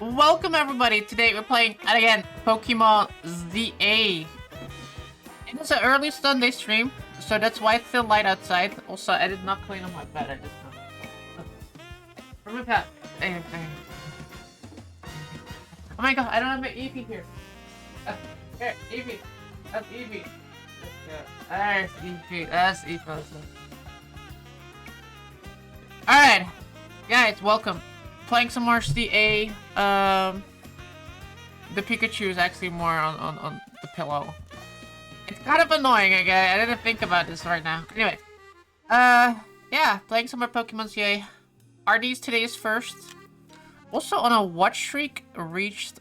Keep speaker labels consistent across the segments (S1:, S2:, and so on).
S1: Welcome everybody. Today we're playing again Pokemon ZA. It is an early Sunday stream, so that's why it's still light outside. Also, I did not clean up my bed. I just where's my pet? Oh my god, I don't have my Eevee here. Here, Eevee. That's Eevee. There's Eevee. That's Eevee. Alright, guys, welcome. Playing some more ZA. The Pikachu is actually more on the pillow. It's kind of annoying, I guess. I didn't think about this right now. Anyway, yeah, playing some more Pokemon ZA. Are these today's first? Also on a watch streak, reached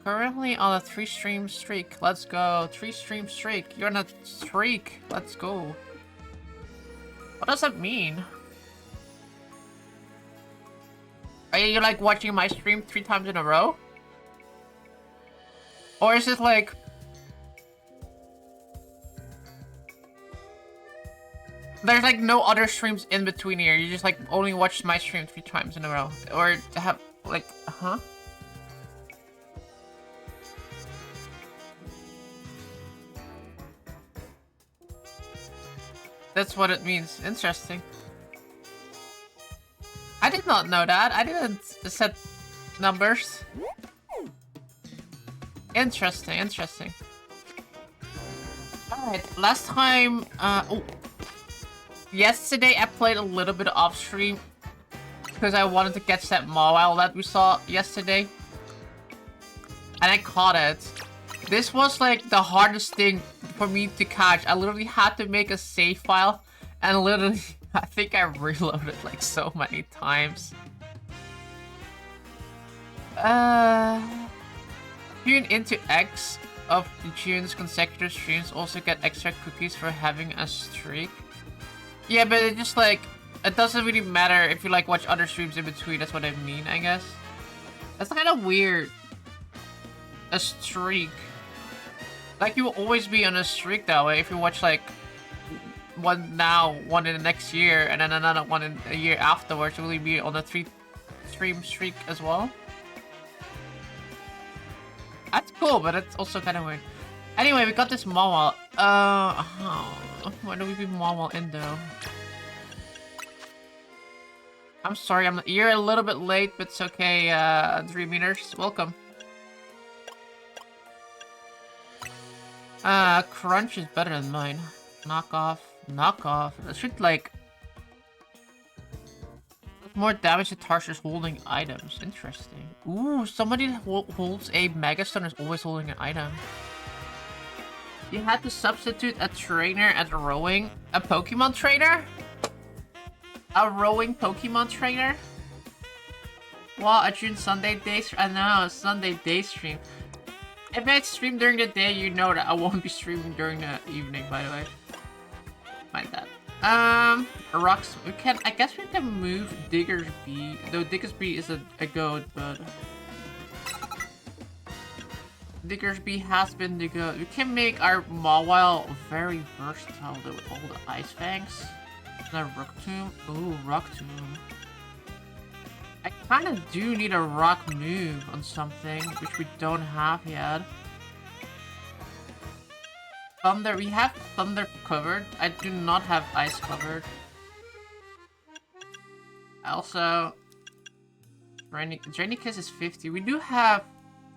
S1: currently on a 3-stream streak. Let's go. 3-stream streak. You're on a streak. Let's go. What does that mean? Are you like watching my stream 3 times in a row? Or is it like... there's like no other streams in between here. You just like only watch my stream 3 times in a row. Or have like, huh? That's what it means. Interesting. I did not know that. I didn't set numbers. Interesting, interesting. Alright, last time, oh. Yesterday I played a little bit off stream because I wanted to catch that Mawile that we saw yesterday. And I caught it. This was like the hardest thing for me to catch. I literally had to make a save file and literally I think I reloaded like so many times. Tune into X of June's consecutive streams also get extra cookies for having a streak. Yeah, but it just like, it doesn't really matter if you like watch other streams in between, that's what I mean, I guess. That's kind of weird. A streak. Like you will always be on a streak that way if you watch like one now, one in the next year, and then another one in a year afterwards. Will you be on a 3-stream streak as well? That's cool, but it's also kind of weird. Anyway, we got this Mawile. Why do we be Mawile in though? I'm sorry, you're a little bit late, but it's okay, 3 meters. Welcome. Crunch is better than mine. Knockoff. That should like more damage to Tarsha's holding items. Interesting. Ooh, somebody that holds a Megastone is always holding an item. You had to substitute a trainer at rowing. A Pokemon trainer? A rowing Pokemon trainer? Wow, a June Sunday day stream. I know, Sunday day stream. If I stream during the day, you know that I won't be streaming during the evening, by the way. Mind that. Rocks. We can. I guess we can move Diggersby. Though Diggersby is a goat, but Diggersby has been the goat. We can make our Mawile very versatile though, with all the Ice Fangs. The Rock Tomb. Ooh, Rock Tomb. I kind of do need a rock move on something, which we don't have yet. Thunder, we have Thunder covered. I do not have Ice covered. Also, Drainy Kiss is 50. We do have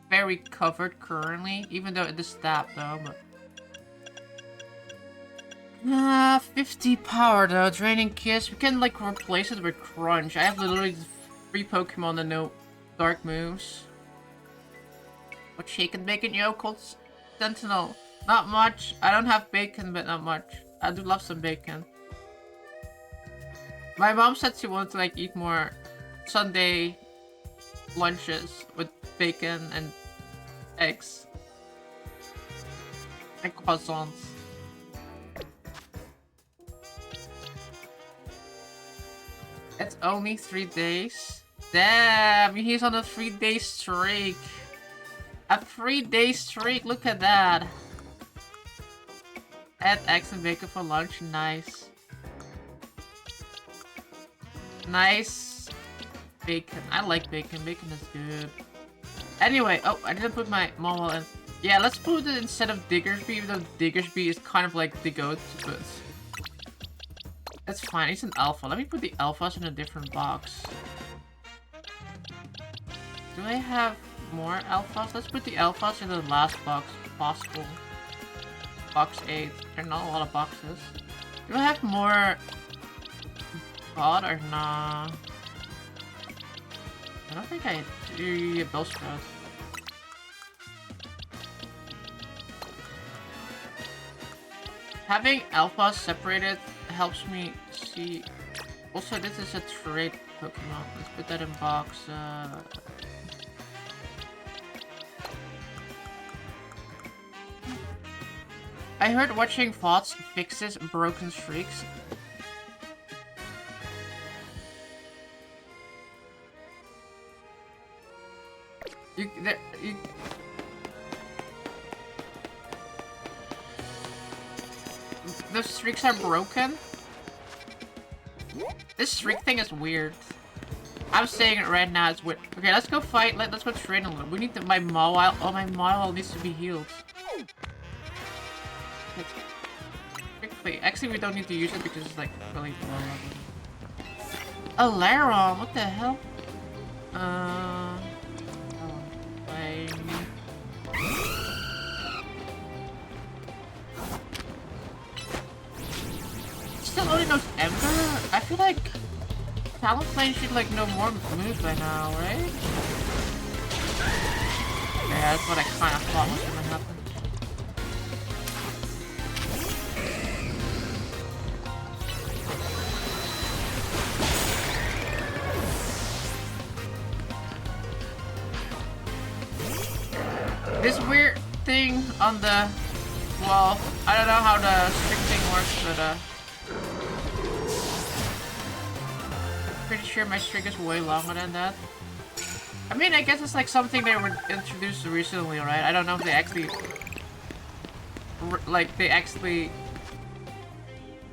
S1: Fairy covered currently, even though it is stab though, but 50 power though. Draining Kiss, we can like replace it with Crunch. I have literally 3 Pokemon that know dark moves. What shake and bacon, yo? Cold Sentinel. Not much. I don't have bacon, but not much. I do love some bacon. My mom said she wanted to like eat more Sunday lunches with bacon and eggs. And croissants. It's only 3 days. Damn, he's on a 3-day streak. A 3-day streak, look at that. Add eggs and bacon for lunch, nice. Nice. Bacon. I like bacon. Bacon is good. Anyway, oh, I didn't put my Momo in. Yeah, let's put it instead of Diggersby, even though Diggersby is kind of like the goat, but... That's fine, he's an alpha. Let me put the alphas in a different box. Do I have more alphas? Let's put the alphas in the last box possible. Box 8. There are not a lot of boxes. Do I have more God or nah? I don't think I do. Bell Sprout. Having alphas separated helps me see. Also, this is a trade Pokemon. Let's put that in box. I heard watching VODs fixes broken streaks. The streaks are broken? This streak thing is weird. I'm saying it right now, it's weird. Okay, let's go fight. Let's go train a little. We need my Mawile. Oh, my Mawile needs to be healed. Quickly. Actually, we don't need to use it because it's like really low level. Alarum? What the hell? Still only knows Ember? I feel like Talonflame should like know more moves by now, right? Yeah, that's what I kind of thought was gonna happen. This weird thing on the wall, I don't know how the stick thing works, but pretty sure my streak is way longer than that. I mean, I guess it's like something they were introduced recently, right? I don't know if they actually...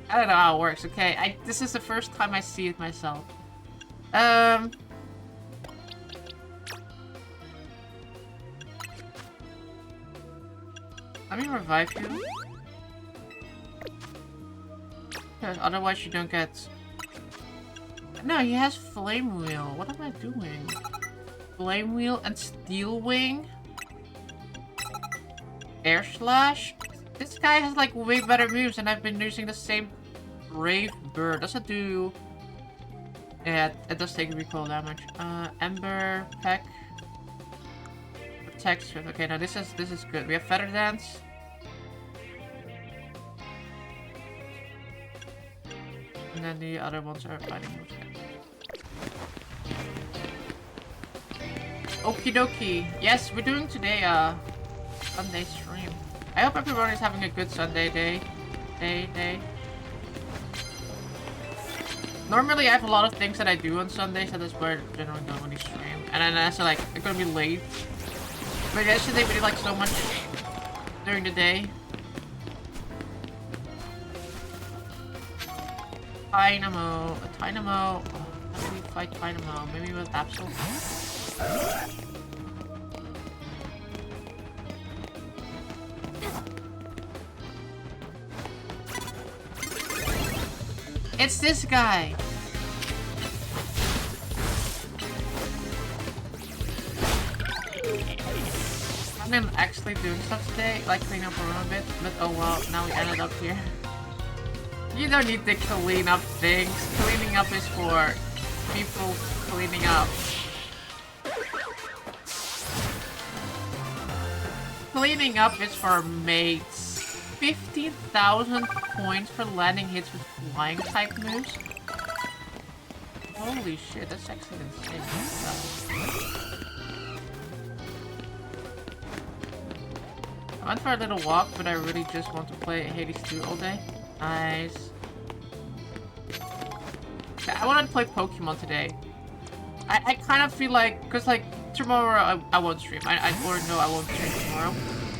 S1: I don't know how it works, okay? This is the first time I see it myself. Let me revive you. Because otherwise you don't get... No, he has Flame Wheel. What am I doing? Flame Wheel and Steel Wing? Air Slash? This guy has like way better moves and I've been using the same Brave Bird. Does it do... Yeah, it does take recoil damage. Ember, Peck. Protect. Okay, now this is good. We have Feather Dance. And then the other ones are fighting moves. Okie dokie. Yes, we're doing today Sunday stream. I hope everyone is having a good Sunday day. Normally I have a lot of things that I do on Sundays, so that's where I generally don't really stream. And then I also like I'm gonna be late. But yesterday we did like so much during the day. Dynamo. A Dynamo. How do we fight Dynamo? Maybe with Absol? It's this guy! I've been actually doing stuff today, like clean up around a bit, but oh well, now we ended up here. You don't need to clean up things. Cleaning up is for people cleaning up. Cleaning up is for mates. 15,000 points for landing hits with flying type moves. Holy shit, that's actually insane. I went for a little walk, but I really just want to play Hades 2 all day. Nice. I wanted to play Pokémon today. I kind of feel like, cause like tomorrow I won't stream. Or no, I won't stream tomorrow.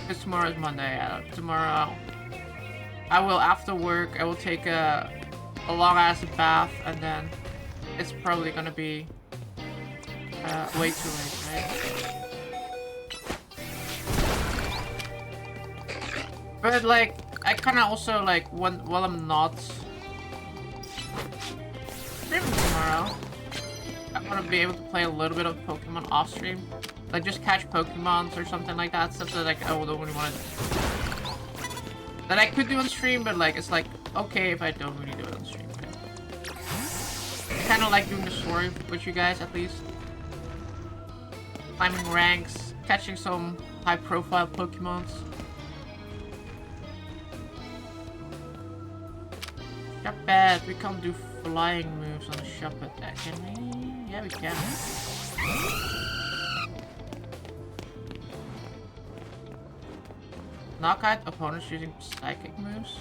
S1: Cause tomorrow is Monday. Tomorrow I will, after work, I will take a long ass bath, and then it's probably gonna be way too late, right? But like, I kind of also like while I'm not streaming tomorrow, I want to be able to play a little bit of Pokemon off stream, like just catch Pokemons or something like that. Stuff that like I don't really want to. That I could do on stream, but like it's like okay if I don't really do it on stream. I kind of like doing the story with you guys at least, climbing ranks, catching some high-profile Pokemons. Not bad. We can't do flying moves on the shop attack, can we? Yeah, we can. Knock out opponents using psychic moves.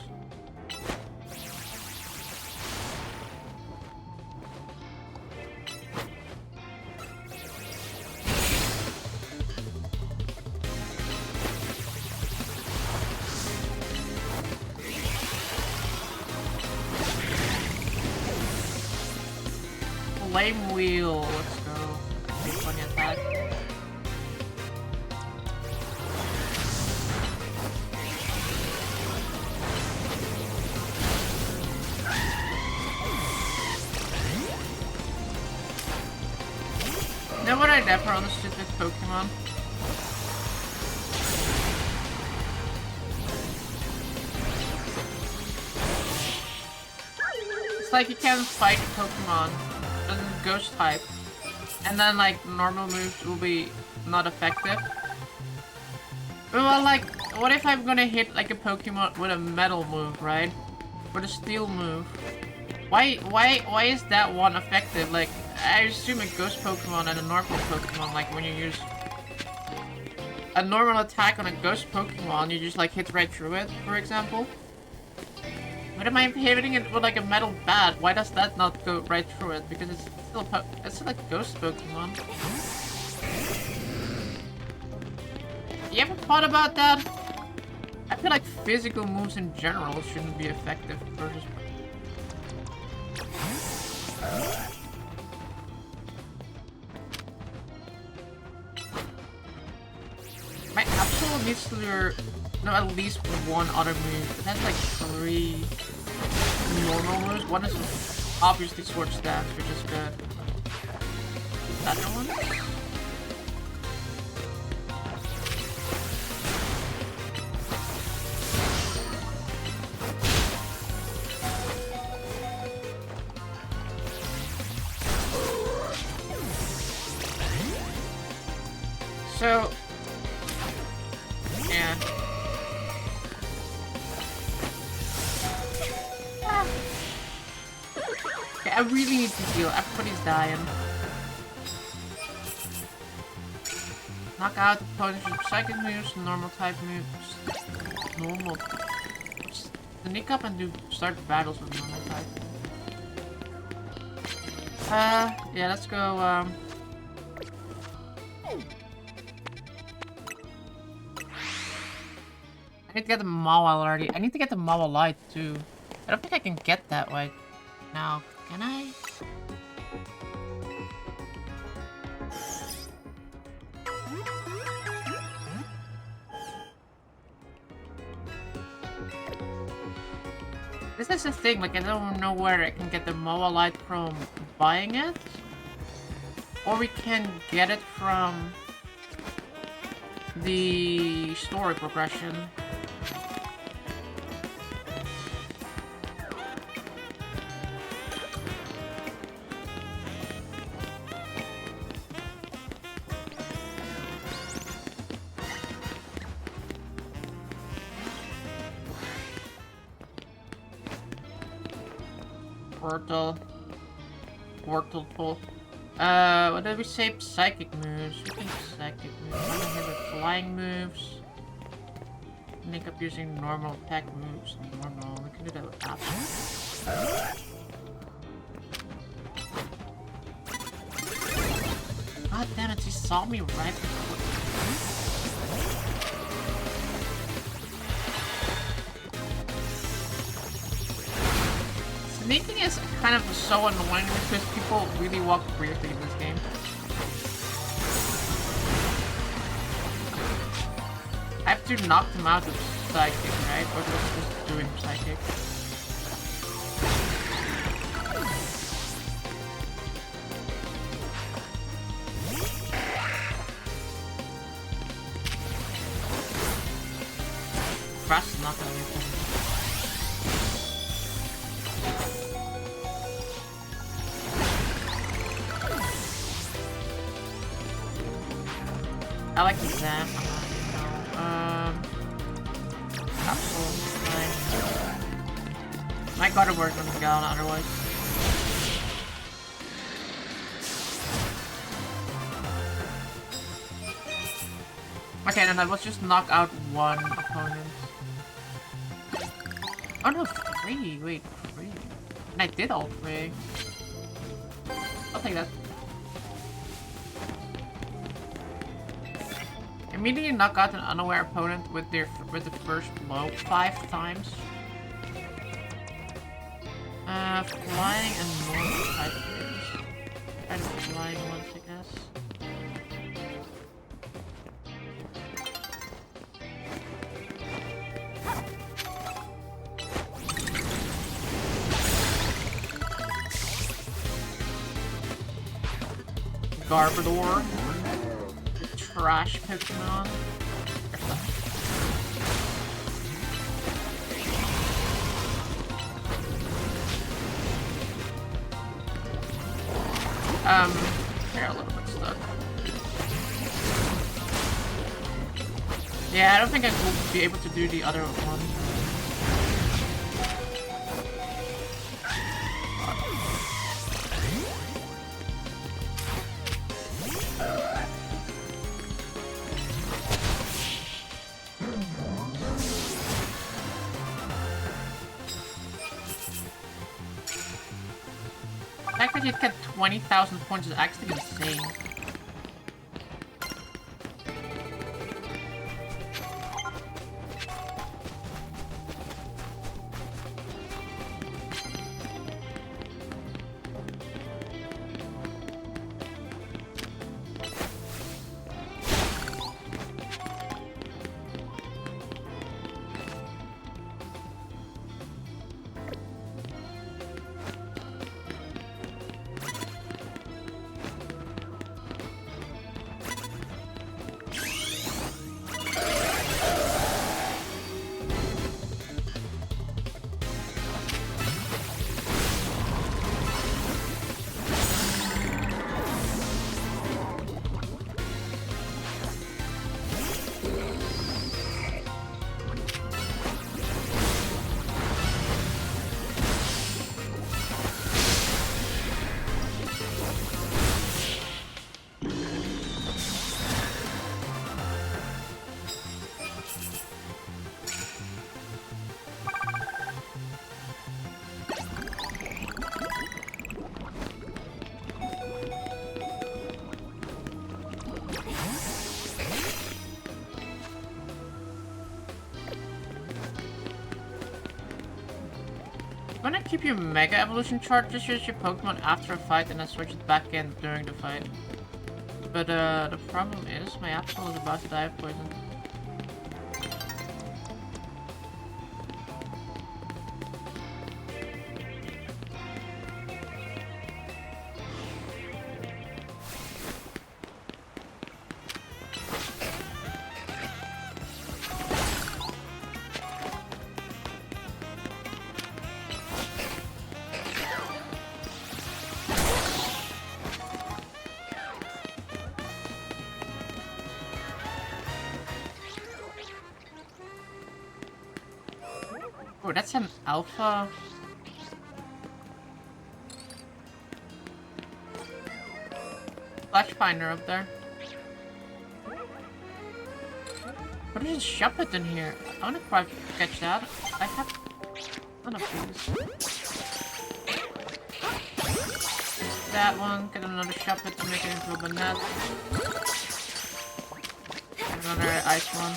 S1: Flame wheel, let's go. Big funny attack. You know what I never understood with Pokemon? It's like you can fight Pokemon ghost type, and then like normal moves will be not effective. Well, like, what if I'm gonna hit like a Pokemon with a metal move, right? With a steel move? Why is that one effective? Like, I assume a ghost Pokemon and a normal Pokemon, like when you use a normal attack on a ghost Pokemon, you just like hit right through it, for example. What am I hitting it with like a metal bat? Why does that not go right through it? Because it's still like ghost Pokemon. You ever thought about that? I feel like physical moves in general shouldn't be effective versus. My Absol needs to lure at least one other move. It has like 3 normal moves. One is obviously Sword Stance, which is good. Other one? So, yeah. Okay, I really need to heal. Everybody's dying. Knock out opponents with psychic moves, normal type moves. Normal. Sneak up and start battles with normal type. Yeah, let's go, I need to get the Mawile already. I need to get the Mawile Light too. I don't think I can get that right now. Can I? This is the thing, like I don't know where I can get the Mawile Light from buying it. Or we can get it from the story progression. Portal pull. What did we say? Psychic moves. We can psychic moves. I'm gonna hit with flying moves. Make up using normal attack moves. Normal. We can do that with options. God damn it, he saw me right before. Sneaking is kind of so annoying because people really walk weirdly in this game. I have to knock them out with psychic, right? Or was it just doing psychic? Grass is not gonna be fun. I like the Zam. Capsule. Nice. My God, it worked on the Gallon otherwise. Okay, then I was just knock out one opponent. Oh no, 3. Wait, 3. And I did all 3. I'll take that. Immediately knock out an unaware opponent with the first blow 5 times. Flying and normal type things. Try to flying once, I guess. Garbodor. Trash Pokemon. They're a little bit stuck. Yeah, I don't think I will be able to do the other one. The fact that you get 20,000 points is actually insane. When I keep your Mega Evolution chart, just use your Pokemon after a fight and then switch it back in during the fight. But the problem is, my Absol is about to die of poison. Oh, that's an alpha. Flash Finder up there. What is Shuppet in here? I wanna quite catch that. I have none of these. That one, get another Shuppet to make it into a banana. Another ice one.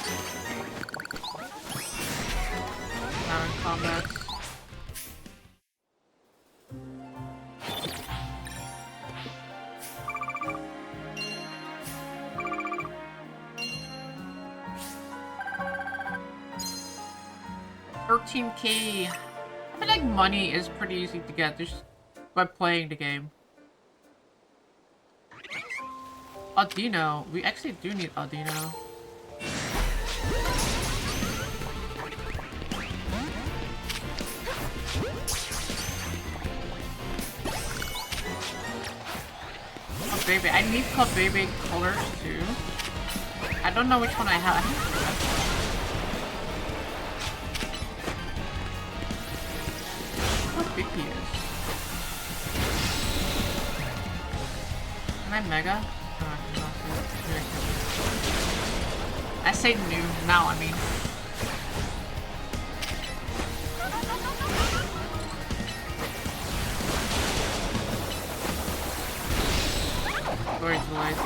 S1: Now in combat. 13K. I feel like money is pretty easy to get just by playing the game. Audino. We actually do need Audino. Oh baby, I need baby colors too. I don't know which one I have. How big he is. Can I mega? I say new, now I mean. Glory to the light.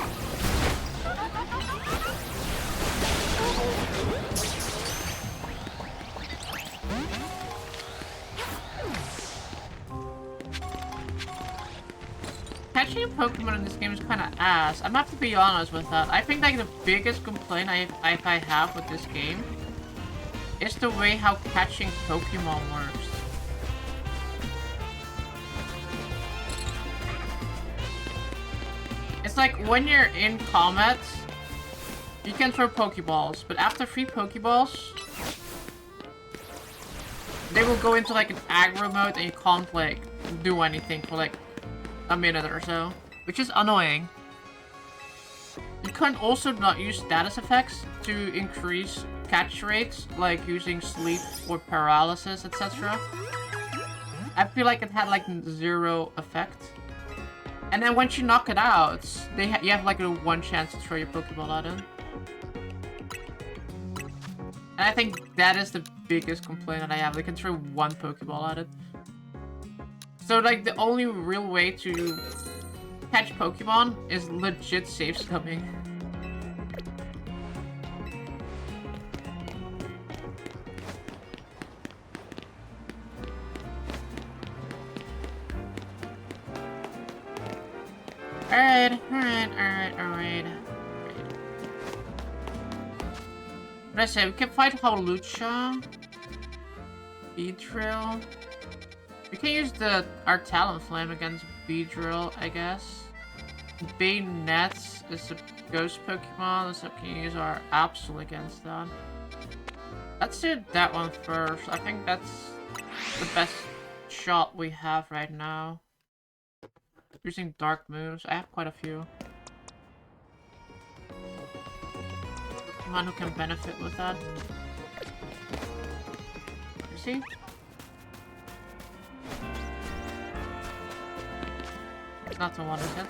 S1: Catching Pokemon in this game is kind of ass. I'm have to be honest with that. I think like the biggest complaint I have with this game is the way how catching Pokemon works. It's like when you're in combat, you can throw Pokeballs, but after 3 Pokeballs, they will go into like an aggro mode and you can't like do anything for like a minute or so, which is annoying. You can also not use status effects to increase catch rates, like using sleep or paralysis, etc. I feel like it had like 0 effect. And then once you knock it out, you have like a 1 chance to throw your Pokeball at it. And I think that is the biggest complaint that I have. They can throw 1 Pokeball at it. So like the only real way to catch Pokemon is legit safe scumming. Alright. What did I say? We can fight Hawlucha. Beedrill. We can use our Talonflame against Beedrill, I guess. Bayonet is a ghost Pokemon, so we can use our Absol against that. Let's do that one first. I think that's the best shot we have right now. Using dark moves. I have quite a few. Pokemon who can benefit with that. You see? Not the one, is it?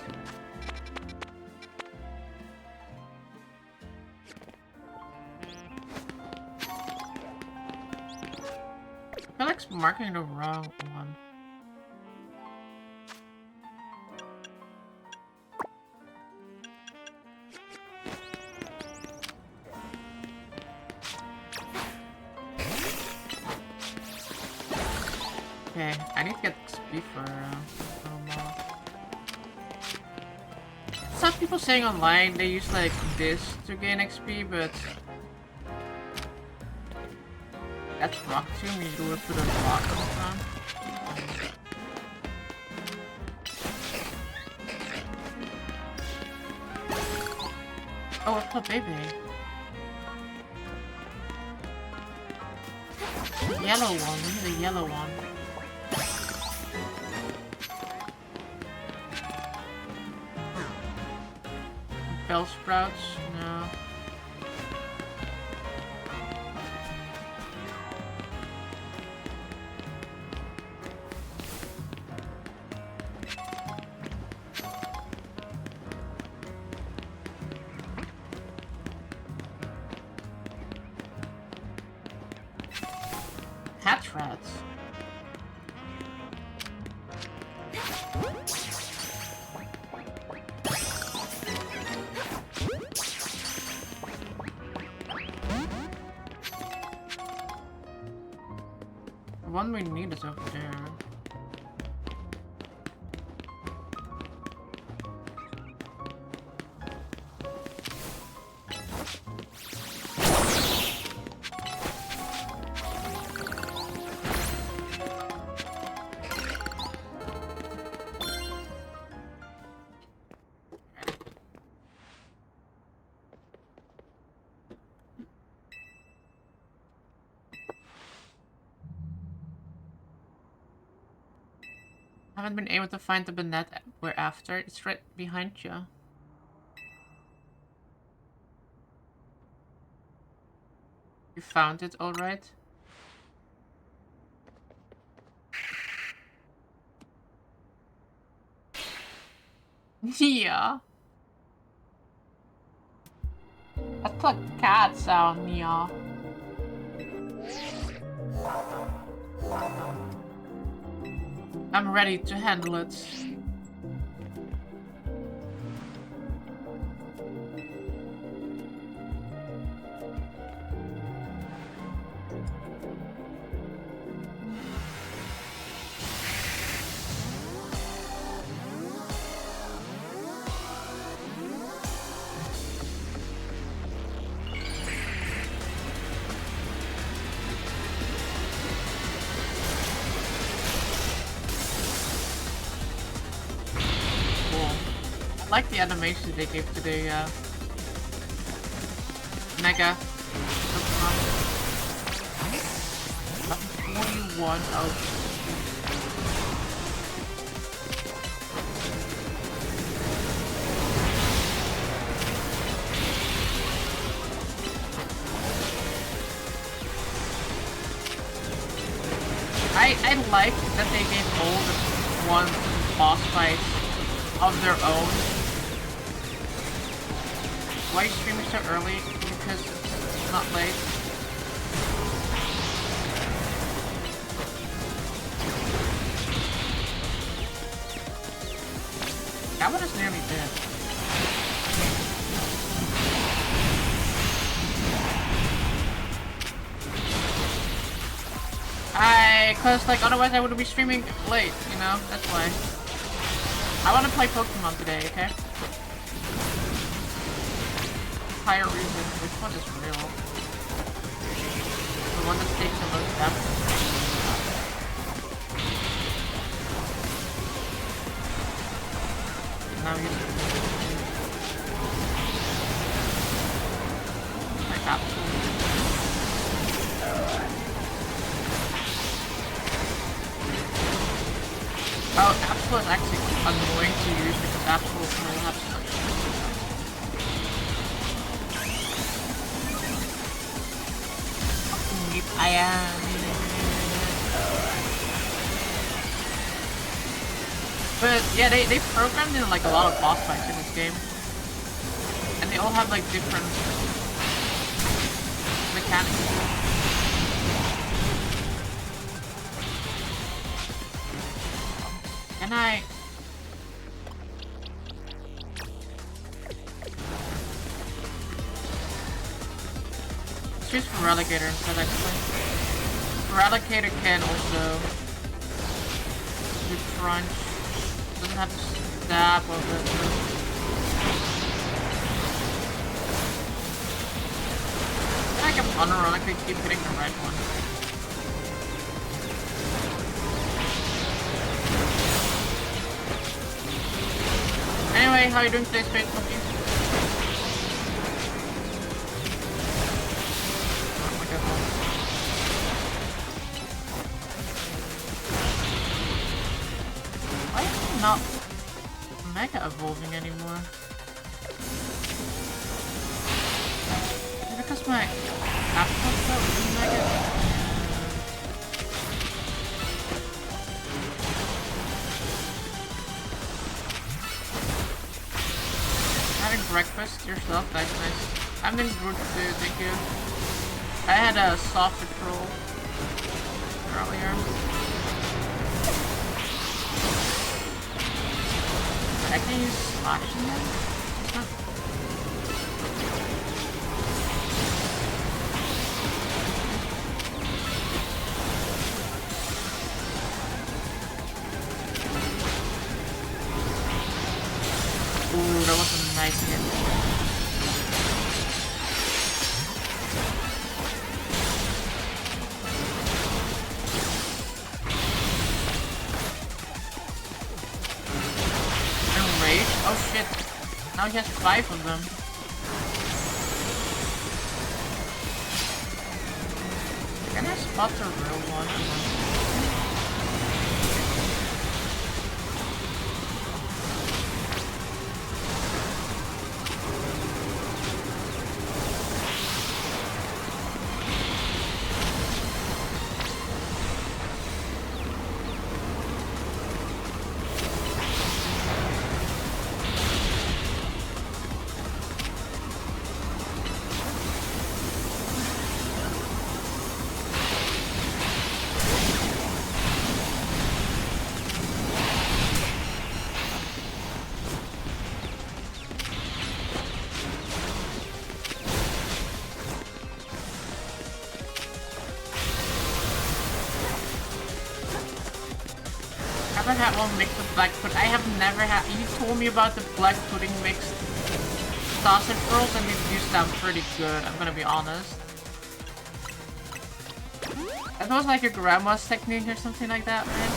S1: I feel like it's marking the wrong one. Okay, I need to get XP for some people saying online they use like this to gain XP, but that's Rock Tomb. You do it for the rock all the time. Oh, what's up, baby? Yellow one. We need a yellow one. Bell Sprouts? No. Hatrats. The one we need is over there. Haven't been able to find the Banette we're after. It's right behind you. You found it, alright? Yeah. That's a cat sound, yeah. I'm ready to handle it. I like the animation they gave to the Mega Pokemon. 41 out. I like that they gave all the one boss fights of their own. Why are you streaming so early? Because it's not late. That one is nearly dead. Cause like otherwise I would be streaming late, you know? That's why. I want to play Pokemon today, okay? Higher reason. Which one is real? The one that takes the most effort. Now he's like absolutely. Oh, Absol is actually annoying to use because Absol will have such. I am. But yeah, they programmed in like a lot of boss fights in this game, and they all have like different mechanics. Can I? Let's use Feraligatr instead, actually. Feraligatr can also do crunch. Doesn't have to stab of it. I can unironically keep hitting the right one. Anyway, how are you doing today, Space Monkey? Oh my god. Why am I not Mega evolving anymore? Is it because my Apple's not Mega? Breakfast yourself, that's nice. I'm doing good too, thank you. I had a soft patrol earlier. I can use slashing them? Ooh, that was a nice hit. Oh shit. Now he has 5 of them. Can I spot the real one? never had one mixed with black pudding. I have never had. You told me about the black pudding mixed sausage rolls, and they do sound pretty good. I'm gonna be honest. That was like your grandma's technique or something like that, man.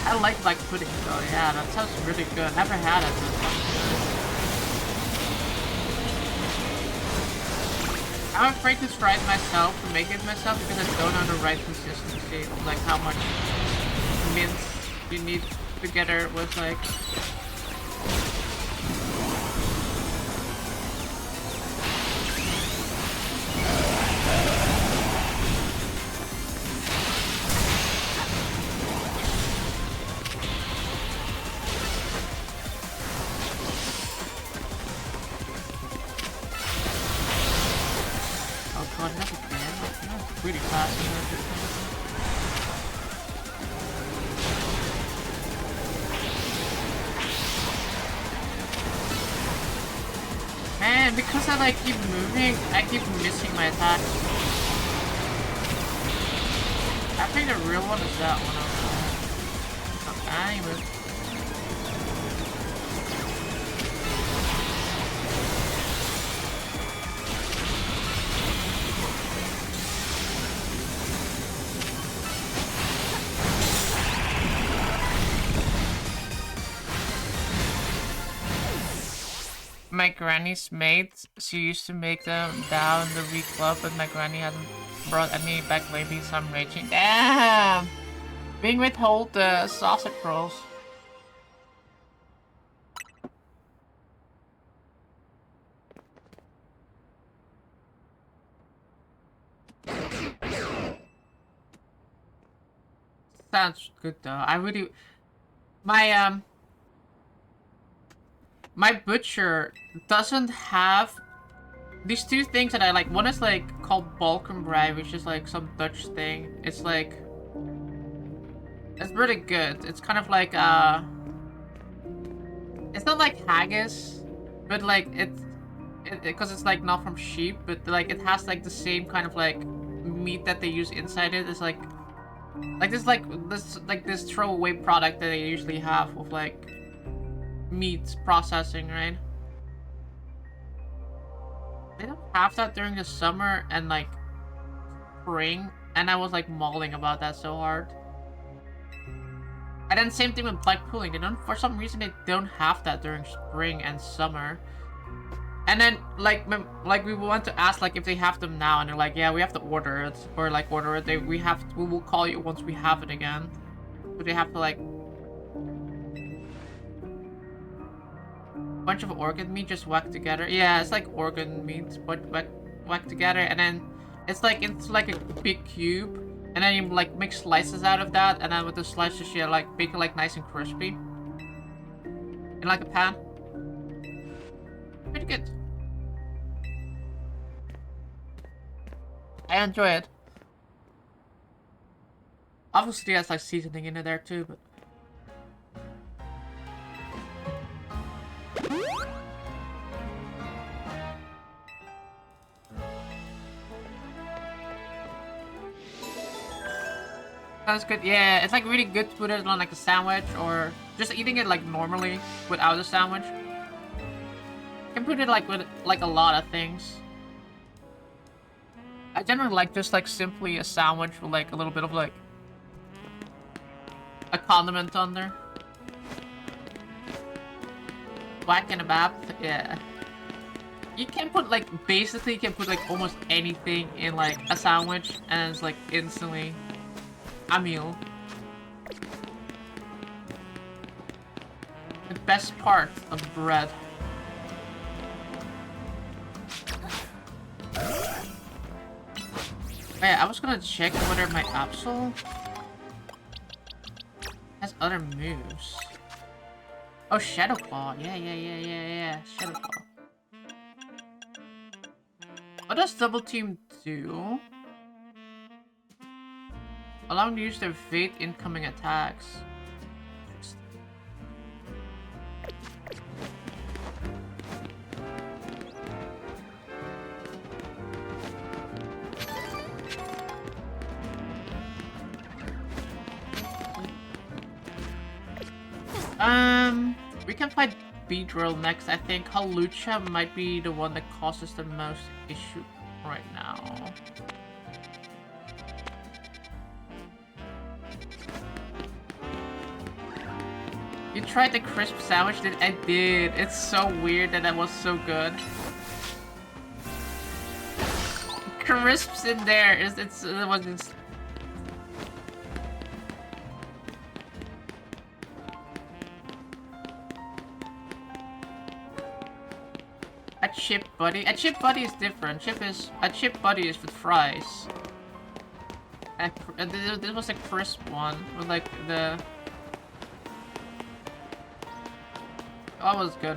S1: I like black pudding though. Yeah, that sounds really good. Never had it, but it sounds good. I'm afraid to try it myself, to make it myself, because I don't know the right consistency of like how much mince you need together with like... Really fast. Man, because I like keep moving, I keep missing my attacks. I think the real one is that one over there. Anyway. My granny's mates, she used to make them down the week club, but my granny hasn't brought any back lately, so I'm raging. Damn! Being withhold the sausage rolls. Sounds good though. I really... My butcher doesn't have these two things that I like. One is like called Balkanbrei, which is like some Dutch thing. It's like... It's really good. It's kind of like, it's not like haggis, but like because it's like not from sheep, but like it has like the same kind of like meat that they use inside it. It's like this throwaway product that they usually have with like meat processing, right? They don't have that during the summer and like spring, and I was like mauling about that so hard. And then same thing with black pudding. They don't, for some reason, they don't have that during spring and summer. And then like we want to ask like if they have them now, and they're like, yeah, we have to order it, or like order it. We will call you once we have it again. But they have to like bunch of organ meat just whacked together. Yeah, it's like organ meat but whacked together, and then it's like a big cube, and then you like make slices out of that, and then with the slices you like bake it like nice and crispy in like a pan. Pretty good. I enjoy it. Obviously there's like seasoning in there too, but sounds good. Yeah, it's like really good to put it on like a sandwich, or just eating it like normally without a sandwich. You can put it like with like a lot of things. I generally like just like simply a sandwich with like a little bit of like a condiment on there. Whack and a bap, yeah. You can put like, basically you can put like almost anything in like a sandwich, and it's like instantly a meal. The best part of bread. Yeah, I was gonna check whether my Absol has other moves. Oh, Shadow Claw. Yeah. Shadow Claw. What does Double Team do? Allowing to use their evade incoming attacks. We can fight Beedrill next. I think Halucha might be the one that causes the most issue right now. You tried the crisp sandwich? I did. It's so weird that was so good. Crisps in there. It wasn't. A chip buddy? A chip buddy is different. A chip buddy is with fries. This was a crisp one with like the. Oh, it was good.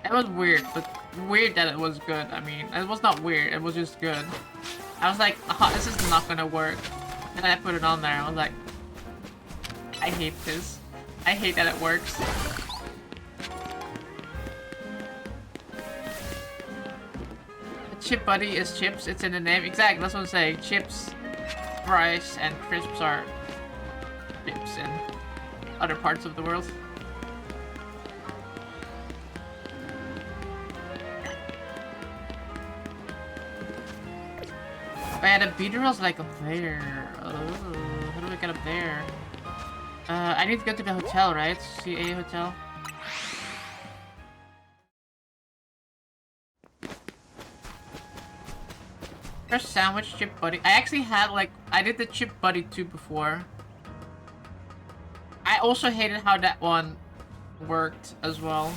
S1: It was weird, but weird that it was good. I mean, it was not weird. It was just good. I was like, oh, this is not gonna work. And I put it on there. I was like, I hate this. I hate that it works. Chip buddy is chips, it's in the name. Exactly, that's what I'm saying. Chips, fries, and crisps are chips in other parts of the world. Oh yeah, the Beedrill's like up there. Oh, how do I get up there? I need to go to the hotel, right? CA hotel. There's sandwich chip buddy. I actually had like I did the chip buddy 2 before. I also hated how that one worked as well.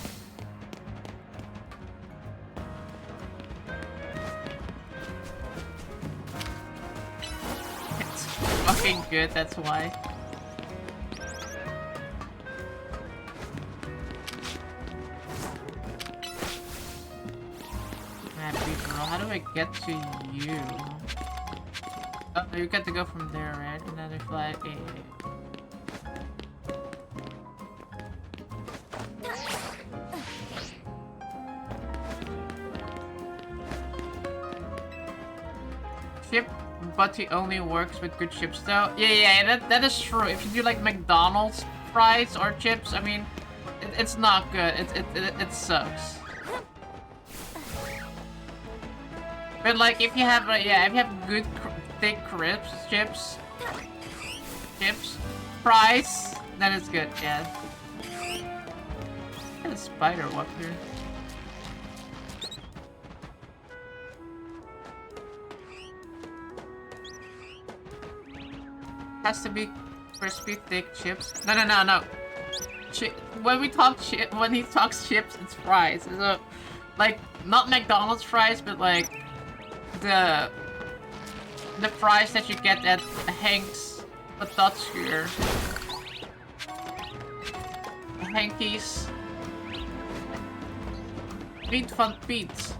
S1: It's fucking good, that's why. How do I get to you? Oh, you get to go from there, right? And then we fly. Chip buddy only works with good chips, though. Yeah, that is true. If you do like McDonald's fries or chips, I mean, it's not good. It sucks. But like, if you have, if you have good thick crisps, chips, fries, then it's good. Yeah. Got a spider up here. Has to be crispy, thick chips. No. When he talks chips, it's fries. So, like, not McDonald's fries, but like the fries that you get at Hank's Potatschuur. Hankies. Piet van Piet.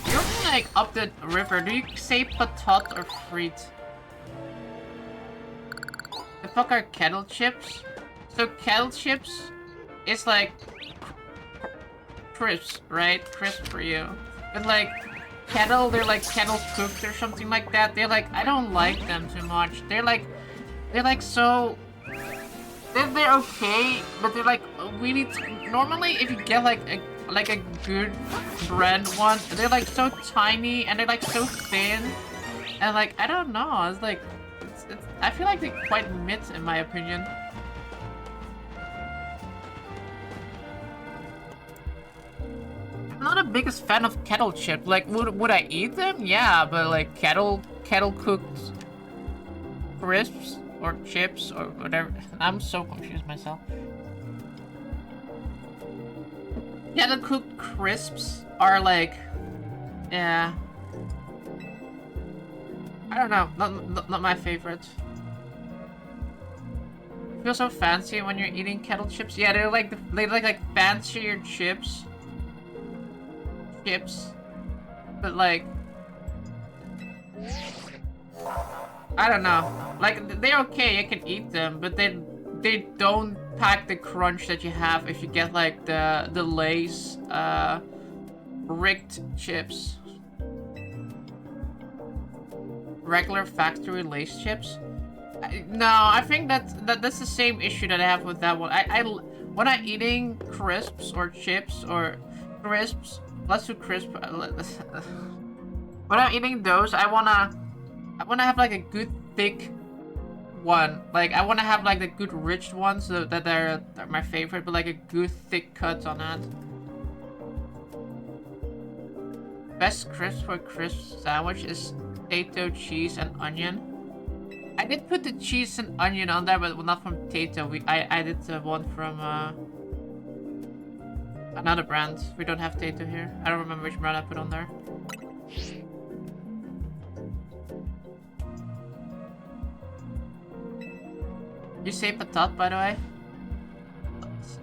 S1: You're like up the river. Do you say patat or friet? The fuck are kettle chips? So kettle chips is like crisps, right? Crisp for you. But like kettle, they're like kettle cooked or something like that. They're like, I don't like them too much. They're like so. They're okay, but they're like really. Normally, if you get like a good brand one, they're like so tiny and they're like so thin, and like I don't know. It's like I feel like they're quite mid in my opinion. I'm not the biggest fan of kettle chips. Like, would I eat them? Yeah, but like kettle cooked crisps or chips or whatever. I'm so confused myself. Kettle cooked crisps are like, yeah. I don't know. Not my favorite. Feel so fancy when you're eating kettle chips. Yeah, they're like fancier chips. But like I don't know, like they're okay, you can eat them, but they don't pack the crunch that you have if you get like the Lay's rigged chips. regular factory Lay's chips. No, I think that's the same issue that I have with that one. When I'm eating crisps or chips or crisps, let's do crisp. When I'm eating those, I wanna have like a good thick one. Like I wanna have like the good rich ones so that they're my favorite, but like a good thick cut on that. Best crisp for crisp sandwich is potato, cheese, and onion. I did put the cheese and onion on there, but not from potato. I did the one from another brand. We don't have potato here. I don't remember which brand I put on there. You say patat, by the way?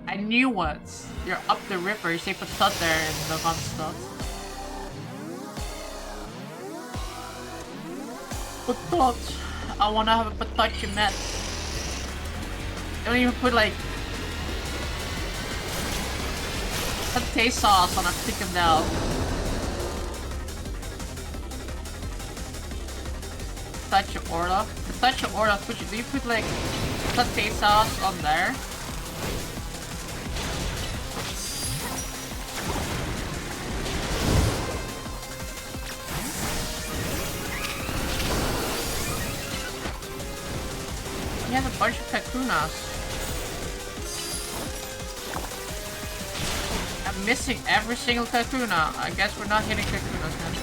S1: I knew what. You're up the river. You say patat there in the Randstad. Patat. I wanna have a patatje met. Don't even put like pate sauce on a frikandel. Patatje orla. Patatje orla. Do you put like pate sauce on there? We have a bunch of kakunas. I'm missing every single kakuna. I guess we're not hitting kakunas then.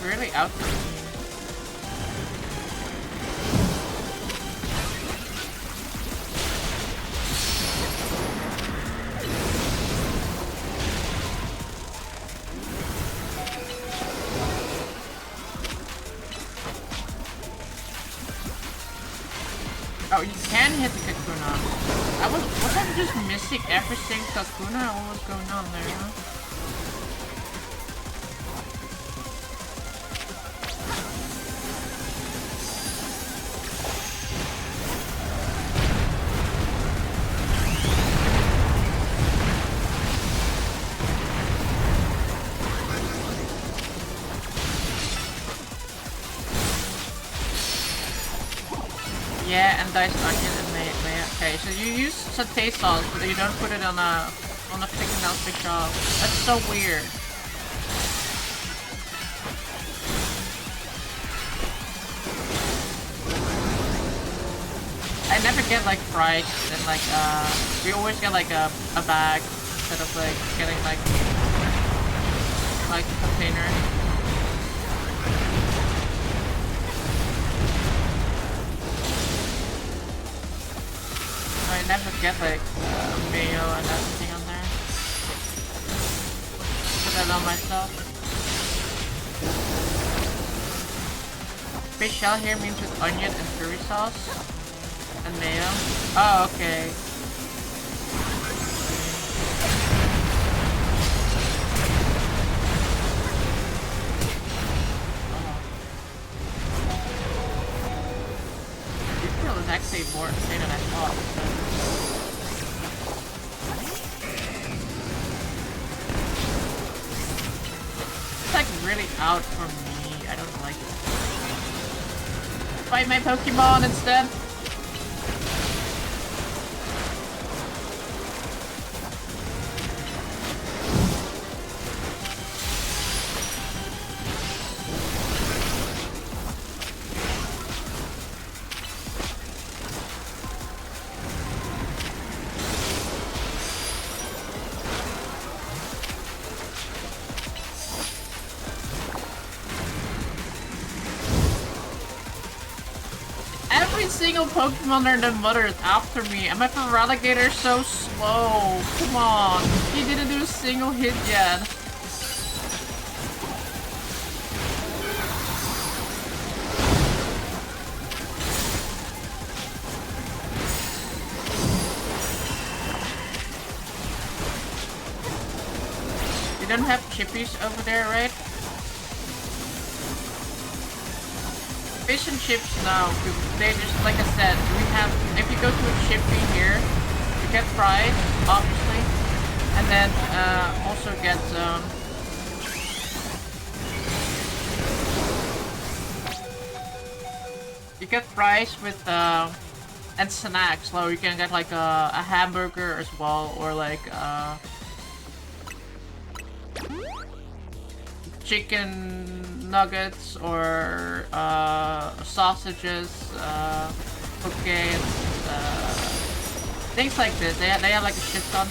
S1: Really out for me. Oh, you can hit the kakuna. Was I just missing every single kakuna? What was going on there, huh? Yeah, and diced onion and mayo. Okay, so you use satay sauce, but you don't put it on a frickin' fish off. That's so weird. I never get like fried and like we always get like a bag instead of like getting like a container. I never get like mayo and everything on there. Put that on myself. Special here means with onion and curry sauce and mayo. Oh, okay. This kill is actually more insane than I thought. Really out for me. I don't like it. Fight my Pokemon instead. Single Pokemon and the mother is after me. And my Feraligatr so slow. Come on. He didn't do a single hit yet. You don't have chippies over there, right? Fish and chips, no. They just, like I said, we have, if you go to a chippy here, you get fries, obviously. And then, also get, you get fries with, and snacks. So you can get, like, a hamburger as well, or, like, chicken nuggets or sausages, cookies, things like this. They have like a shit ton.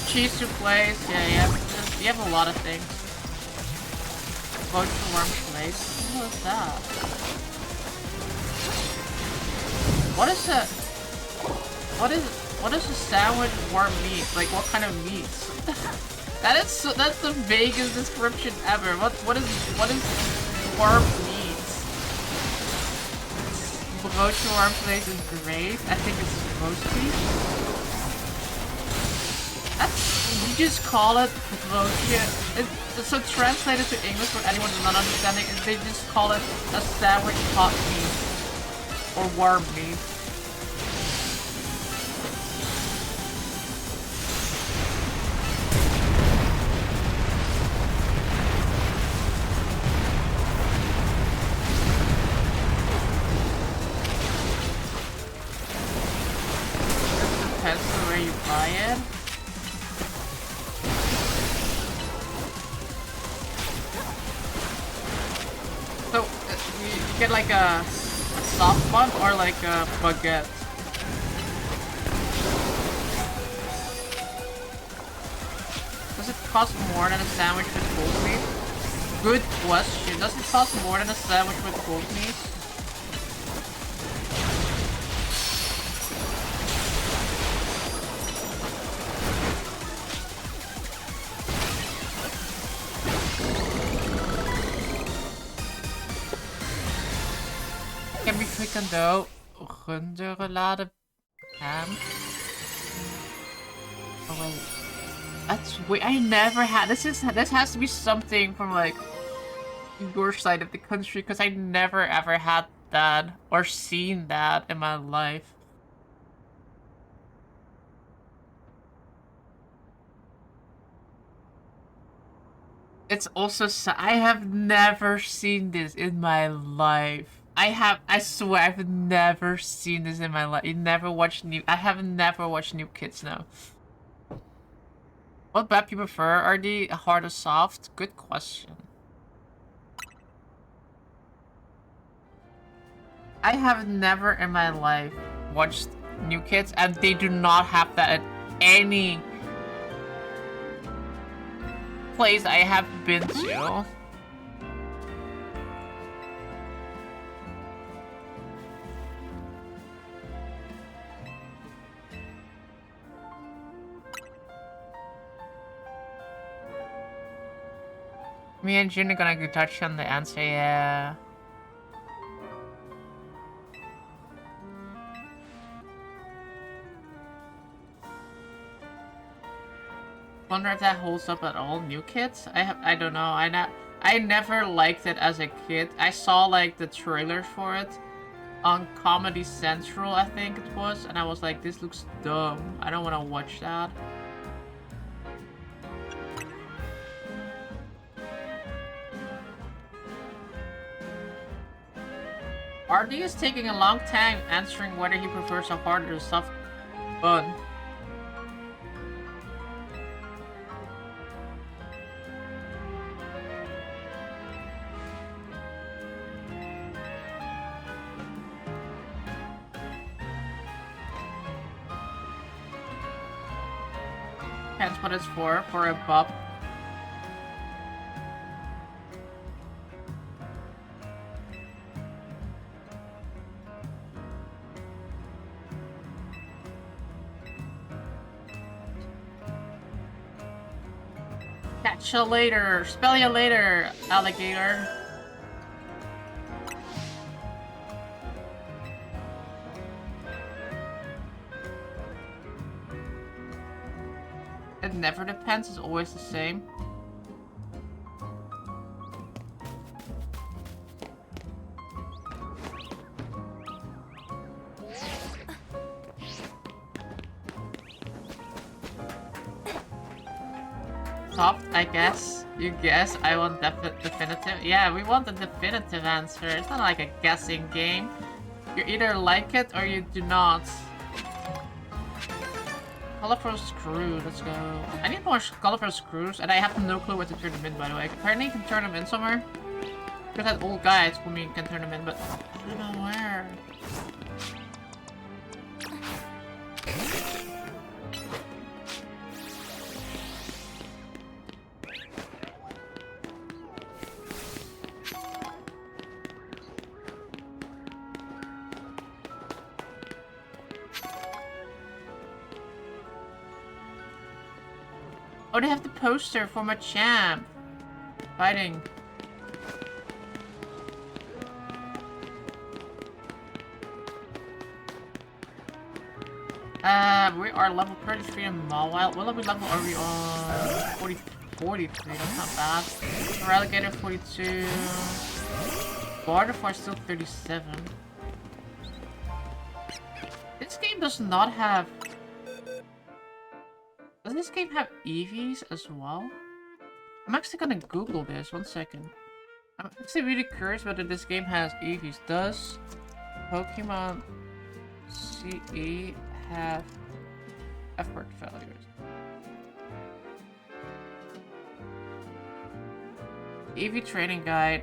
S1: Cheese souffles, yeah, you have a lot of things. Go to warm place. What is that? What is a sandwich warm meat? Like what kind of meats? That's the vaguest description ever. What is warm meat? Brood to warm place is great. I think it's supposed to be. You just call it broodje. So translated to English for anyone who's not understanding, they just call it a sandwich hot meat or warm meat. Like a soft bun or like a baguette? Does it cost more than a sandwich with cold meat? Good question. Does it cost more than a sandwich with cold meat? Frikandel, runderroulade, ham. Oh wait, that's wait. I never had this. This has to be something from like your side of the country because I never ever had that or seen that in my life. It's also I have never seen this in my life. I swear, I've never seen this in my life. I have never watched New Kids now. What map you prefer? Are they hard or soft? Good question. I have never in my life watched New Kids, and they do not have that at any place I have been to. Me and Jin are gonna go touch on the answer, yeah. Wonder if that holds up at all. New Kids? I don't know. I never liked it as a kid. I saw like the trailer for it on Comedy Central, I think it was, and I was like, this looks dumb. I don't want to watch that. RD is taking a long time answering whether he prefers a hard or soft bun. Depends what it's for a bub. Catch you later. Spell you later, alligator. It never depends, it's always the same. Soft, I guess. You guess. I want definitive. Yeah, we want a definitive answer. It's not like a guessing game. You either like it or you do not. Colorful screw, let's go. I need more colorful screws, and I have no clue where to turn them in, by the way. Apparently you can turn them in somewhere. Because that old guy told me you can turn them in, but I don't know where. Oh, they have the poster for my champ. Fighting. We are level 33 in Mawile. What level are we on? 43, that's not bad. Relegator 42. Barterfar is still 37. This game does not have... Does this game have EVs as well? I'm actually gonna Google this, 1 second. I'm actually really curious whether this game has EVs. Does Pokemon CE have effort failures? EV training guide.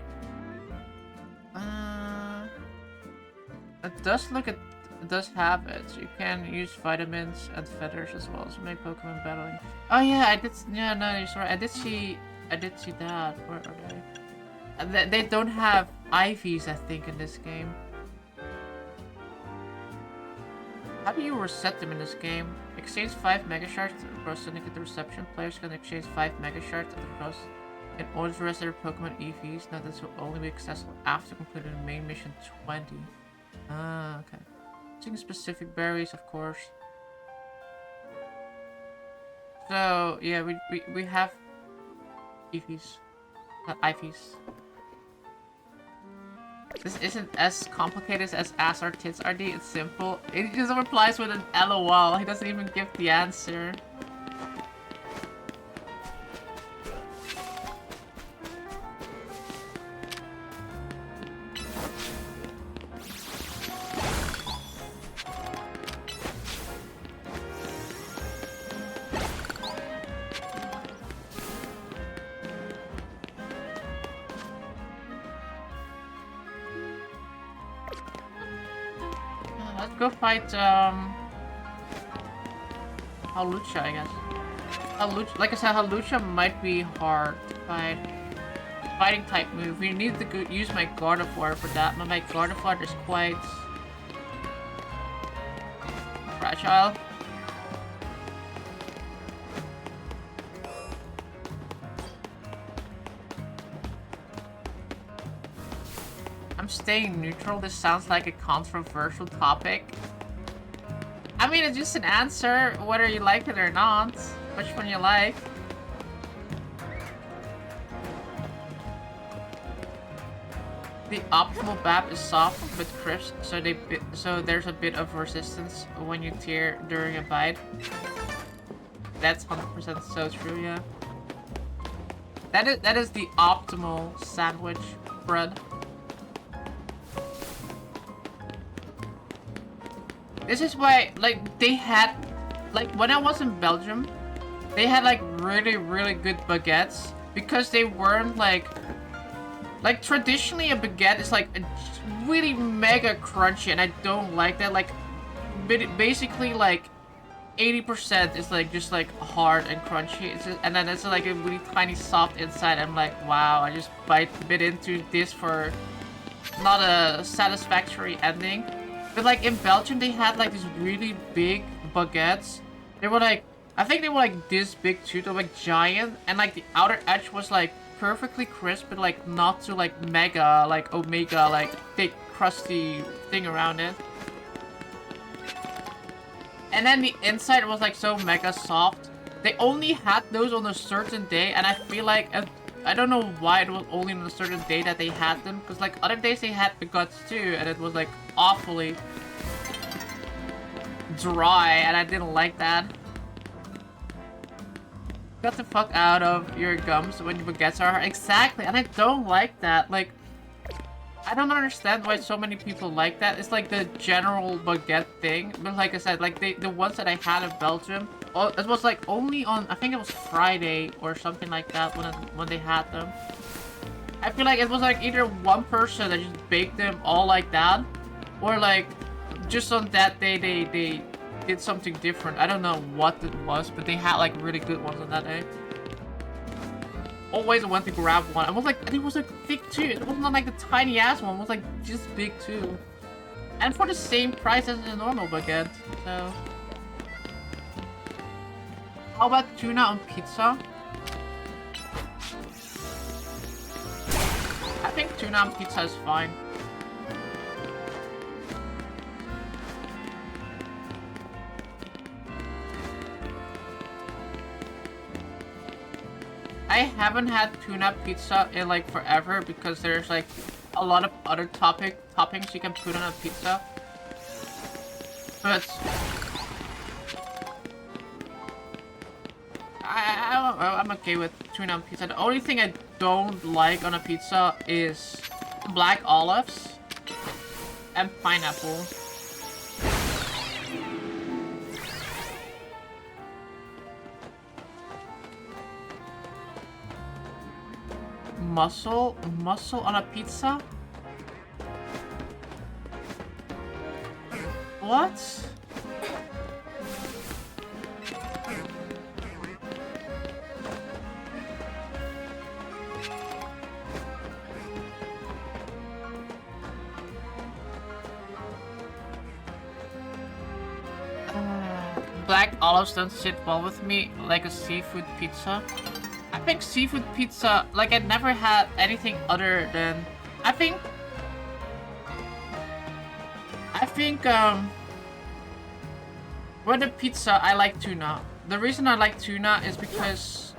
S1: It does look at... It does have it. You can use vitamins and feathers as well to make Pokemon battling. Oh yeah, I did. Yeah, no, you're sorry. I did see that. Where are they? They don't have IVs, I think, in this game. How do you reset them in this game? Exchange 5 Mega Shards across Syndicate Reception. Players can exchange 5 Mega Shards across in order to reset their Pokemon EVs. Now this will only be accessible after completing the main mission 20. Ah, okay. Using specific berries, of course. So yeah, we have EVs, not IVs. This isn't as complicated as Ass or Tits RD. It's simple. It just replies with an LOL. He doesn't even give the answer. Go fight Hawlucha, I guess. Hawlucha, like I said, Hawlucha might be hard to fight. Fighting type move. We need to use my Gardevoir for that, but my Gardevoir is quite fragile. I'm staying neutral. This sounds like a controversial topic. I mean, it's just an answer, whether you like it or not. Which one you like. The optimal BAP is soft but crisp, so there's a bit of resistance when you tear during a bite. That's 100% so true, yeah. That is the optimal sandwich bread. This is why, like, they had, like, when I was in Belgium, they had, like, really, really good baguettes, because they weren't, like, traditionally a baguette is, like, really mega crunchy, and I don't like that, like, basically, like, 80% is, like, just, like, hard and crunchy, and then it's, like, a really tiny soft inside. I'm like, wow, I just bit into this for not a satisfactory ending. But, like, in Belgium, they had, like, these really big baguettes. They were, like, I think they were, like, this big too. They were, like, giant. And, like, the outer edge was, like, perfectly crisp, but, like, not too, like, mega, like, omega, like, thick, crusty thing around it. And then the inside was, like, so mega soft. They only had those on a certain day, and I feel like... I don't know why it was only on a certain day that they had them, because like other days they had the guts too, and it was like awfully dry, and I didn't like that. Get the fuck out of your gums when your baguettes are hard. Exactly, and I don't like that. Like, I don't understand why so many people like that. It's like the general baguette thing. But like I said, like the ones that I had in Belgium, it was like only on, I think it was Friday or something like that when they had them. I feel like it was like either one person that just baked them all like that, or like just on that day they did something different. I don't know what it was, but they had like really good ones on that day. Always went to grab one. I was like, and it was like big too. It wasn't like the tiny ass one. It was like just big too, and for the same price as a normal baguette. So, how about tuna on pizza? I think tuna on pizza is fine. I haven't had tuna pizza in like forever because there's like a lot of other toppings you can put on a pizza. But I'm okay with tuna on pizza. The only thing I don't like on a pizza is black olives and pineapple. Mussel on a pizza? What? Black olives don't sit well with me like a seafood pizza. I think seafood pizza, like I never had anything other than, I think, with a pizza, I like tuna. The reason I like tuna is because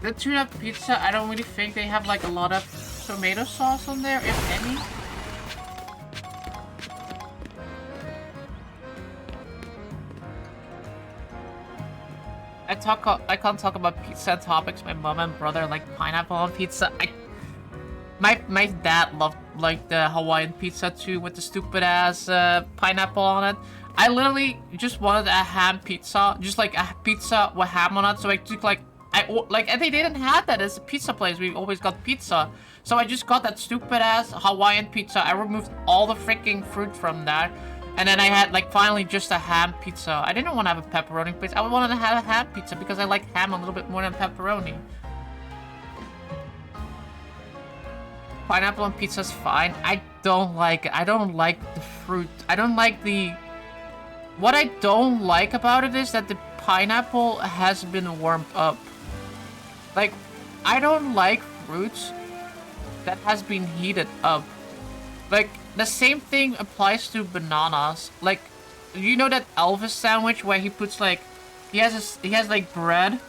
S1: the tuna pizza, I don't really think they have like a lot of tomato sauce on there, if any. I can't talk about pizza topics. My mom and brother like pineapple on pizza. My dad loved like the Hawaiian pizza too with the stupid ass pineapple on it. I literally just wanted a ham pizza, just like a pizza with ham on it. So I took and they didn't have that as a pizza place. We always got pizza, so I just got that stupid ass Hawaiian pizza. I removed all the freaking fruit from that. And then I had, like, finally just a ham pizza. I didn't want to have a pepperoni pizza. I wanted to have a ham pizza because I like ham a little bit more than pepperoni. Pineapple on pizza is fine. I don't like it. I don't like the fruit. I don't like the... What I don't like about it is that the pineapple has been warmed up. Like, I don't like fruits that has been heated up. Like... The same thing applies to bananas. Like, you know that Elvis sandwich where he puts like, he has like bread,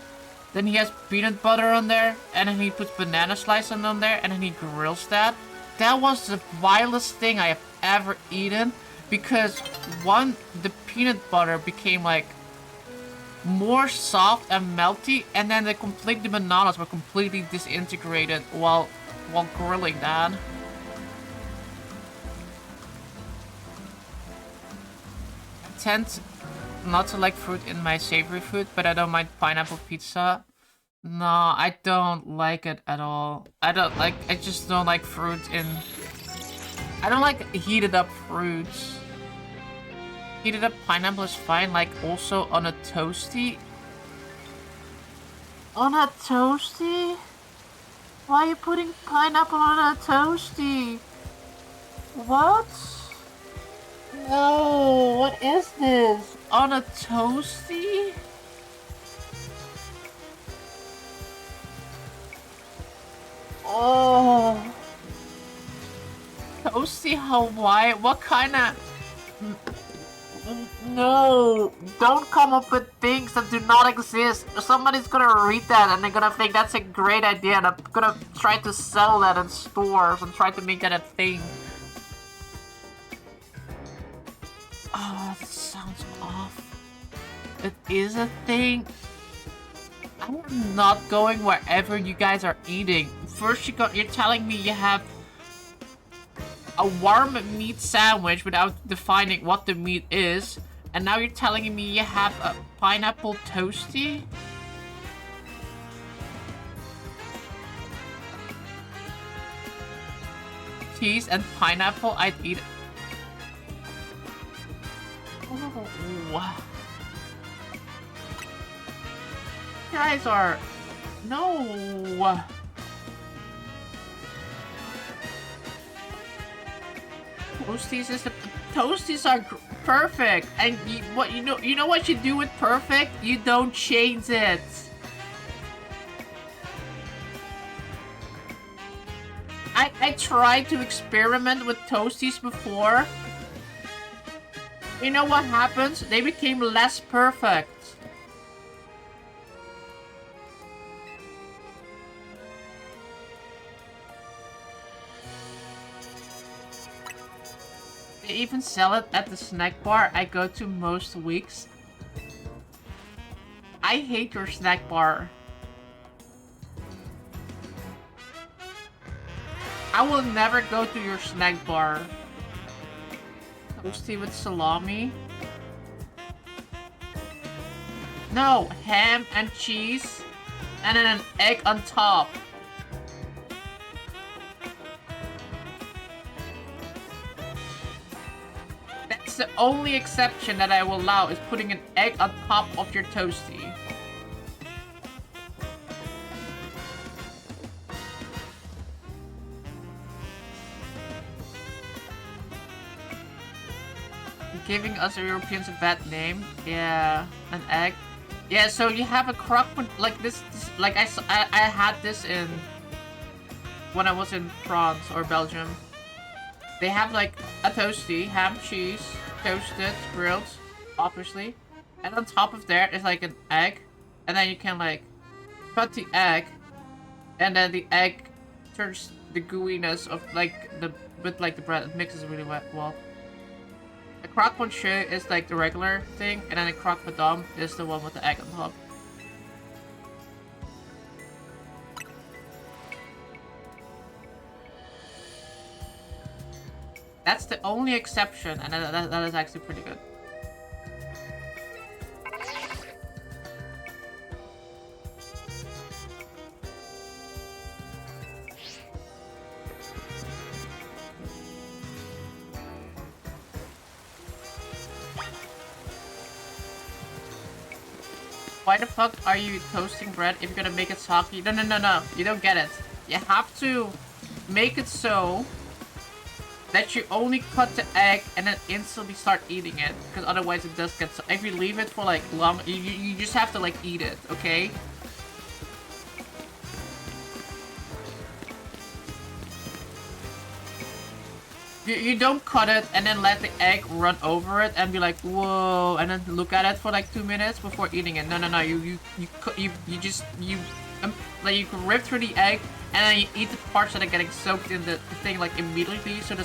S1: then he has peanut butter on there, and then he puts banana slices on there, and then he grills that. That was the vilest thing I have ever eaten, because one, the peanut butter became like more soft and melty, and then the bananas were completely disintegrated while grilling that. Tend not to like fruit in my savory food, but I don't mind pineapple pizza. No, I don't like it at all. I just don't like fruit in... I don't like heated up fruits. Heated up pineapple is fine, like also on a toasty. On a toasty? Why are you putting pineapple on a toasty? What? No, what is this? On a toasty? Oh. Toasty Hawaii? What kind of... No, don't come up with things that do not exist. Somebody's gonna read that and they're gonna think that's a great idea and I'm gonna try to sell that in stores and try to make that a thing. Oh, that sounds off. It is a thing. I'm not going wherever you guys are eating. First you're telling me you have a warm meat sandwich without defining what the meat is, and now you're telling me you have a pineapple toasty? Cheese and pineapple, I'd eat it. Oh. You guys are... No. Toasties are perfect, and you know what you do with perfect? You don't change it. I tried to experiment with toasties before. You know what happens? They became less perfect. They even sell it at the snack bar I go to most weeks. I hate your snack bar. I will never go to your snack bar. Toasty with salami? No, ham and cheese, and then an egg on top. That's the only exception that I will allow, is putting an egg on top of your toasty. Giving us Europeans a bad name. Yeah, an egg. Yeah, so you have a crock like this like I had this in when I was in France or Belgium. They have like a toasty, ham, cheese, toasted, grilled, obviously, and on top of there is like an egg, and then you can like cut the egg, and then the egg turns the gooiness of like the with like the bread. It mixes really well. A croque monsieur is like the regular thing, and then a croque madame is the one with the egg on top. That's the only exception, and that is actually pretty good. Why the fuck are you toasting bread if you're gonna make it soggy? No. You don't get it. You have to make it so that you only cut the egg and then instantly start eating it. Because otherwise it does get if you leave it for like long, you just have to like eat it, okay? You don't cut it and then let the egg run over it and be like, whoa, and then look at it for like 2 minutes before eating it. No. You like you can rip through the egg and then you eat the parts that are getting soaked in the thing like immediately, so it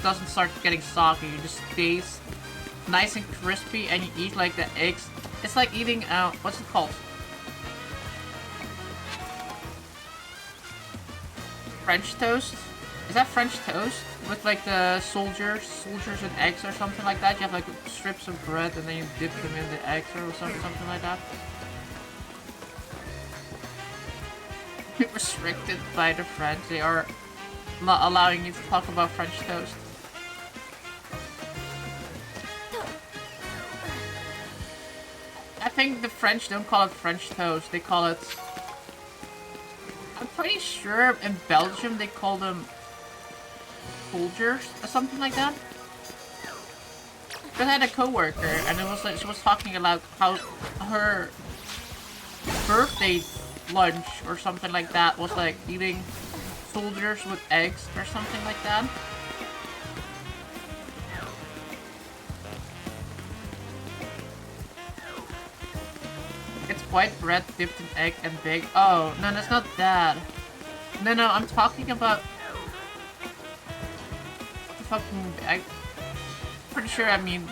S1: doesn't start getting soggy. It just stays nice and crispy, and you eat like the eggs. It's like eating what's it called? French toast? Is that French toast? With like the soldiers and eggs or something like that? You have like strips of bread and then you dip them in the eggs or something like that? Restricted by the French. They are not allowing you to talk about French toast. I think the French don't call it French toast. They call it... I'm pretty sure in Belgium they call them soldiers or something like that. Because I had a coworker and it was like she was talking about how her birthday lunch or something like that was like eating soldiers with eggs or something like that. It's white bread dipped in egg and baked. Oh, no, that's not that. No, I'm talking about... What the fucking... I'm pretty sure I mean,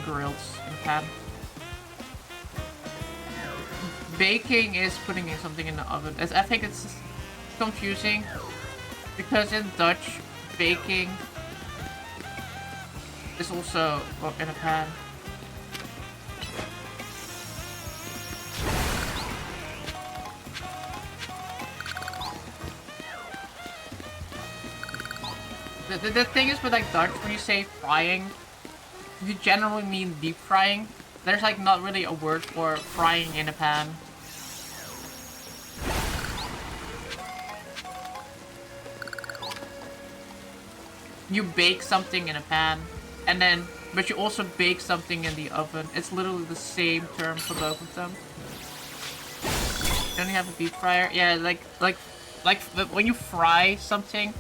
S1: grilled in a pan. Baking is putting something in the oven. I think it's confusing because in Dutch, baking is also in a pan. The thing is with like Dutch, when you say frying, you generally mean deep frying. There's like not really a word for frying in a pan. You bake something in a pan, and then, but you also bake something in the oven. It's literally the same term for both of them. Don't you have a deep fryer? Yeah, like when you fry something,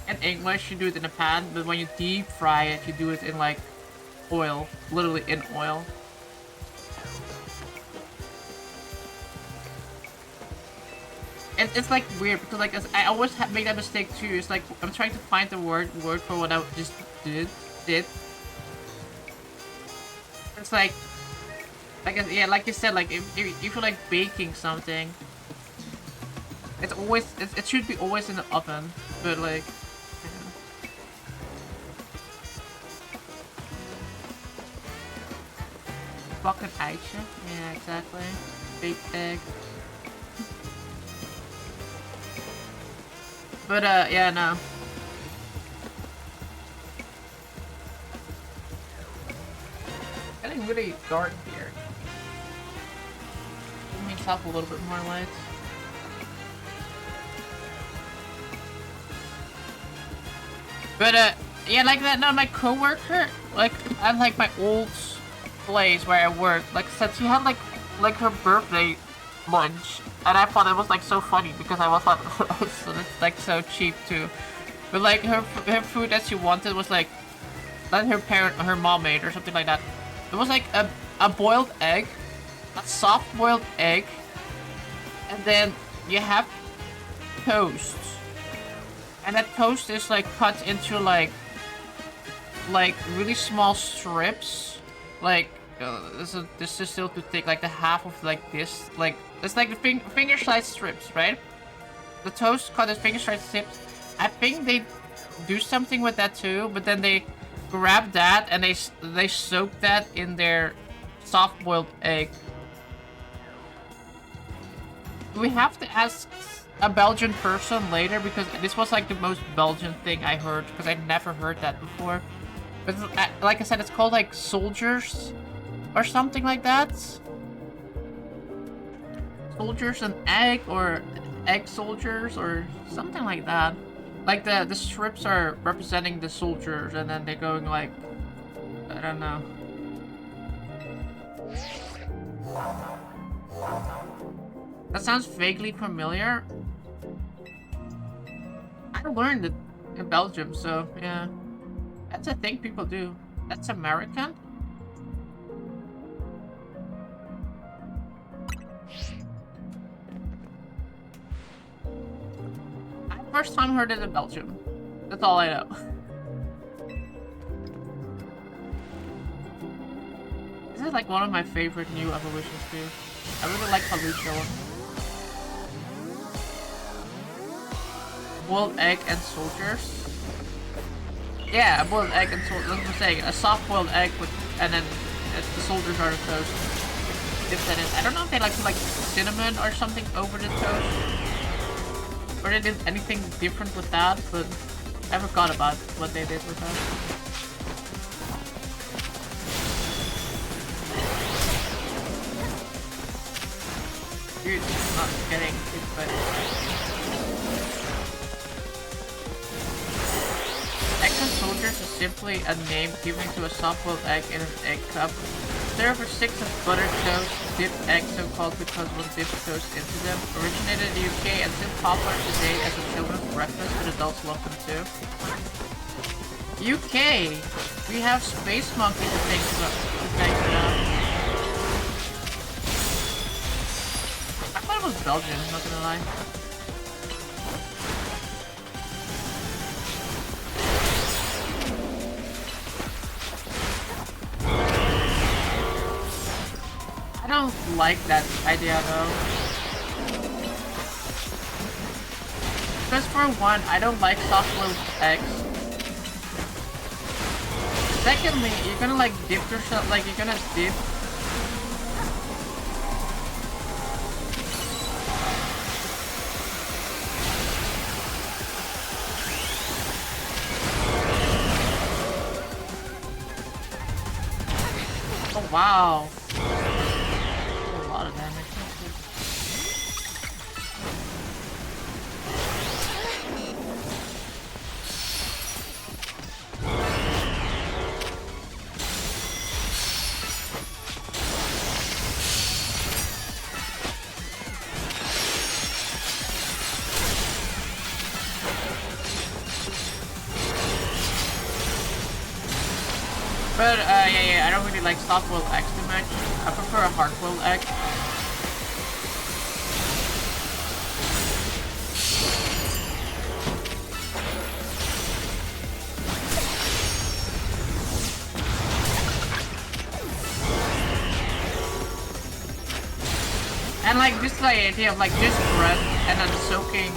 S1: in English you do it in a pan, but when you deep fry it, you do it in like oil, literally in oil. And it's like weird because like I always make that mistake too. It's like I'm trying to find the word for what I just did. It's like yeah, like you said, like if you like baking something, it's always it should be always in the oven, but like. Fucking eitje. Yeah, exactly. Baked egg. But yeah, no. Getting really dark here. Give myself a little bit more light. But yeah, like that. No, my coworker, like I like my old place where I work. Like said, she had like her birthday lunch, and I thought it was like so funny because I was like, it's like so cheap too. But like her food that she wanted was like that her mom made or something like that. It was like a boiled egg, a soft boiled egg, and then you have toast, and that toast is like cut into like really small strips, like. This is still too thick, like the half of like this, like it's like the finger-sized strips, right? The toast cut as finger-sized strips. I think they do something with that too, but then they grab that and they soak that in their soft-boiled egg. We have to ask a Belgian person later because this was like the most Belgian thing I heard because I never heard that before. But like I said, it's called like soldiers. Or something like that. Soldiers and egg, or egg soldiers, or something like that. Like the strips are representing the soldiers, and then they're going like, I don't know. That sounds vaguely familiar. I learned it in Belgium, so yeah. That's a thing people do. That's American? First time heard it in Belgium. That's all I know. This is like one of my favorite new evolutions too. I really like Palucha one. Boiled egg and soldiers. Yeah, a boiled egg and soldiers. That's what I'm saying. A soft boiled egg with, and then the soldiers are the toast. Dip that in. I don't know if they like to like cinnamon or something over the toast. Or they did anything different with that, but I forgot about what they did with that. Dude, I'm not getting it, but... Eggs and soldiers is simply a name given to a soft-boiled egg in an egg cup. Serve with 6 of buttered toast, dipped eggs, so called because one dips toast into them. Originated in the UK and still popular today as a children's breakfast, but adults love them too. UK! We have Space Monkey to thank for that. I thought it was Belgian, I'm not gonna lie. don't like that idea though. Because for one, I don't like soft-boiled eggs. Secondly, you're gonna like dip yourself, like you're gonna dip. Oh wow. A lot of damage. But, yeah, I don't really like soft-boiled eggs too much. I prefer a hard-boiled egg. And, like, just the idea of, like, just bread and then soaking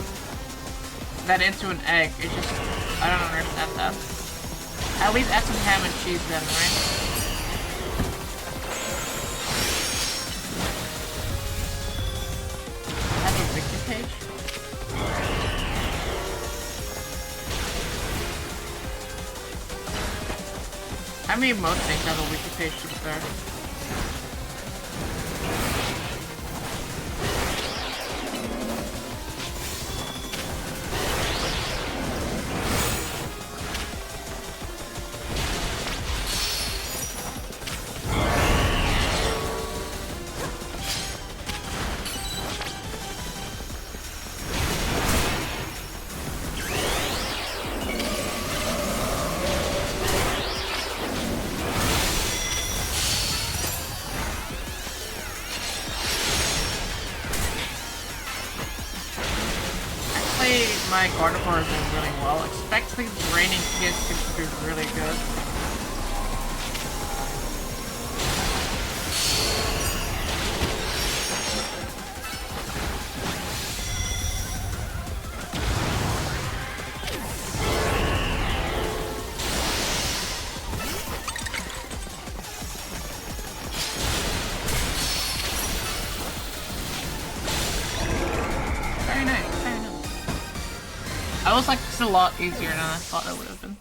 S1: that into an egg, it just, I don't understand that. At least add some ham and cheese then, right? Have a wiki page? I mean, most things have a wiki page to be fair. My Gardevoir is doing really well, especially draining kids seems to be really good. Very nice, very nice. I was like, it's a lot easier than I thought it would have been.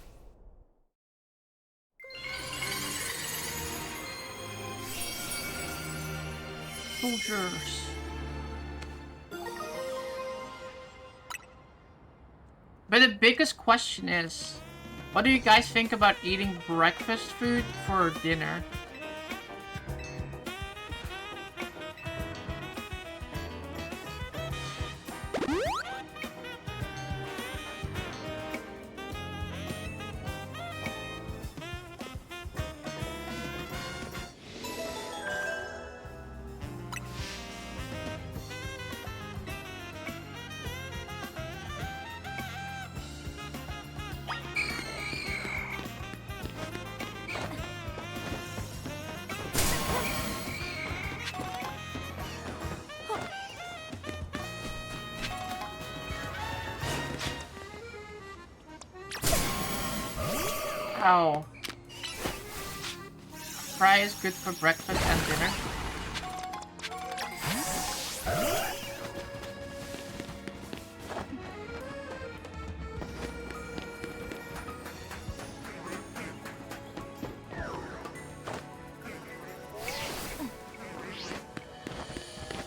S1: Soldiers. But the biggest question is, what do you guys think about eating breakfast food for dinner? Oh. Fry is good for breakfast and dinner.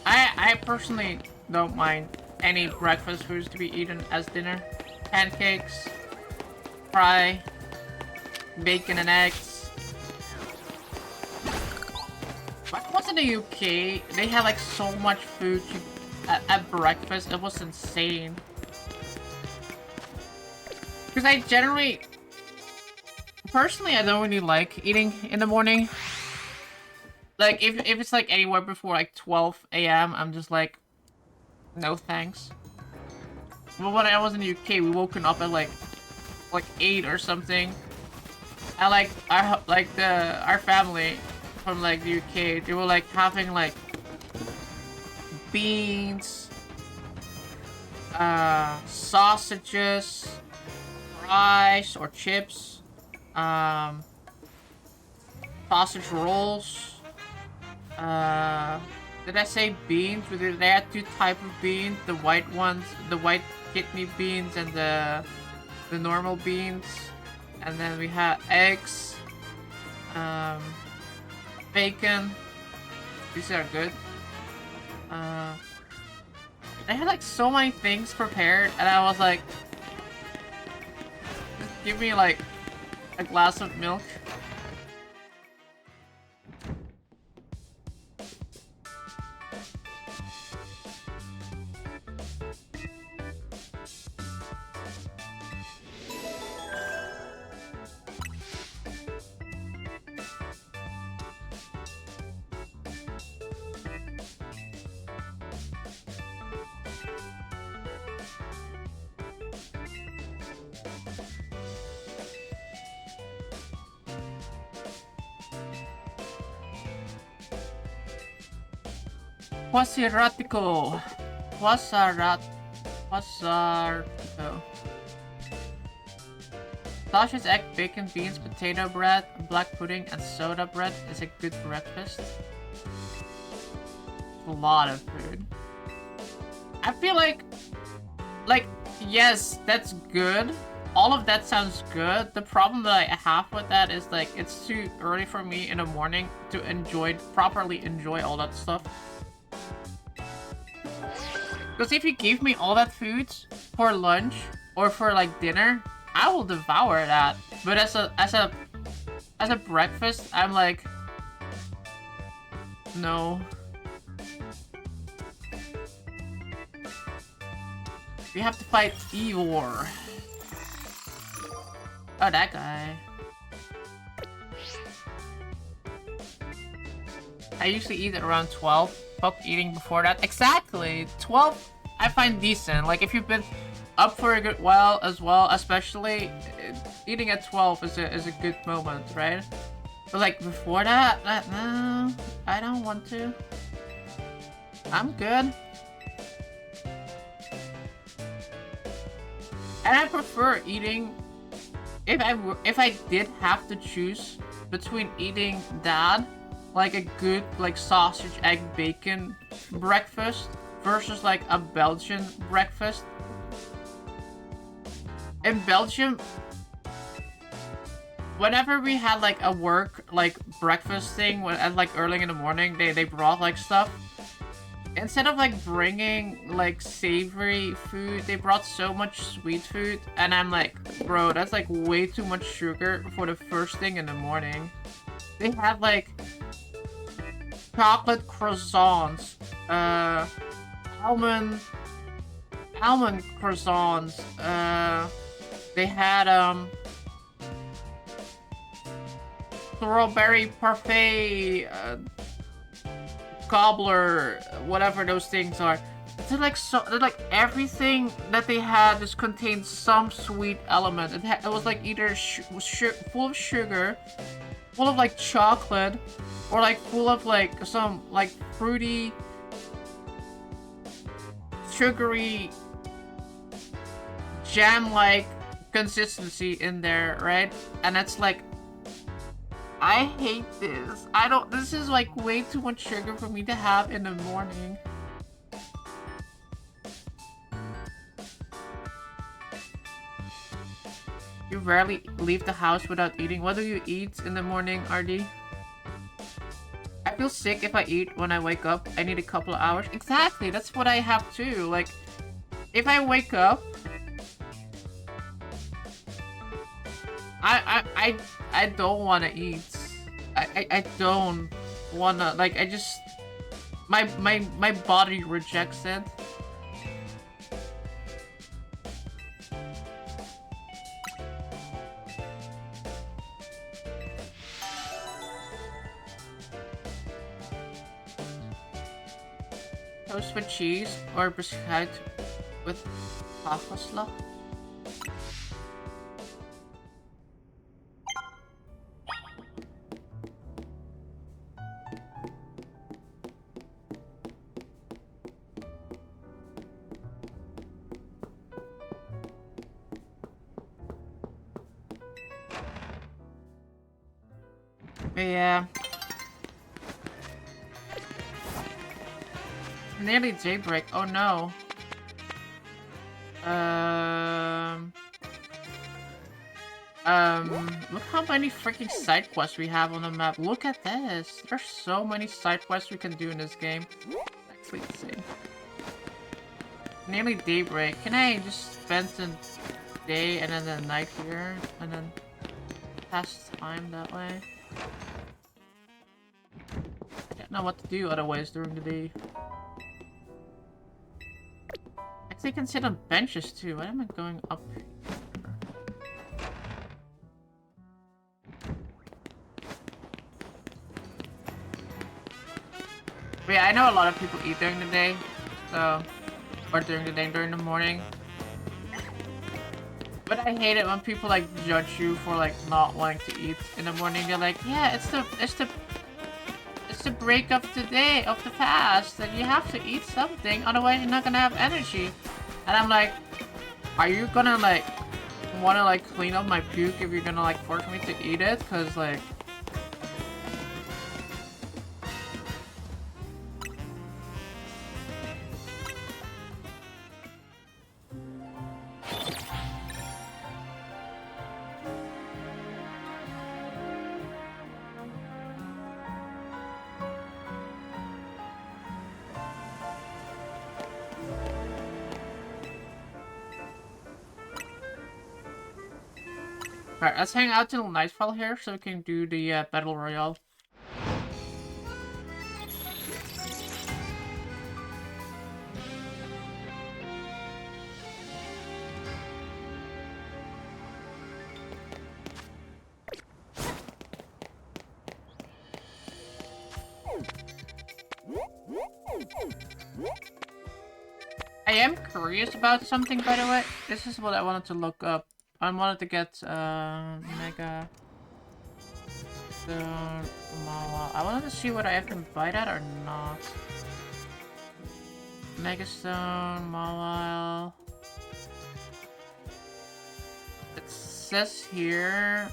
S1: I personally don't mind any breakfast foods to be eaten as dinner. Pancakes, fry, bacon and eggs. What was in the UK? They had like so much food at breakfast. It was insane. Because I generally, personally, I don't really like eating in the morning. Like if it's like anywhere before like 12 a.m., I'm just like, no thanks. But when I was in the UK, we woken up at like 8 or something. And like our family from like the UK, they were like having like beans, sausages, rice or chips, sausage rolls. Did I say beans? They had two types of beans: the white ones, the white kidney beans, and the normal beans. And then we had eggs, bacon. These are good. They had like so many things prepared, and I was like, just give me like a glass of milk. Quasiratico. Quasartico. Sausage, egg, bacon, beans, potato bread, black pudding, and soda bread is a good breakfast. A lot of food. I feel like, yes, that's good. All of that sounds good. The problem that I have with that is like, it's too early for me in the morning to properly enjoy all that stuff. Because if you give me all that food for lunch or for like dinner, I will devour that. But as a breakfast, I'm like, no. We have to fight Eeyore. Oh, that guy. I usually eat at around 12. Fuck eating before that. Exactly! 12 I find decent. Like, if you've been up for a good while as well, especially, eating at 12 is a good moment, right? But like, before that, no, I don't want to. I'm good. And I prefer eating, if I did have to choose between eating that, like a good like sausage, egg, bacon breakfast versus like a Belgian breakfast. In Belgium, whenever we had like a work like breakfast thing at like early in the morning, they brought like stuff. Instead of like bringing like savory food, they brought so much sweet food, and I'm like, bro, that's like way too much sugar for the first thing in the morning. They had like chocolate croissants, almond croissants, they had strawberry parfait, cobbler, whatever those things are. They're like everything that they had just contained some sweet element. It was like either full of sugar, full of like chocolate, or like full of like some like fruity, sugary, jam-like consistency in there, right? And it's like, I hate this. This is like way too much sugar for me to have in the morning. You rarely leave the house without eating. What do you eat in the morning, RD? I feel sick if I eat when I wake up. I need a couple of hours. Exactly, that's what I have too. Like, if I wake up, I don't want to eat. I don't wanna, like, I just, my body rejects it. Toast with cheese or biscuit with hagelslag. Yeah. Nearly daybreak. Oh no. Look how many freaking side quests we have on the map. Look at this. There's so many side quests we can do in this game. Actually insane. Nearly daybreak. Can I just spend the day and then the night here and then pass time that way? I don't know what to do otherwise during the day. Actually, I can sit on benches too. Why am I going up here? But yeah, I know a lot of people eat during the day, so... Or during the day, during the morning. But I hate it when people like judge you for like not wanting to eat in the morning. They're like, yeah, it's the break of the day, of the fast, and you have to eat something, otherwise you're not gonna have energy. And I'm like, are you gonna like wanna like clean up my puke if you're gonna like force me to eat it? Cause like alright, let's hang out till nightfall here so we can do the battle royale. I am curious about something, by the way. This is what I wanted to look up. I wanted to get Mega Stone Mala. I wanted to see whether I can buy that or not. Mega Stone Mala. It says here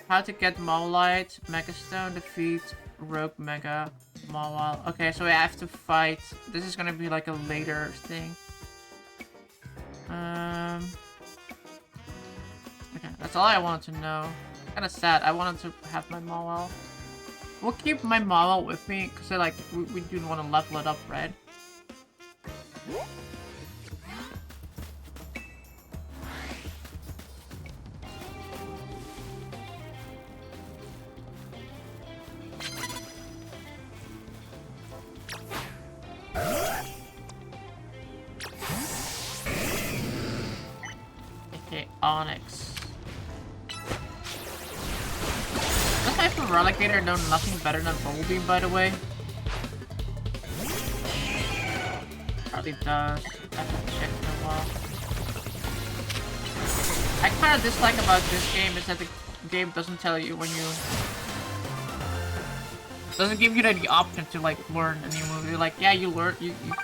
S1: how to get Malite, Mega Stone, defeat Rogue Mega Mala. Okay, so I have to fight. This is gonna be like a later thing. Okay, that's all I wanted to know. Kinda sad. I wanted to have my Mawile. We'll keep my Mawile with me, because like, we do want to level it up, right? Okay, Onyx. Does my Feraligatr know nothing better than Bubble Beam, by the way? Probably does. I haven't checked in a while. I kinda dislike about this game is that the game doesn't tell you when you... Doesn't give you the option to like learn a new move. You're like, yeah, you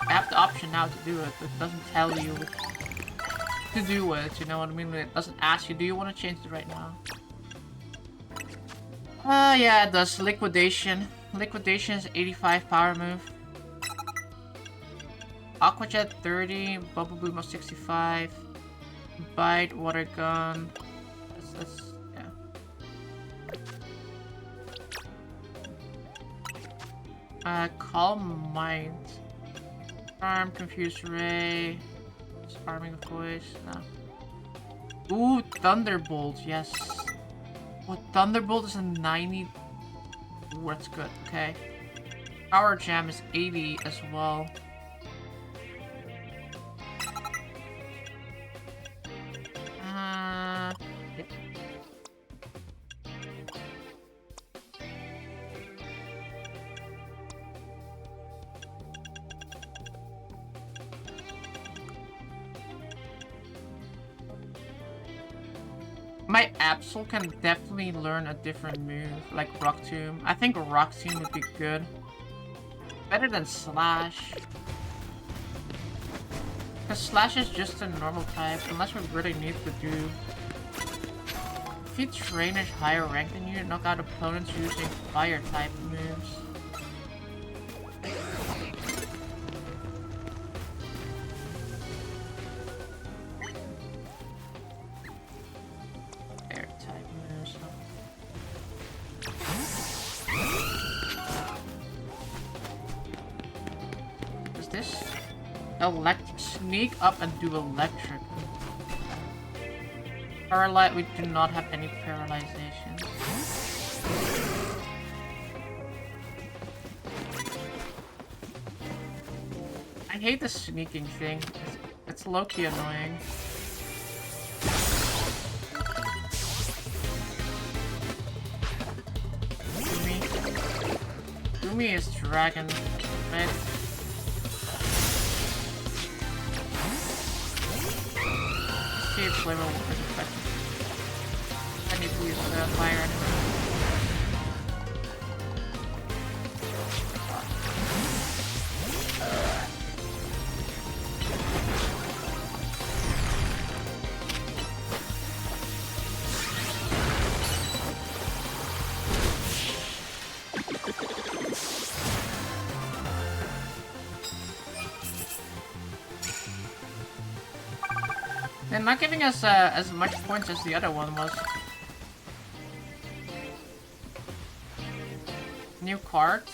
S1: have the option now to do it, but it doesn't tell you to do it, you know what I mean? It doesn't ask you, do you want to change it right now? Yeah, it does. Liquidation. Liquidation is 85 power move. Aqua Jet 30, Bubble Boom of 65, Bite, Water Gun. Yeah. Calm Mind. Charm, Confused Ray. Farming, of course. No. Ooh, Thunderbolt, yes. Well, Thunderbolt is a 90. Ooh, that's good, okay. Power Jam is 80 as well. Yep. My Absol can definitely learn a different move, like Rock Tomb. I think Rock Tomb would be good. Better than Slash. Because Slash is just a normal type, unless we really need to do defeat trainers higher ranked than you, knock out opponents using fire type moves. Fire type moves. What's this? Sneak up and do electric. Paralyze, we do not have any paralyzation. I hate the sneaking thing. It's low-key annoying. Gumi is dragon, right? See if flavor will be effective. I need to use fire anyway. They're not giving us as much points as the other one was. New cards.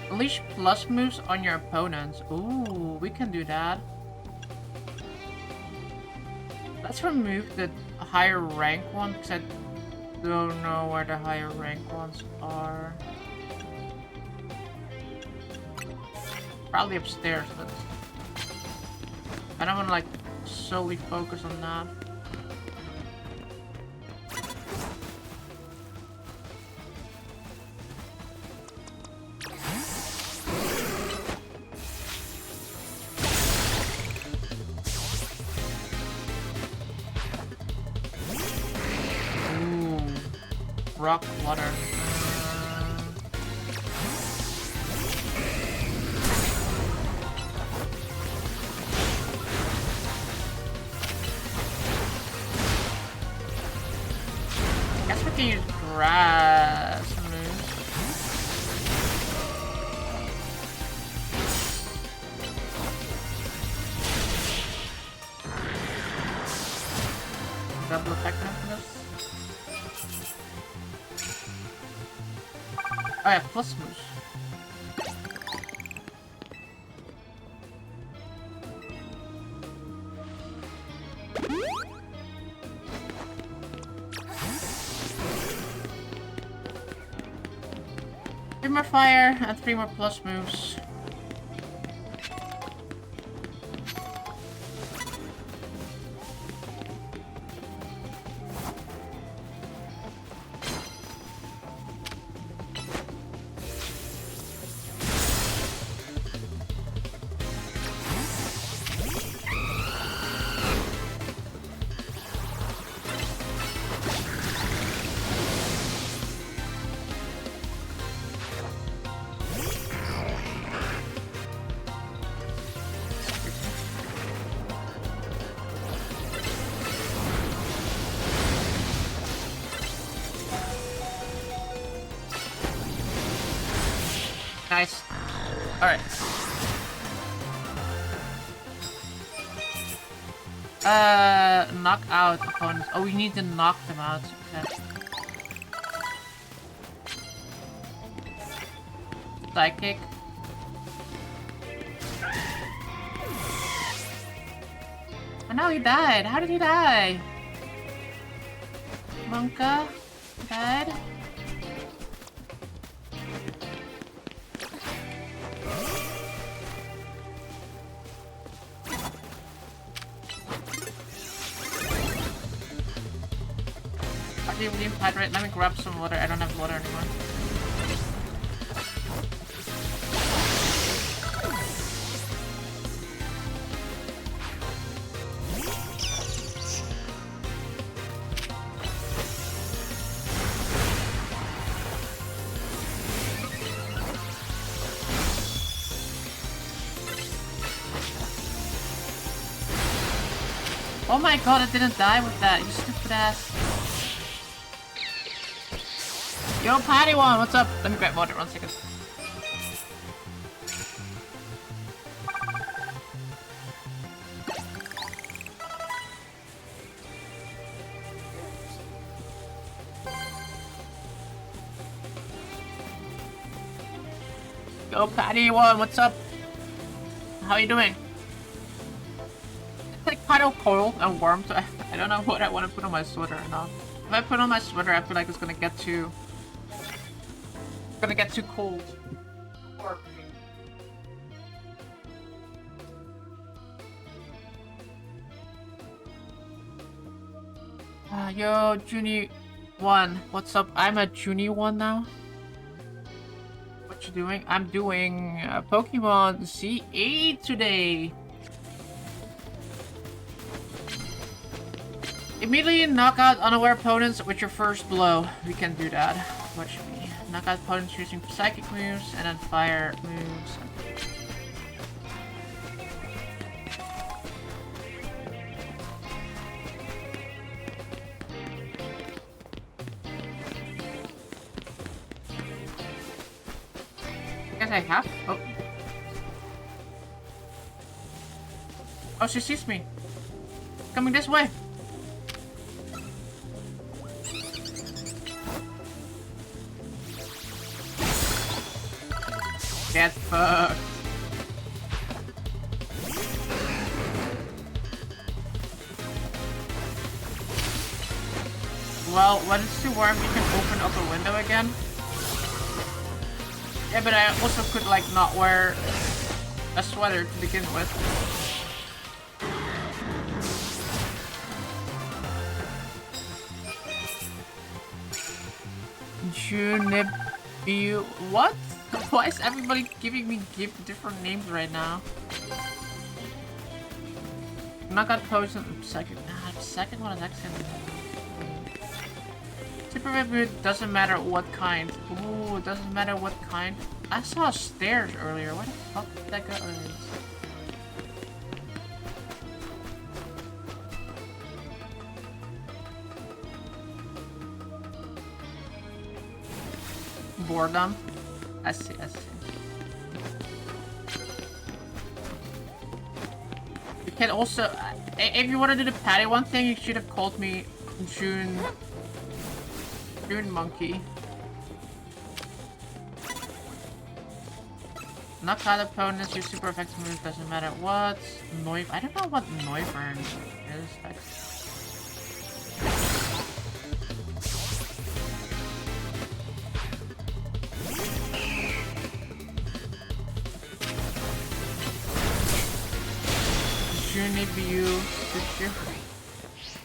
S1: Unleash plus moves on your opponents. Ooh, we can do that. Let's remove the higher rank one because I don't know where the higher rank ones are. Probably upstairs, but I don't want to like solely focus on that. Ooh, rock water. Can use grass moves. Double effectiveness. Oh yeah, plus moves. More fire and 3 more plus moves. Nice. Alright. Knock out opponents. Oh, we need to knock them out. Okay. Psychic. Oh no, he died. How did he die? Monka died? Hydrate. Let me grab some water. I don't have water anymore. Oh my god, I didn't die with that, you stupid ass. Yo, Patty one, what's up? Let me grab water, 1 second. Yo, Patty one, what's up? How you doing? It's like kind of cold and warm, so I don't know what I want to put on my sweater or not. If I put on my sweater, I feel like it's gonna get too cold. Yo, Junie 1, what's up? I'm a Junie 1 now. What you doing? I'm doing Pokemon C8 today. Immediately knock out unaware opponents with your first blow. We can do that. Watch me. Knock out opponents using psychic moves and then fire moves. I guess I have. Oh. Oh, she sees me. Coming this way. Get fucked. Well, when it's too warm, you can open up a window again. Yeah, but I also could, like, not wear a sweater to begin with. Junibu... What? Why is everybody giving me different names right now? Knock out poison second. Nah, second one is actually. Super Reboot doesn't matter what kind. Ooh, doesn't matter what kind. I saw stairs earlier. Where the fuck did that go earlier? Boredom. I see, I see. You can also, if you want to do the Patty one thing, you should have called me June Monkey. Knock out opponents, your super effective move doesn't matter what. I don't know what Neuburn is. Junibu.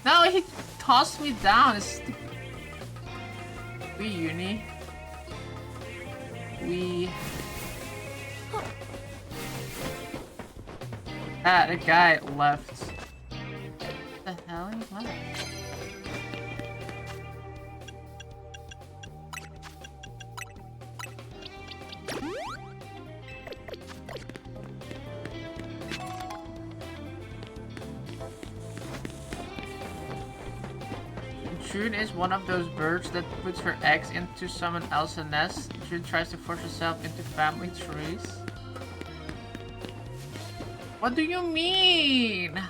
S1: No, he tossed me down. It's we uni. We. Ah, the guy left. What the hell? He left. June is one of those birds that puts her eggs into someone else's nest. June tries to force herself into family trees. What do you mean?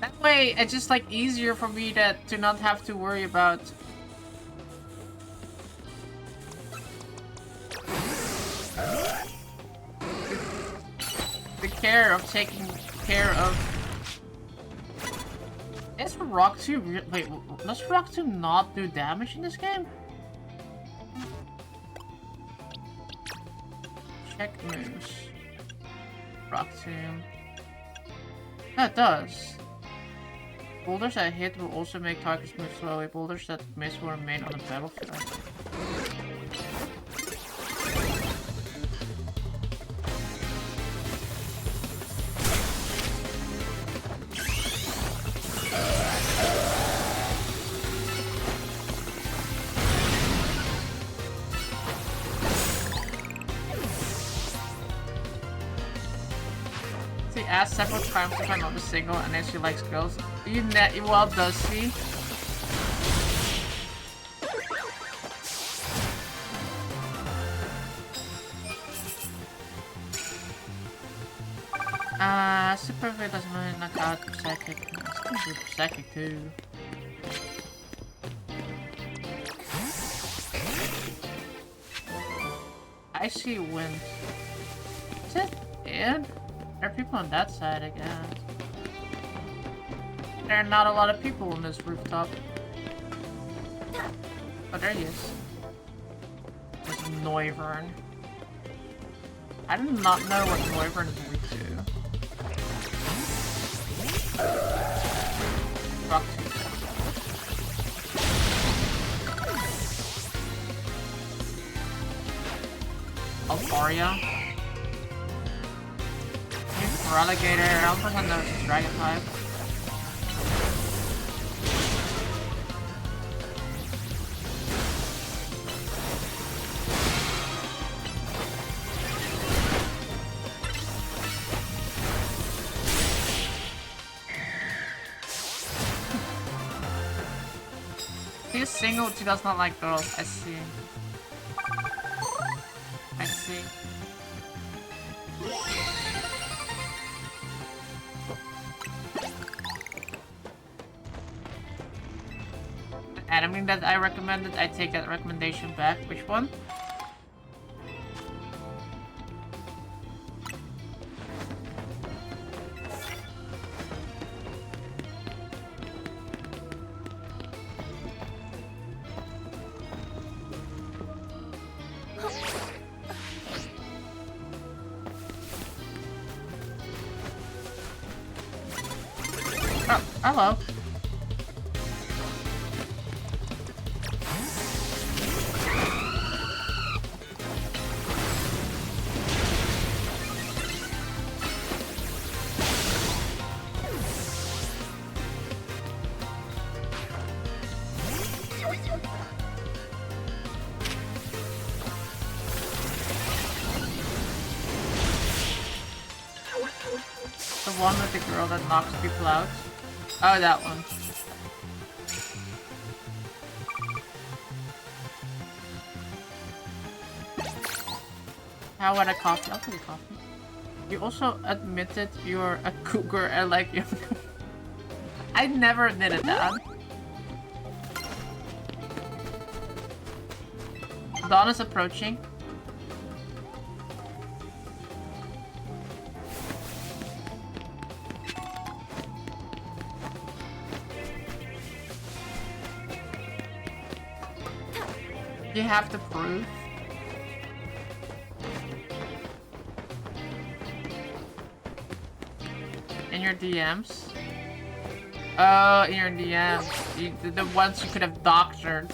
S1: That way, it's just like easier for me to not have to worry about the care of taking care of. Is Rock 2 wait, does Rock 2 not do damage in this game? Check moves. Rock 2. Yeah, it does. Boulders that hit will also make targets move slowly. Boulders that miss will remain on the battlefield. Asked several times if I'm not a single and if she likes girls. Well, does she? Super V doesn't really knock out Psychic. It's gonna do Psychic too. I see wind. Is it in? There are people on that side, I guess. There are not a lot of people on this rooftop. Oh, there he is. There's Noivern. I do not know what Noivern is weak to. Rock Alfaria. Relegator. I don't think I know it's Dragon type. He's single, she does not like girls. I see. I see. Anime that I recommended, I take that recommendation back. Which one? Oh, hello. The one with the girl that knocks people out? Oh, that one. How about a coffee? I'll take a coffee. You also admitted you're a cougar and like you. I never admitted that. Dawn is approaching. You have to prove. In your DMs? Oh, in your DMs. The ones you could have doctored.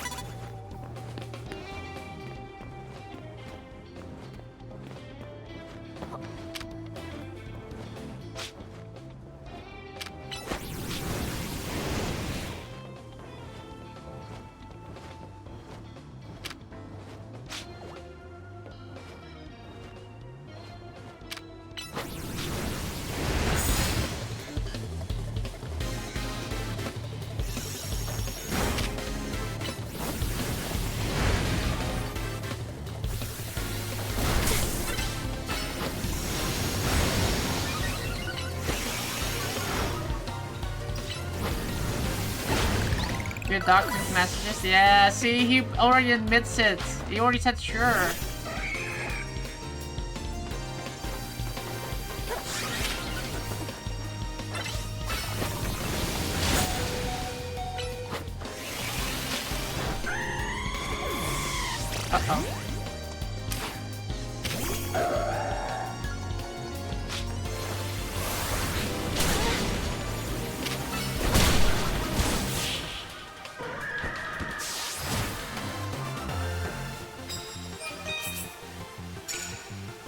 S1: Your doctor's messages? Yeah, see, he already admits it. He already said sure. Uh-oh.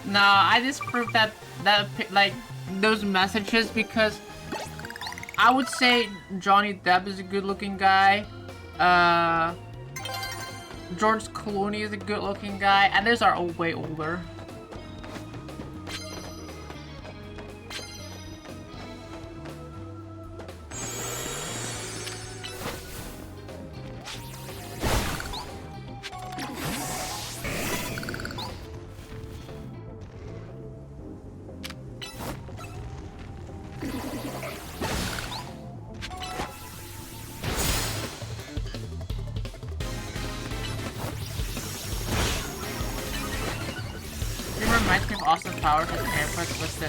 S1: No, I disprove that like those messages because I would say Johnny Depp is a good-looking guy. George Clooney is a good-looking guy, and those are all way older. Austin Powers has an airport with the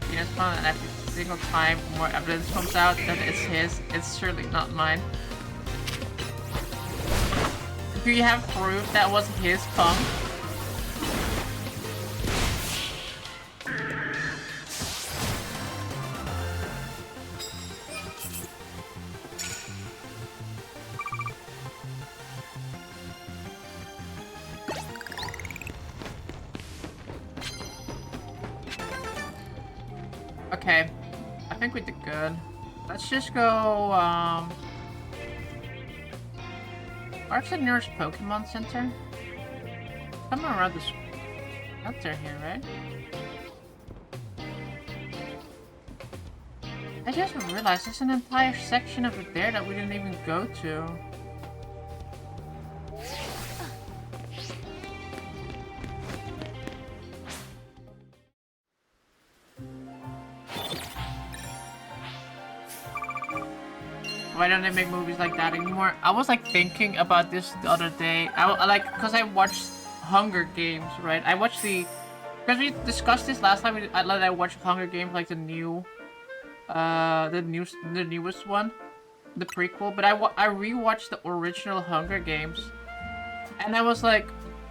S1: penis phone, and every single time more evidence comes out that it's his, it's surely not mine. Do you have proof that was his pump? Okay, I think we did good. Let's just go, where's the nearest Pokémon Center? Somewhere around this center here, right? I just realized there's an entire section over there that we didn't even go to. Why don't they make movies like that anymore? I was like thinking about this the other day. I like, cause I watched Hunger Games, right? I watched because we discussed this last time. I watched Hunger Games, like the newest one, the prequel. But I rewatched the original Hunger Games, and I was like,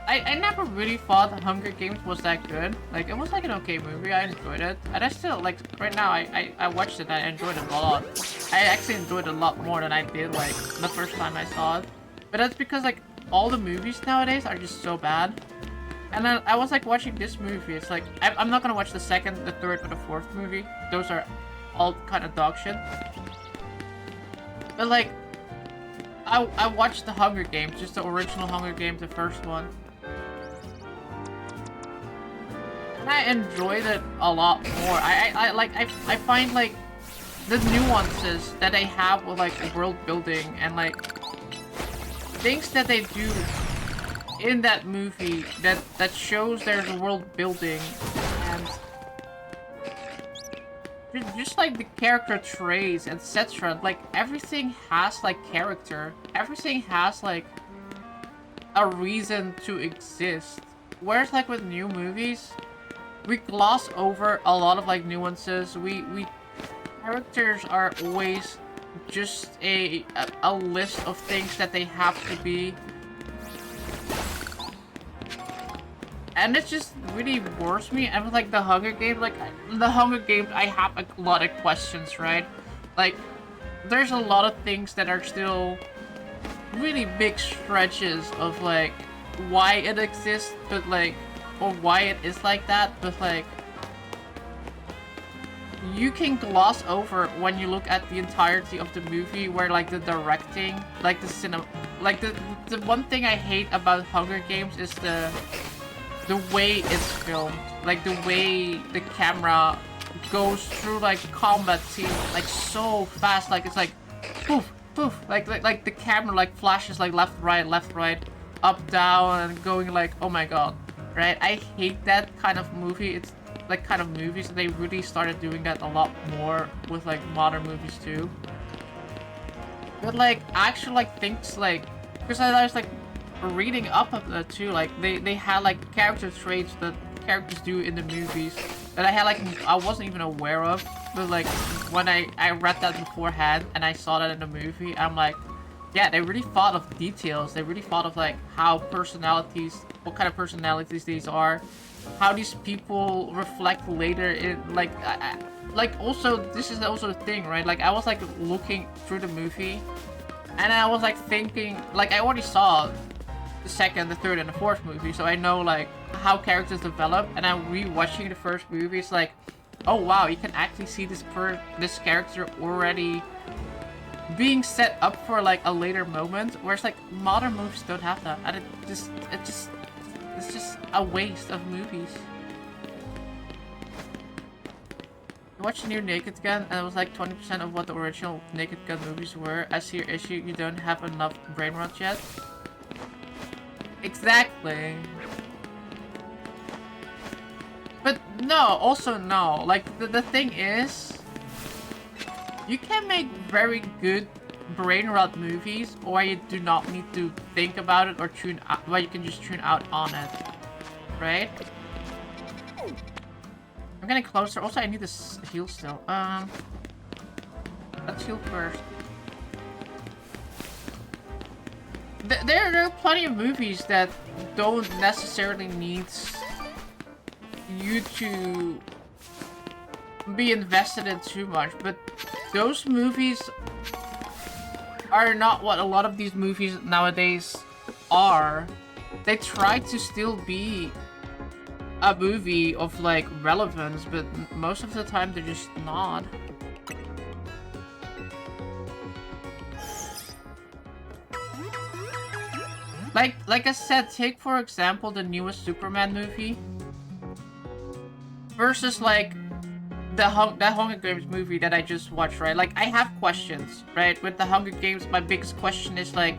S1: I never really thought Hunger Games was that good. Like, it was like an okay movie. I enjoyed it. And I still, like, right now, I watched it and I enjoyed it a lot. I actually enjoyed it a lot more than I did, like, the first time I saw it. But that's because, like, all the movies nowadays are just so bad. And then I was, like, watching this movie. It's like, I'm not gonna watch the second, the third, or the fourth movie. Those are all kind of dog shit. But, like, I watched the Hunger Games, just the original Hunger Games, the first one. And I enjoyed it a lot more. I find like the nuances that they have with like world building and like things that they do in that movie that shows there's world building and just like the character traits, etc. Like everything has like character. Everything has like a reason to exist. Whereas like with new movies, we gloss over a lot of like nuances. We characters are always just a list of things that they have to be. And it just really bores me. And with like the Hunger Games, I have a lot of questions, right? Like, there's a lot of things that are still really big stretches of like why it exists, but like, or why it is like that, but like, you can gloss over when you look at the entirety of the movie, where like the directing, like the cinema, like the one thing I hate about Hunger Games is the way it's filmed, like the way the camera goes through like combat scenes like so fast, like it's like poof poof, like the camera like flashes like left right, up down, and going like, oh my god, right? I hate that kind of movie. It's like kind of movies, and they really started doing that a lot more with like modern movies too. But like actually like things like, because I was like reading up of that too, like they had like character traits that characters do in the movies that I had like I wasn't even aware of, but like when I read that beforehand and I saw that in the movie, I'm like, yeah, they really thought of details. They really thought of like how personalities, what kind of personalities these are, how these people reflect later in like like also this is also the thing, right? Like I was like looking through the movie and I was like thinking, like I already saw the second, the third, and the fourth movie, so I know like how characters develop, and I'm rewatching the first movie. It's like, oh wow, you can actually see this character already being set up for like a later moment, whereas like modern movies don't have that, and it's just a waste of movies. I watched the new Naked Gun, and it was like 20% of what the original Naked Gun movies were. I see your issue, you don't have enough brain rot yet. Exactly. But no, also no. Like, the thing is, you can make very good brain rot movies, or you do not need to think about it or tune out, but you can just tune out on it. Right? getting closer. Also, I need this heal still. Let's heal first. There are plenty of movies that don't necessarily need you to be invested in too much, but those movies are not what a lot of these movies nowadays are. They try to still be a movie of like relevance, but most of the time they're just not. Like I said, take for example the newest Superman movie versus like that Hunger Games movie that I just watched, right? Like, I have questions, right? With the Hunger Games, my biggest question is like,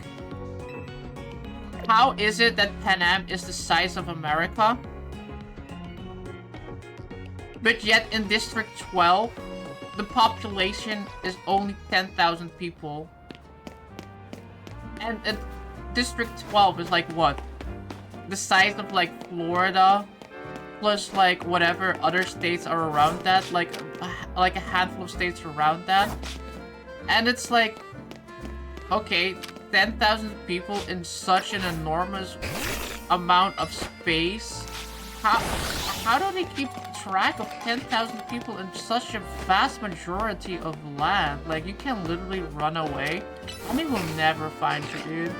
S1: how is it that Pan Am is the size of America, but yet in District 12 the population is only 10,000 people, and District 12 is like what? The size of like Florida plus like whatever other states are around that, like a handful of states around that. And it's like, okay, 10,000 people in such an enormous amount of space. How do they keep track of 10,000 people in such a vast majority of land? Like, you can literally run away and they will never find you, dude.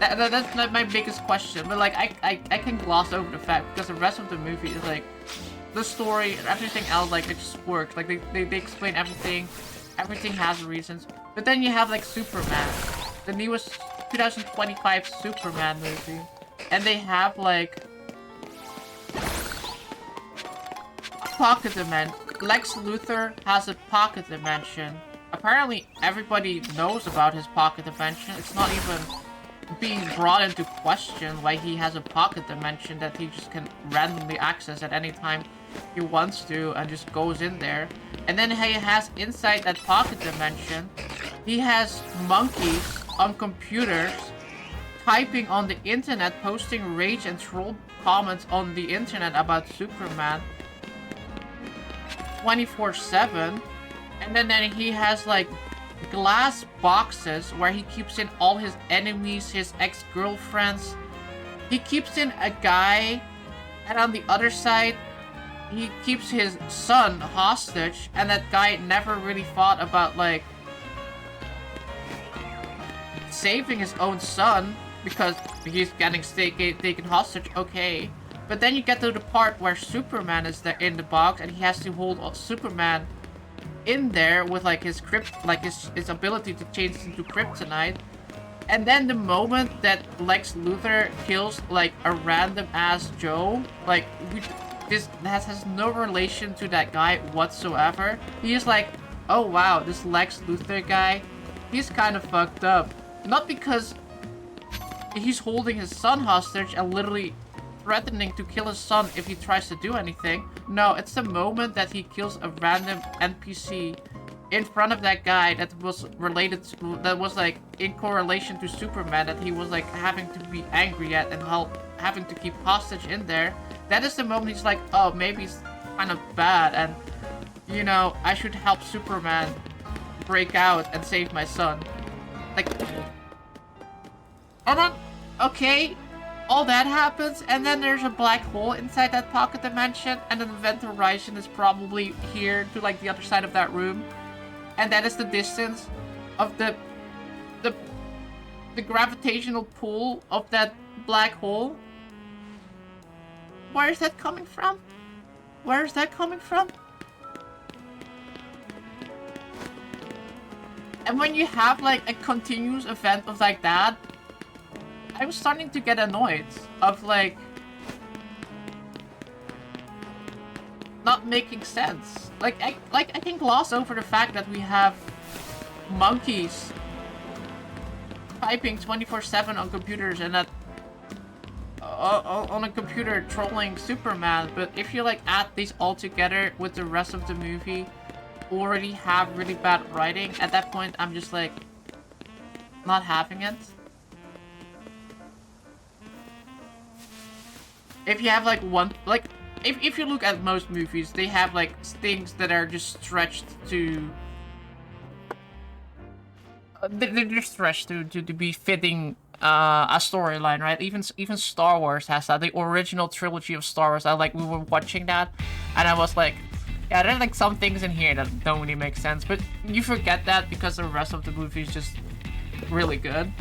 S1: That's like my biggest question, but like I can gloss over the fact because the rest of the movie is like the story and everything else, like it just works. Like they explain everything has reasons. But then you have like Superman, the newest 2025 Superman movie, and they have like a pocket dimension. Lex Luthor has a pocket dimension. Apparently everybody knows about his pocket dimension. It's not even being brought into question why he has a pocket dimension that he just can randomly access at any time he wants to and just goes in there. And then he has inside that pocket dimension, he has monkeys on computers typing on the internet, posting rage and troll comments on the internet about Superman 24/7. And then he has like glass boxes where he keeps in all his enemies, his ex-girlfriends. He keeps in a guy, and on the other side he keeps his son hostage, and that guy never really thought about like saving his own son because he's getting taken hostage. Okay, but then you get to the part where Superman is there in the box and he has to hold Superman in there with like his his ability to change into kryptonite. And then the moment that Lex Luthor kills like a random ass Joe, like that has no relation to that guy whatsoever. He's like, oh wow, this Lex Luthor guy, he's kind of fucked up. Not because he's holding his son hostage and literally threatening to kill his son if he tries to do anything. No, it's the moment that he kills a random NPC in front of that guy that was related to, that was like in correlation to Superman, that he was like having to be angry at and having to keep hostage in there. That is the moment he's like, oh, maybe it's kind of bad and, you know, I should help Superman break out and save my son. Like, and then, okay, all that happens, and then there's a black hole inside that pocket dimension, and then the event horizon is probably here to like the other side of that room, and that is the distance of the gravitational pull of that black hole. Where is that coming from? Where is that coming from? And when you have like a continuous event of like that, I was starting to get annoyed of like not making sense. Like I can gloss over the fact that we have monkeys typing 24/7 on computers and that on a computer trolling Superman, but if you like add these all together with the rest of the movie already have really bad writing, at that point I'm just like not having it. If you have like one, like if you look at most movies, they have like things that are just stretched to. They're just stretched to be fitting a storyline, right? Even Star Wars has that. The original trilogy of Star Wars. We were watching that, and I was like, yeah, there's like some things in here that don't really make sense. But you forget that because the rest of the movie is just really good.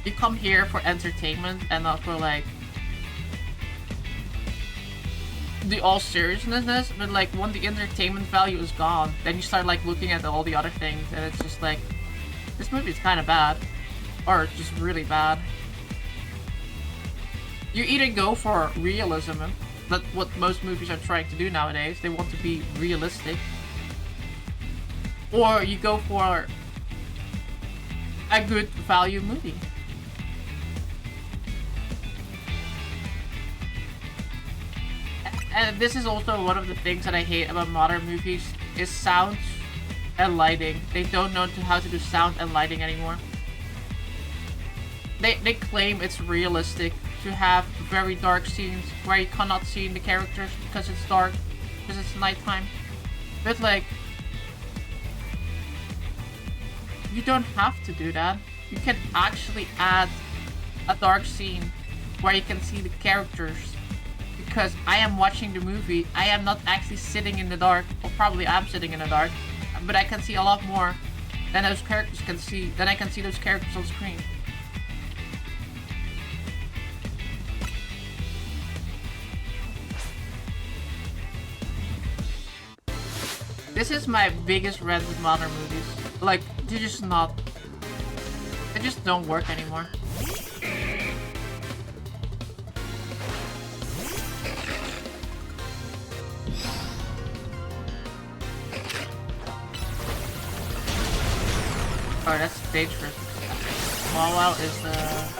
S1: You come here for entertainment and not for like the all seriousness, but like when the entertainment value is gone, then you start like looking at all the other things and it's just like, this movie is kind of bad, or just really bad. You either go for realism, that's what most movies are trying to do nowadays, they want to be realistic, or you go for a good value movie. And this is also one of the things that I hate about modern movies, is sound and lighting. They don't know how to do sound and lighting anymore. They claim it's realistic to have very dark scenes where you cannot see the characters because it's dark, because it's nighttime. But like, you don't have to do that. You can actually add a dark scene where you can see the characters. Because I am watching the movie, I am not actually sitting in the dark, or probably I'm sitting in the dark, but I can see a lot more than those characters can see, than I can see those characters on screen. This is my biggest rant with modern movies. Like, they just don't work anymore. Oh, that's dangerous. Fallout is the...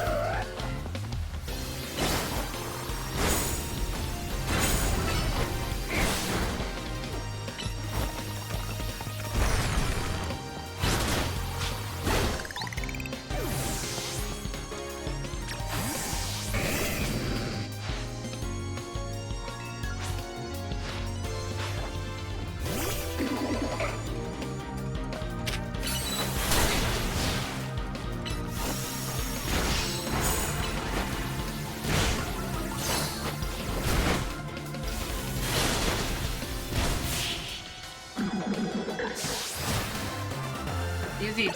S1: Easy.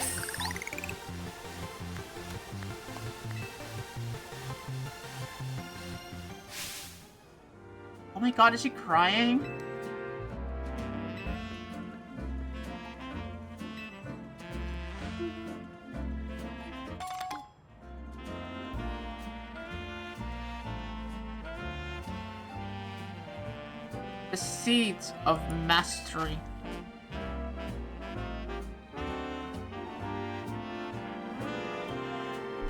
S1: Oh my god, is he crying? The seeds of mastery.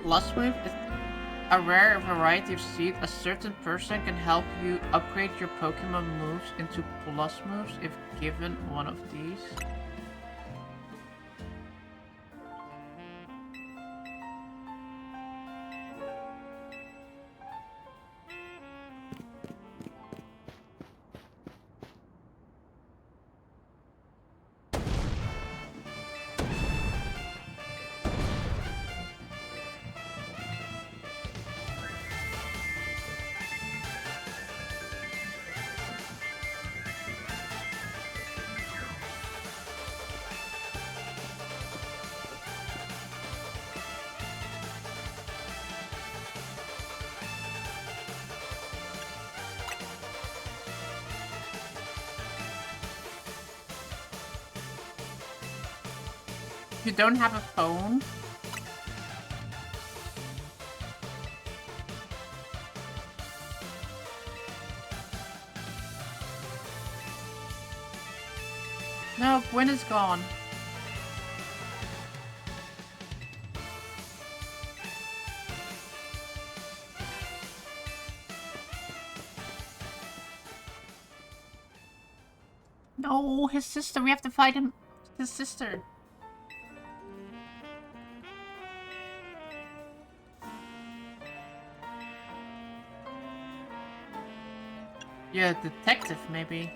S1: Plus move is a rare variety of seed. A certain person can help you upgrade your Pokemon moves into plus moves if given one of these. You don't have a phone? No, Gwen is gone. No, his sister. We have to fight him. His sister. Yeah, detective, maybe.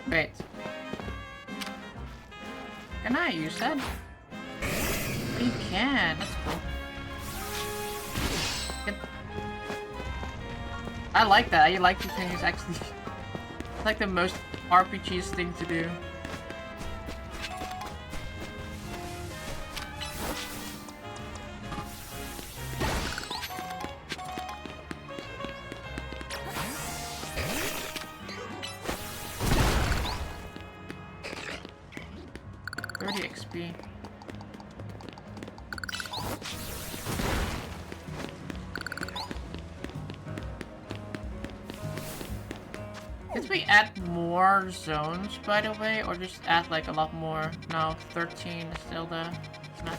S1: Wait. Can I use that? You can. That's cool. I like that. I like the thing is actually it's like the most RPG's thing to do. XP. Did we add more zones, by the way, or just add like a lot more? No, 13 is still the... It's not...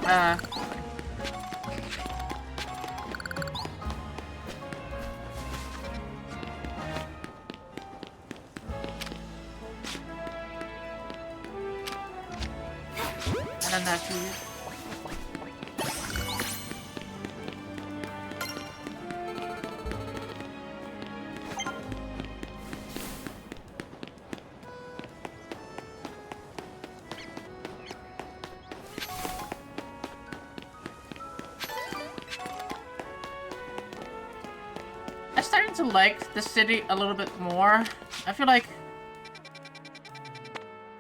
S1: I don't have to use. I'm starting to like the city a little bit more. I feel like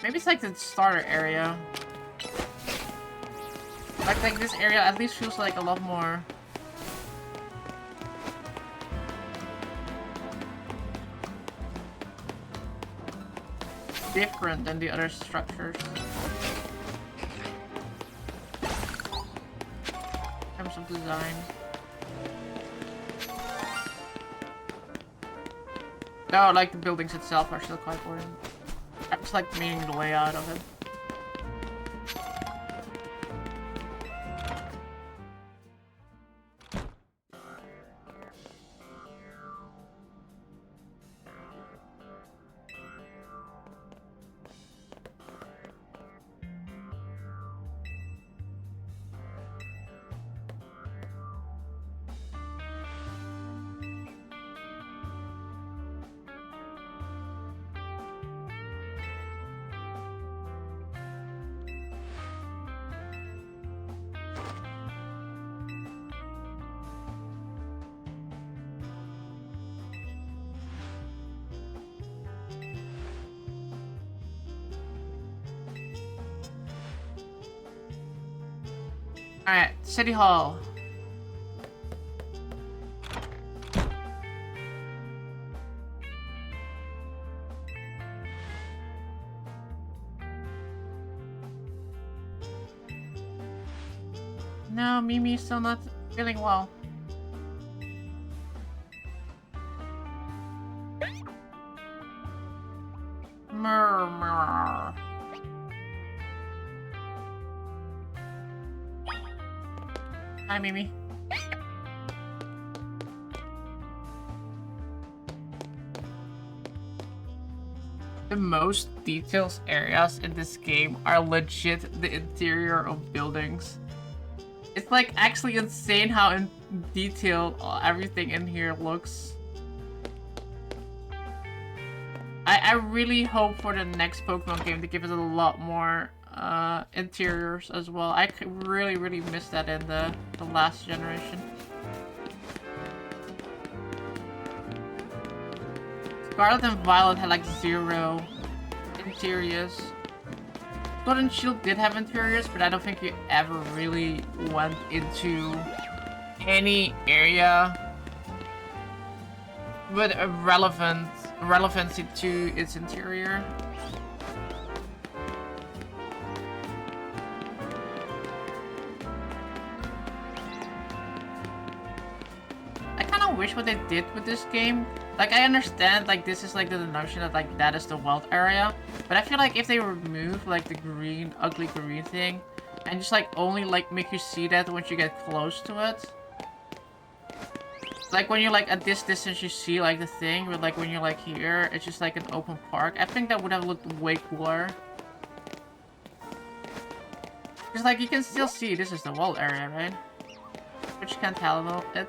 S1: maybe it's like the starter area. Like this area at least feels like a lot more different than the other structures. In terms of design. No, like the buildings itself are still quite boring. I just like meaning the layout of it. Alright, City Hall. No, Mimi's still not feeling well. Murmur. Hi, Mimi. The most detailed areas in this game are legit the interior of buildings. It's like actually insane how in detail everything in here looks. I really hope for the next Pokemon game to give us a lot more interiors as well. I could really miss that in the last generation. Scarlet and Violet had like 0 interiors. Sword and Shield did have interiors, but I don't think you ever really went into any area with a relevancy to its interior. I kind of wish what they did with this game. Like, I understand, like, this is, like, the notion that, like, that is the wild area. But I feel like if they remove, like, the green, ugly green thing, and just, like, only, like, make you see that once you get close to it. Like, when you're, like, at this distance, you see, like, the thing, but, like, when you're, like, here, it's just, like, an open park. I think that would have looked way cooler. Because, like, you can still see this is the wild area, right? But you can't tell it.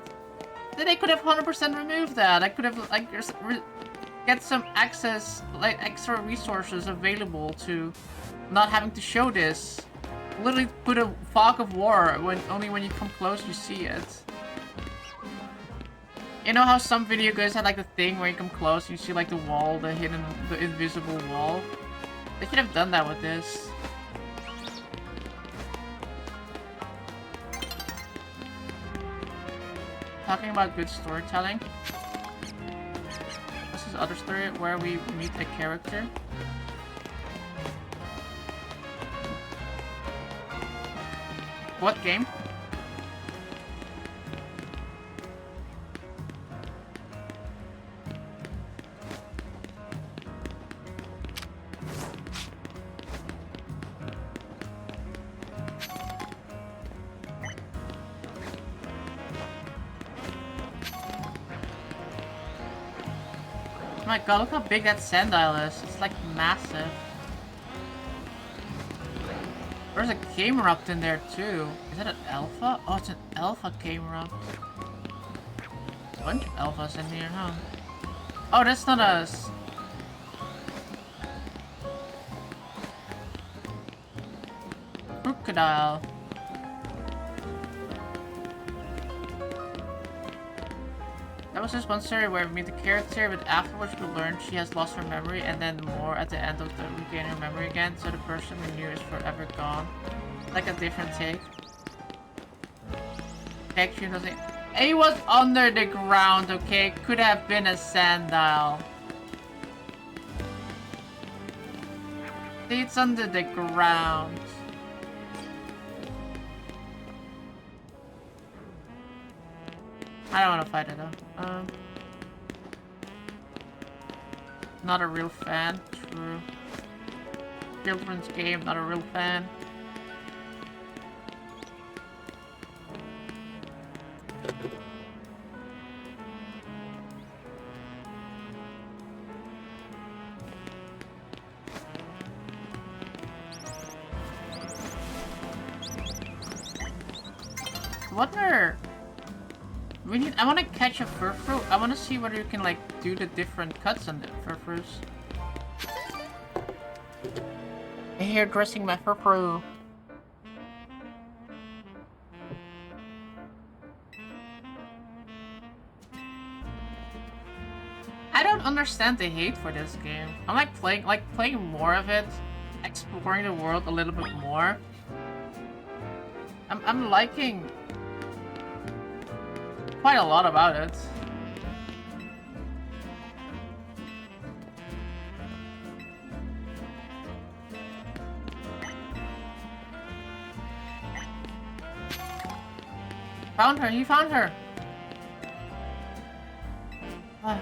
S1: Then they could have 100% removed that. I could have, like, get some access, like, extra resources available to not having to show this. Literally put a fog of war when only when you come close you see it. You know how some video games had, like, the thing where you come close and you see, like, the wall, the invisible wall? They should have done that with this. Talking about good storytelling. This is other story where we meet a character. What game? Oh my god, look how big that sandile is. It's like massive. There's a game erupt in there too. Is that an alpha? Oh, it's an alpha game erupt. A bunch of alphas in here, huh? Oh, that's not us. Crocodile. That was just one story where we meet the character, but afterwards we learn she has lost her memory, and then more at the end of the regain her memory again, so the person we knew is forever gone. Like a different take. Actually, nothing. He was under the ground, okay? Could have been a sandile. It's under the ground. I don't want to fight it though. Not a real fan. True. Children's game, not a real fan. Wonder. I want to catch a furfru. I want to see whether you can, like, do the different cuts on the furfrus. Here, dressing my furfru. I don't understand the hate for this game. I'm playing more of it, exploring the world a little bit more. I'm liking quite a lot about it. Found her, you found her. Ah.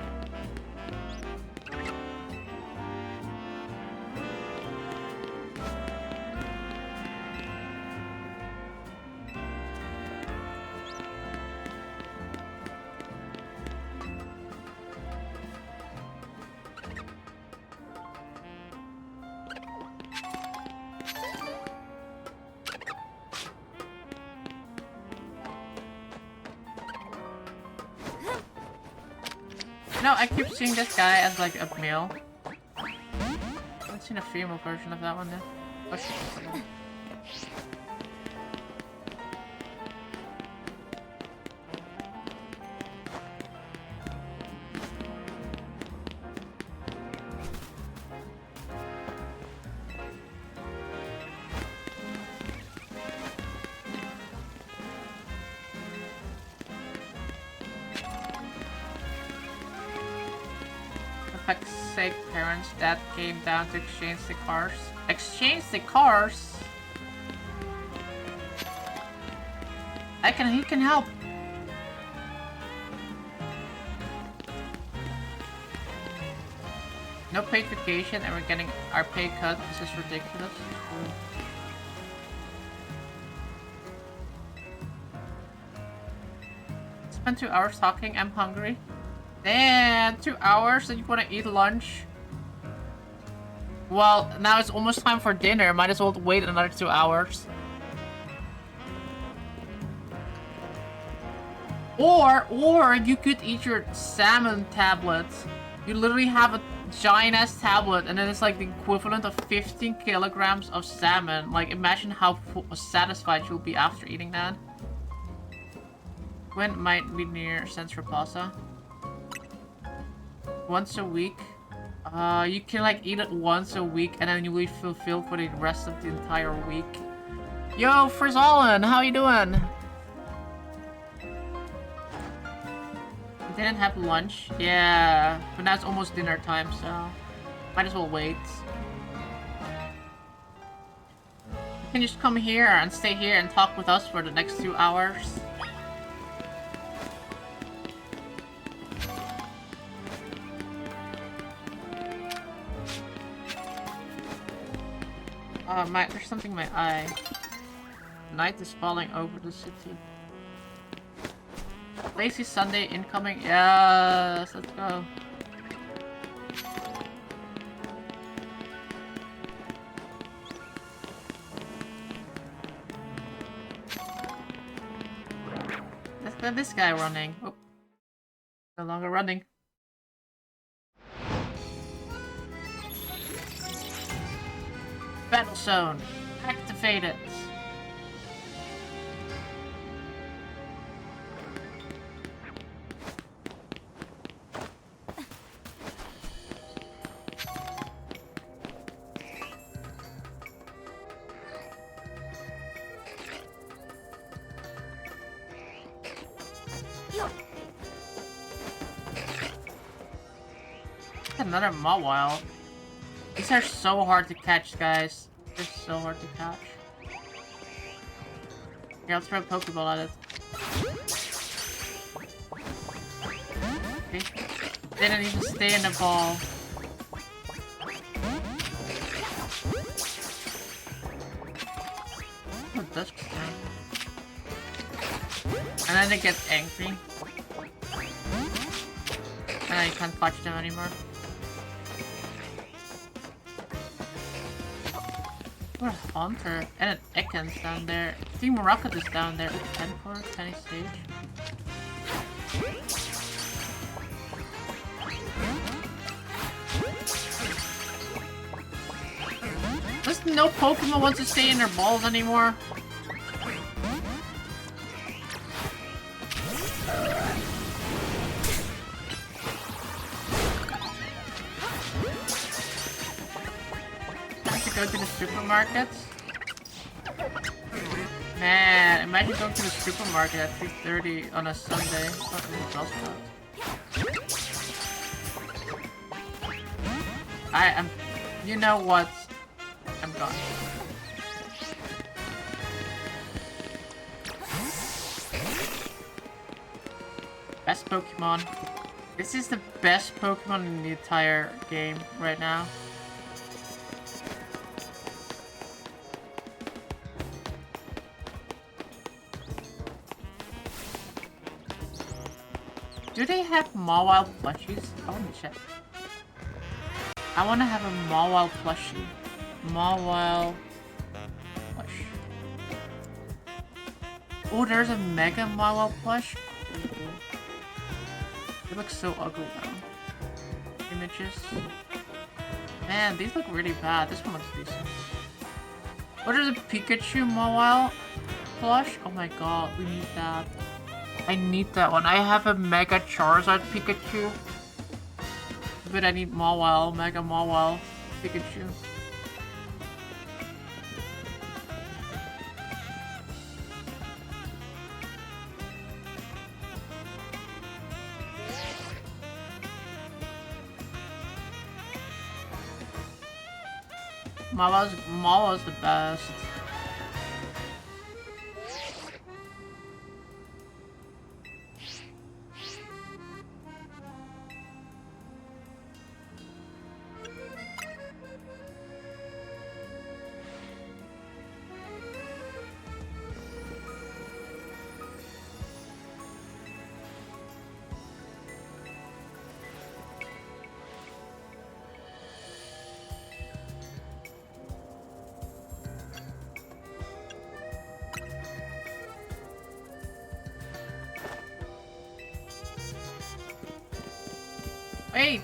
S1: No, I keep seeing this guy as like a male. I haven't seen a female version of that one though. Oh shit. fuck's sake, parents, Dad came down to exchange the cars. Exchange the cars? He can help. No paid vacation and we're getting our pay cut. This is ridiculous. Spent 2 hours talking. I'm hungry. Damn, 2 hours and you wanna eat lunch? Well, now it's almost time for dinner. Might as well wait another 2 hours. Or you could eat your salmon tablets. You literally have a giant ass tablet and then it's like the equivalent of 15 kilograms of salmon. Like, imagine how satisfied you'll be after eating that. When might be near Central Plaza? Once a week. You can like eat it once a week and then you will be fulfilled for the rest of the entire week. Yo, Frizzallen, how you doing? Didn't have lunch. Yeah, but now it's almost dinner time, so might as well wait. You can just come here and stay here and talk with us for the next 2 hours. There's something in my eye. Night is falling over the city. Lazy Sunday incoming. Yes, let's go. Let's get this guy running. Oh, no longer running. Battle zone activated. Another Mawile. These are so hard to catch, guys. They're so hard to catch. Here, I'll throw a Pokeball at it. Okay. Didn't even stay in the ball. Oh, Dusk Time. And then they get angry. And you can't catch them anymore. What a Haunter and an Ekans down there. Team Rocket is down there. 10 core, 10 stage. Listen, no Pokemon wants to stay in their balls anymore. Go to the supermarkets? Man, imagine going to the supermarket at 3:30 on a Sunday. I am... You know what? I'm gone. Best Pokemon. This is the best Pokemon in the entire game right now. Do they have Mawile plushies? I want to check. I want to have a Mawile plushie. Mawile plush. Oh, there's a Mega Mawile plush. It looks so ugly though. Images. Man, these look really bad. This one looks decent. Oh, there's a Pikachu Mawile plush. Oh my god, we need that. I need that one. I have a Mega Charizard Pikachu. But I need Mawile, Mega Mawile Pikachu. Mala's the best. Wait!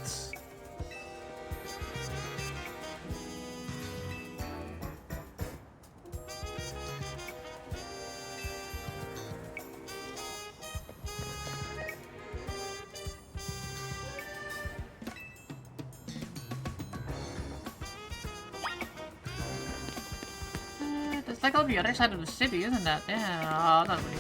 S1: It's like on the other side of the city, isn't that? Yeah, not really.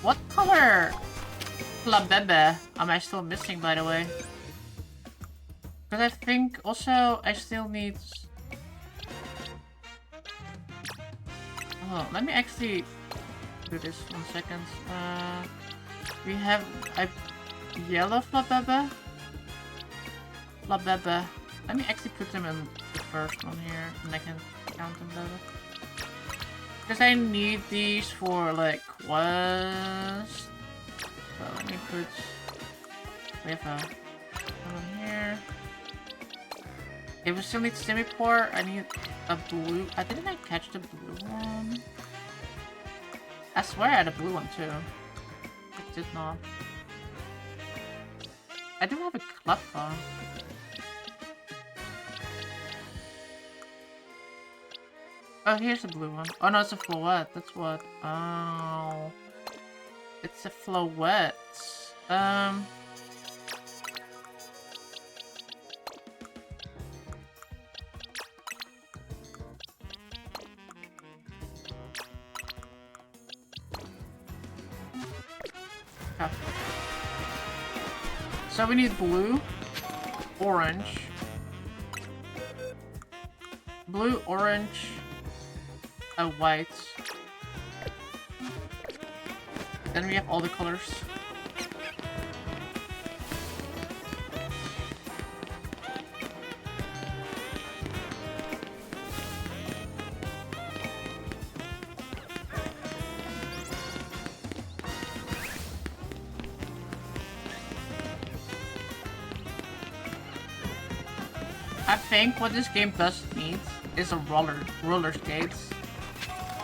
S1: What color La Bebe am I still missing, by the way? Because I think also I still need... Oh, let me actually do this 1 second. We have a yellow Flabebe. Flabebe. Let me actually put them in the first one here, and I can count them better. Because I need these for like quest. So let me put. We have one here. If we still need semi-port, I need a blue. Didn't I catch the blue one? I swear I had a blue one too. I did not. I do have a Klepka. Oh, here's the blue one. Oh no, it's a Floette. That's what. Oh. It's a Floette. Oh. So we need blue, orange, blue, orange, a white. Then we have all the colors. I think what this game does need is a roller skates.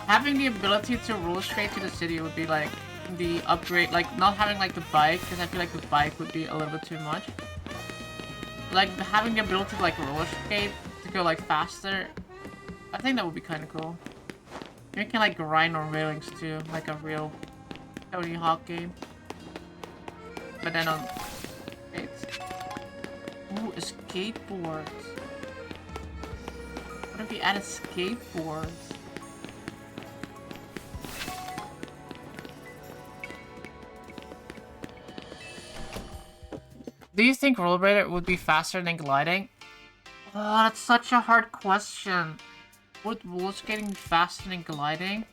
S1: Having the ability to roller skate to the city would be like the upgrade, like not having like the bike, because I feel like the bike would be a little bit too much. Like having the ability to like roller skate to go like faster, I think that would be kind of cool. You can like grind on railings too, like a real Tony Hawk game. But then on skates. Ooh, a skateboard. What if we added skateboards? Do you think rollerblade would be faster than gliding? Oh, that's such a hard question. Would roller skating be faster than gliding?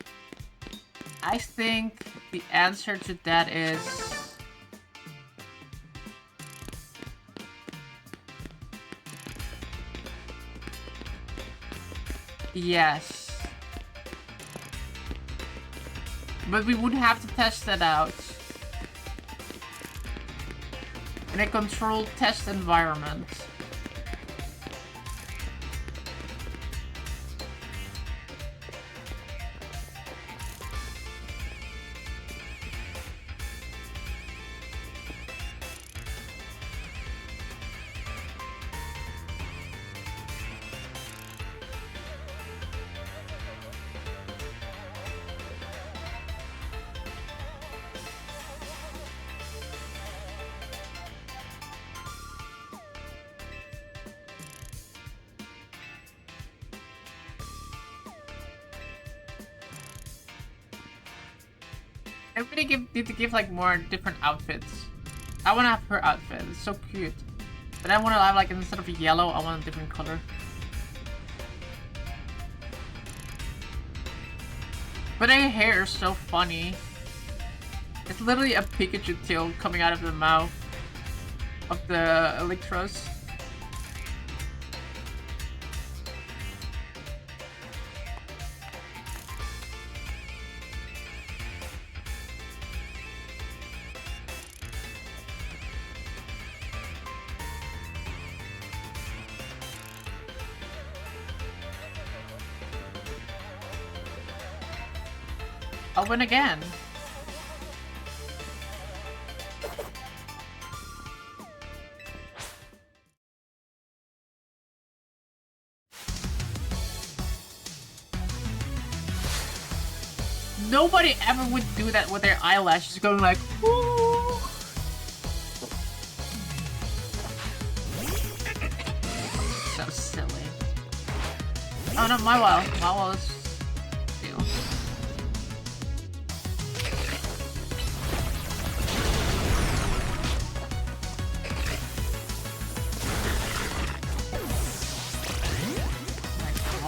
S1: I think the answer to that is... yes. But we would have to test that out. In a controlled test environment. I really need to give like more different outfits. I want to have her outfit. It's so cute. But I want to have, like, instead of yellow, I want a different color. But her hair is so funny. It's literally a Pikachu tail coming out of the mouth of the Electros. I'll win again. Nobody ever would do that with their eyelashes going like, woo. So silly. Oh no, my wall. My wall is steel.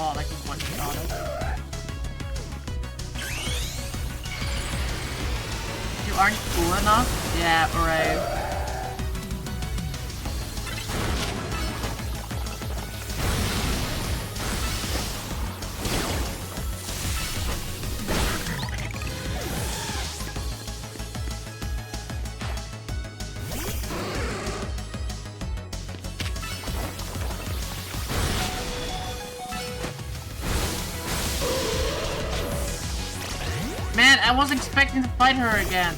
S1: Oh, like one shot it. You aren't cool enough? Yeah, alright. Man, I was expecting to fight her again.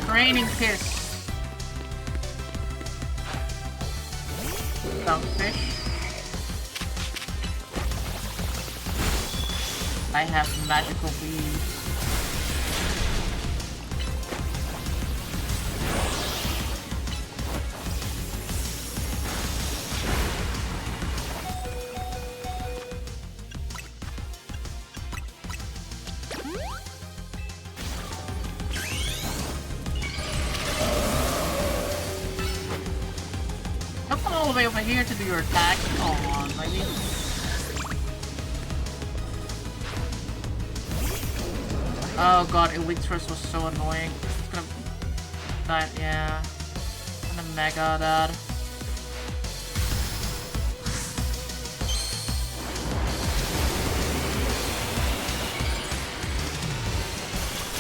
S1: Raining Kiss. Dogfish. I have magical weeds. All the way over here to do your attack. Come on, lady. Oh god, Elitros was so annoying. It's gonna die, yeah. I'm gonna mega that.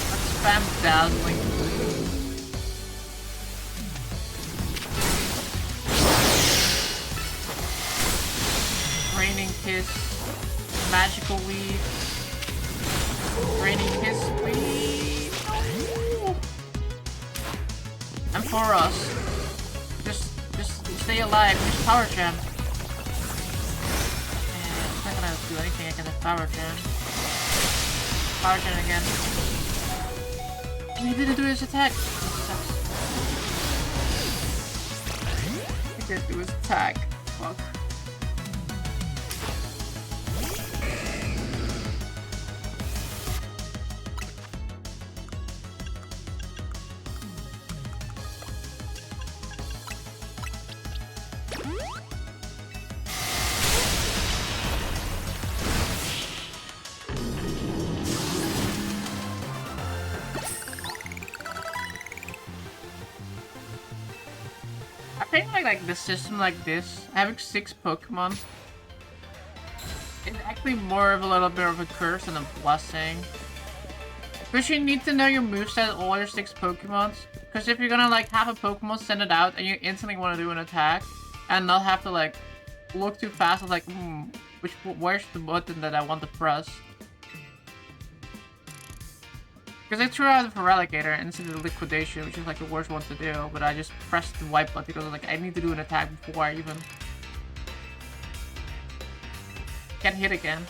S1: Let's spam Dazzling. Raining Kiss, Magical Weave, Raining Kiss, please. No. And for us, just stay alive. Use Power Gem. And it's not gonna do anything against Power Gem. Power Gem again. He didn't do his attack. He didn't do his attack. Fuck. I think like the system like this, having 6 Pokemon, is actually more of a little bit of a curse than a blessing. Because you need to know your moveset of all your 6 Pokemons. Because if you're gonna like have a Pokemon send it out and you instantly want to do an attack, and not have to like look too fast, it's like, where's the button that I want to press? Because I threw out the Feraligatr into the Liquidation, which is like the worst one to do, but I just pressed the wipe button because I was like, I need to do an attack before I even get hit again.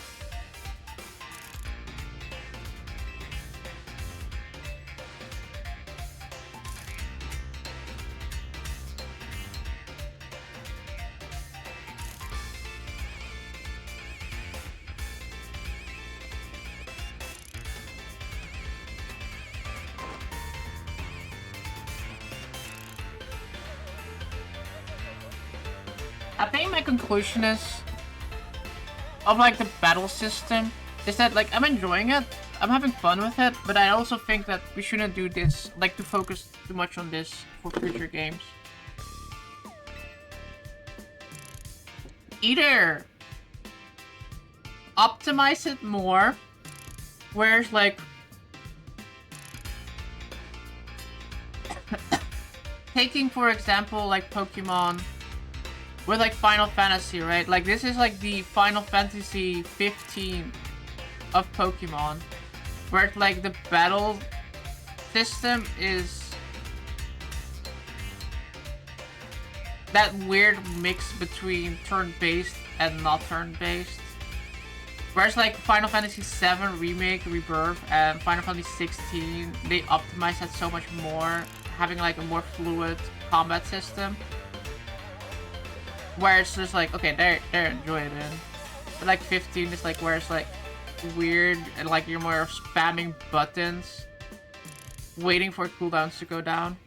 S1: I think my conclusion is of like the battle system is that like I'm enjoying it, I'm having fun with it, but I also think that we shouldn't do this, like to focus too much on this for future games. Either optimize it more, whereas like taking for example like Pokemon with like Final Fantasy, right? Like this is like the Final Fantasy 15 of Pokemon, where like the battle system is that weird mix between turn-based and not turn-based. Whereas like Final Fantasy 7 Remake, Rebirth, and Final Fantasy 16, they optimize that so much more, having like a more fluid combat system. Where it's just like, okay, they're enjoying it. But like 15 is like where it's like weird and like you're more spamming buttons, waiting for cooldowns to go down.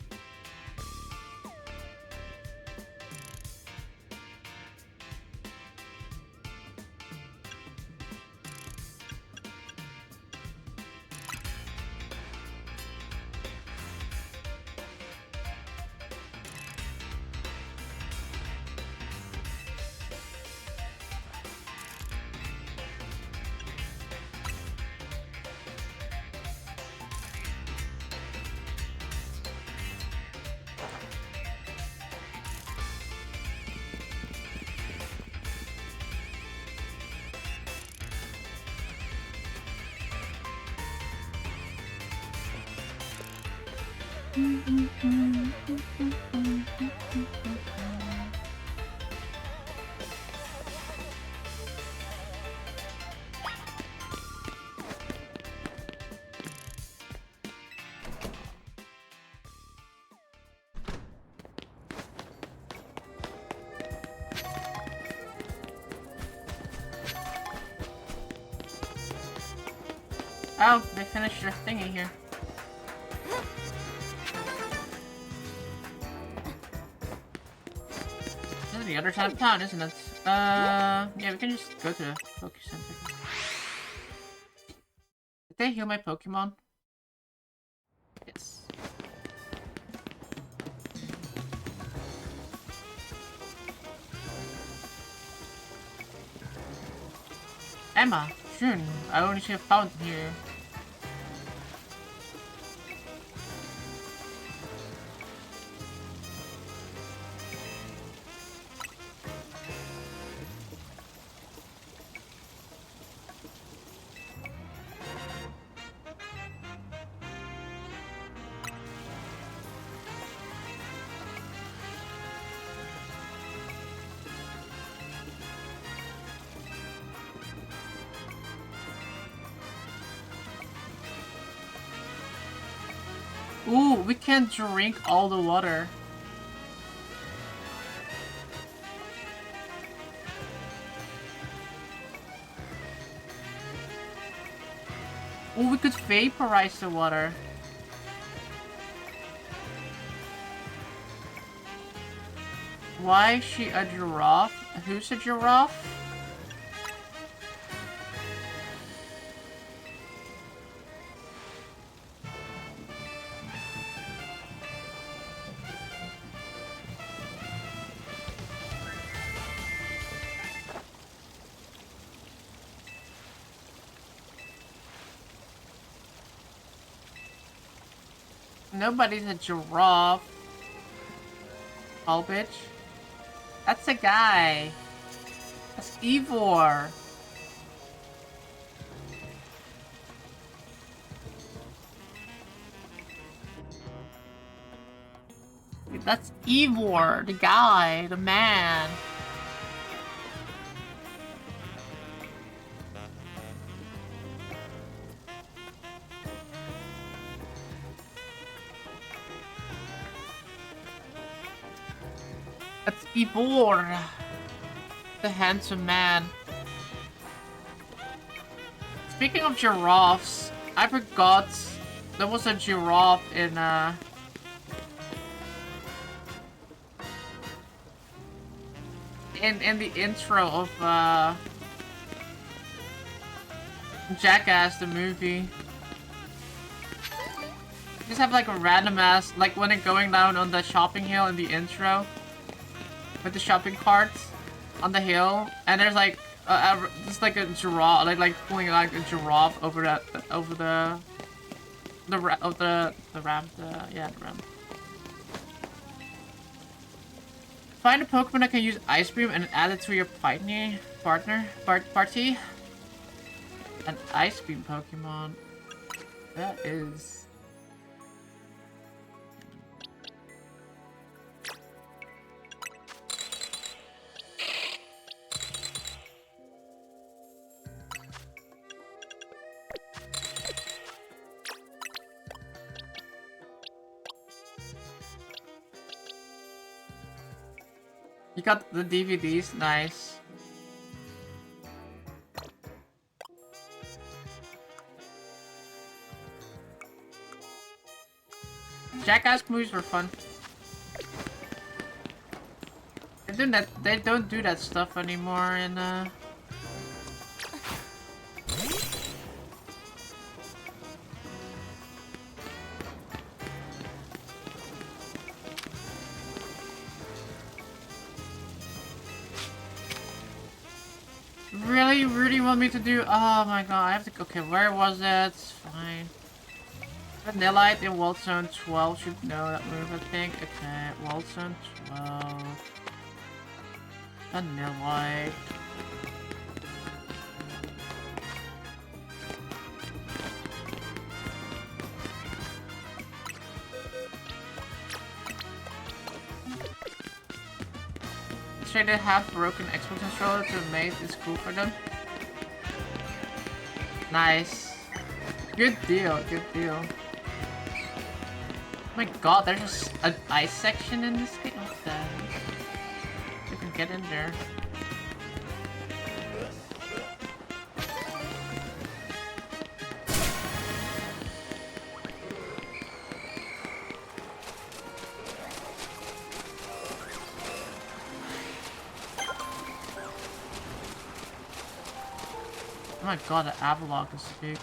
S1: Oh, they finished their thingy here. This is the other side of town, isn't it? Yeah, we can just go to the Poké Center. Did they heal my Pokemon? Yes. Emma, June, I only see a fountain here. Ooh, we can't drink all the water. Ooh, we could vaporize the water. Why is she a giraffe? Who's a giraffe? Nobody's a giraffe. Oh, bitch. That's a guy. That's Ivor. That's Ivor, the guy, the man. That's Ivor, the handsome man. Speaking of giraffes, I forgot there was a giraffe in in the intro of Jackass the movie. Just have like a random ass, like when they're going down on the shopping hill in the intro with the shopping carts on the hill, and there's like just like a giraffe, like pulling like a giraffe over the ramp. Yeah, the ramp. Find a Pokemon that can use Ice Beam and add it to your party. An Ice Beam Pokemon. That is. You got the DVDs, nice. Jackass movies were fun. They don't do that stuff anymore in Really? You really want me to do? Oh my god, I have to. Okay, where was it? Fine. Vanillite in World Zone 12 should know that move, I think. Okay, World Zone 12. Vanillite. Say they have broken Xbox controller to make this cool for them. Nice. Good deal, good deal. Oh my god, there's just an ice section in this game. What the heck? You can get in there. Oh my god, the Avalok is big.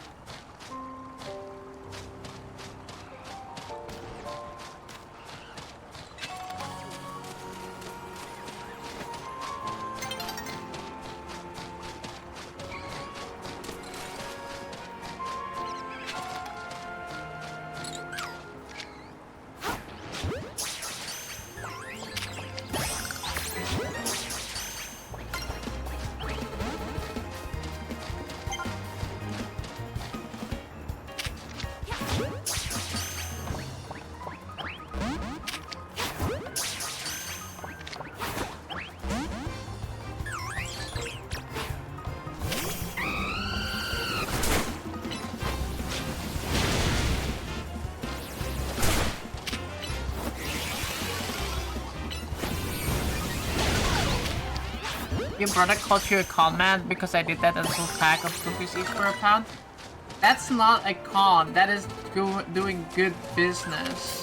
S1: Your brother called you a con man because I did that as a pack of cookies each for £1. That's not a con, that is doing good business.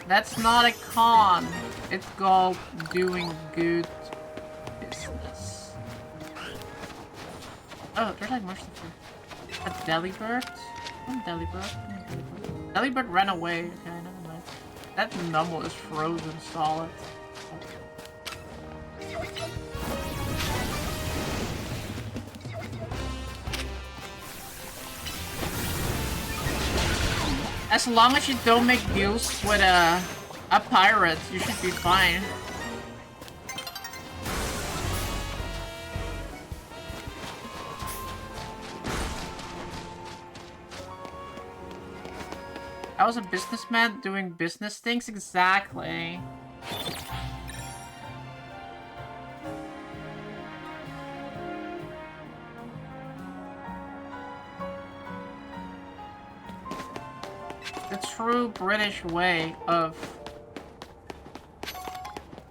S1: That's not a con. It's called doing good business. Oh, there's like mushroom food. A Delibird? Delibird? Delibird ran away. Okay, never mind. That Numble is frozen solid. As long as you don't make deals with a pirate, you should be fine. I was a businessman doing business things, exactly. the true British way of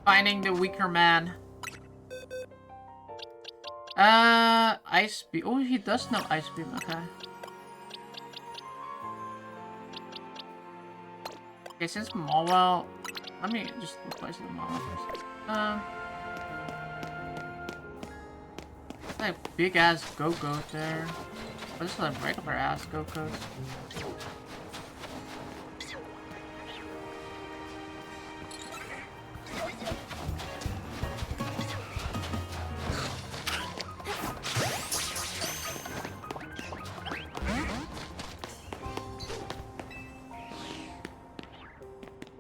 S1: finding the weaker man. Ice Beam. Oh, he does know Ice Beam, okay. Okay, since Mawile... Let me just replace the Mawile first. Like big-ass Go-Goat there. Oh, this is a regular-ass Go-Goat.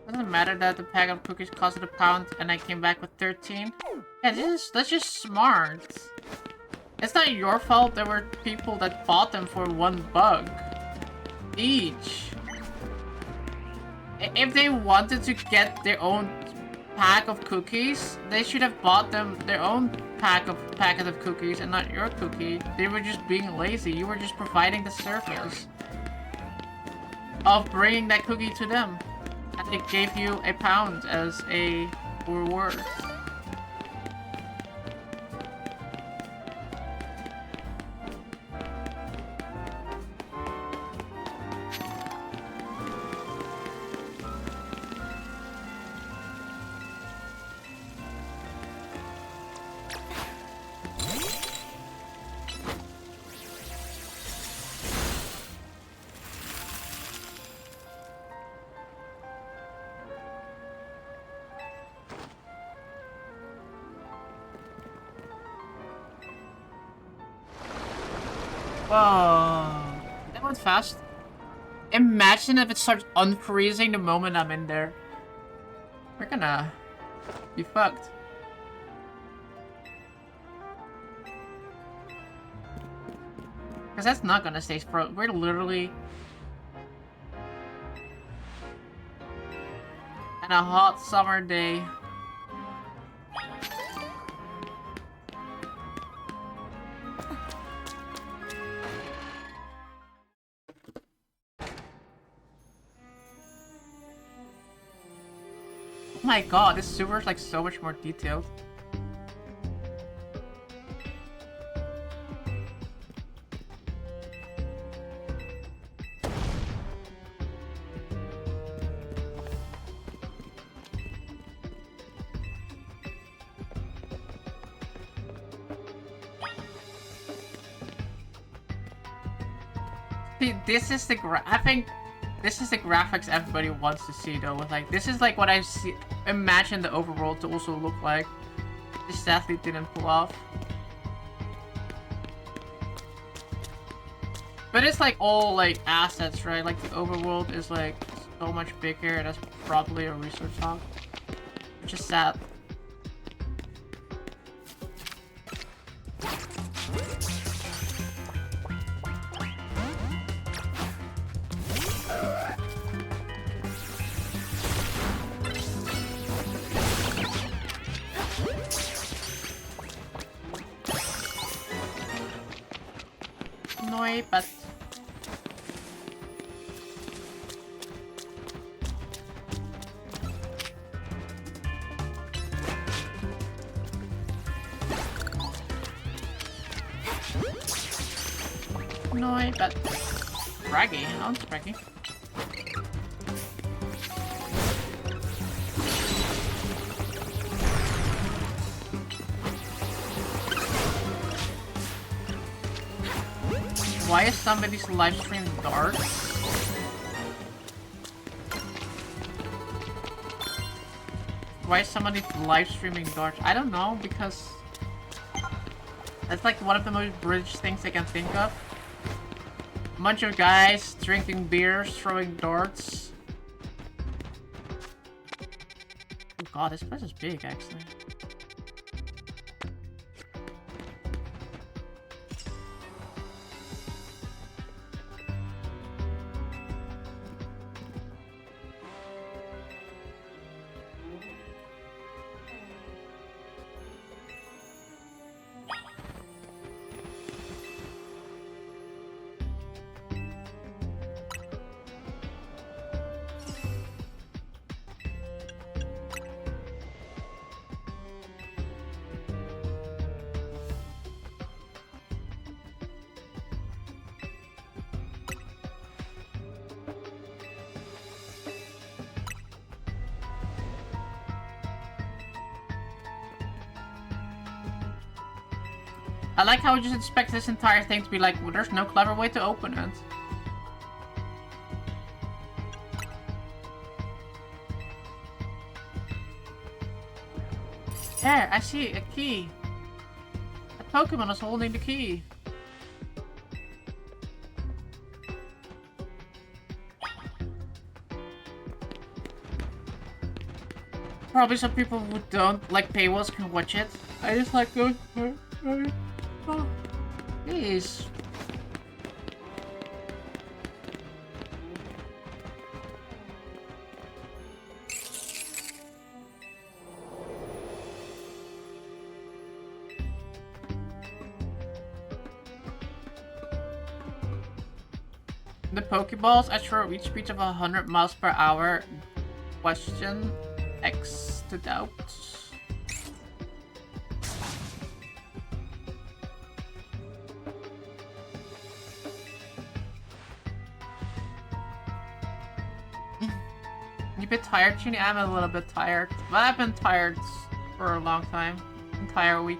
S1: Doesn't matter that the pack of cookies costed £1 and I came back with 13. Yeah, that's just smart. It's not your fault there were people that bought them for $1 each. If they wanted to get their own pack of cookies, they should have bought them their own packet of cookies and not your cookie. They were just being lazy. You were just providing the service of bringing that cookie to them. And they gave you £1 as a reward. Whoa. That went fast. Imagine if it starts unfreezing the moment I'm in there. We're gonna be fucked. Because that's not gonna stay frozen. We're literally on a hot summer day. Oh my god, this sewer is like so much more detailed. See, this is the I think this is the graphics everybody wants to see though. With like, this is like what I imagine the overworld to also look like. This sadly didn't pull off. But it's like all like assets, right? Like the overworld is like so much bigger. That's probably a research hub, which is sad. But no, but braggy, I want braggy. Why is somebody's live stream dark? Why is somebody live streaming dark? I don't know, because that's like one of the most British things I can think of. A bunch of guys drinking beers, throwing darts. Oh god, this place is big actually. I like how we just expect this entire thing to be like, well, there's no clever way to open it. There, I see a key. A Pokemon is holding the key. Probably some people who don't like paywalls can watch it. I just like go. Oh, please. The Pokeballs at short reach speed of 100 miles per hour. Question X to doubt. You a bit tired, Chini? I'm a little bit tired. But I've been tired for a long time. Entire week.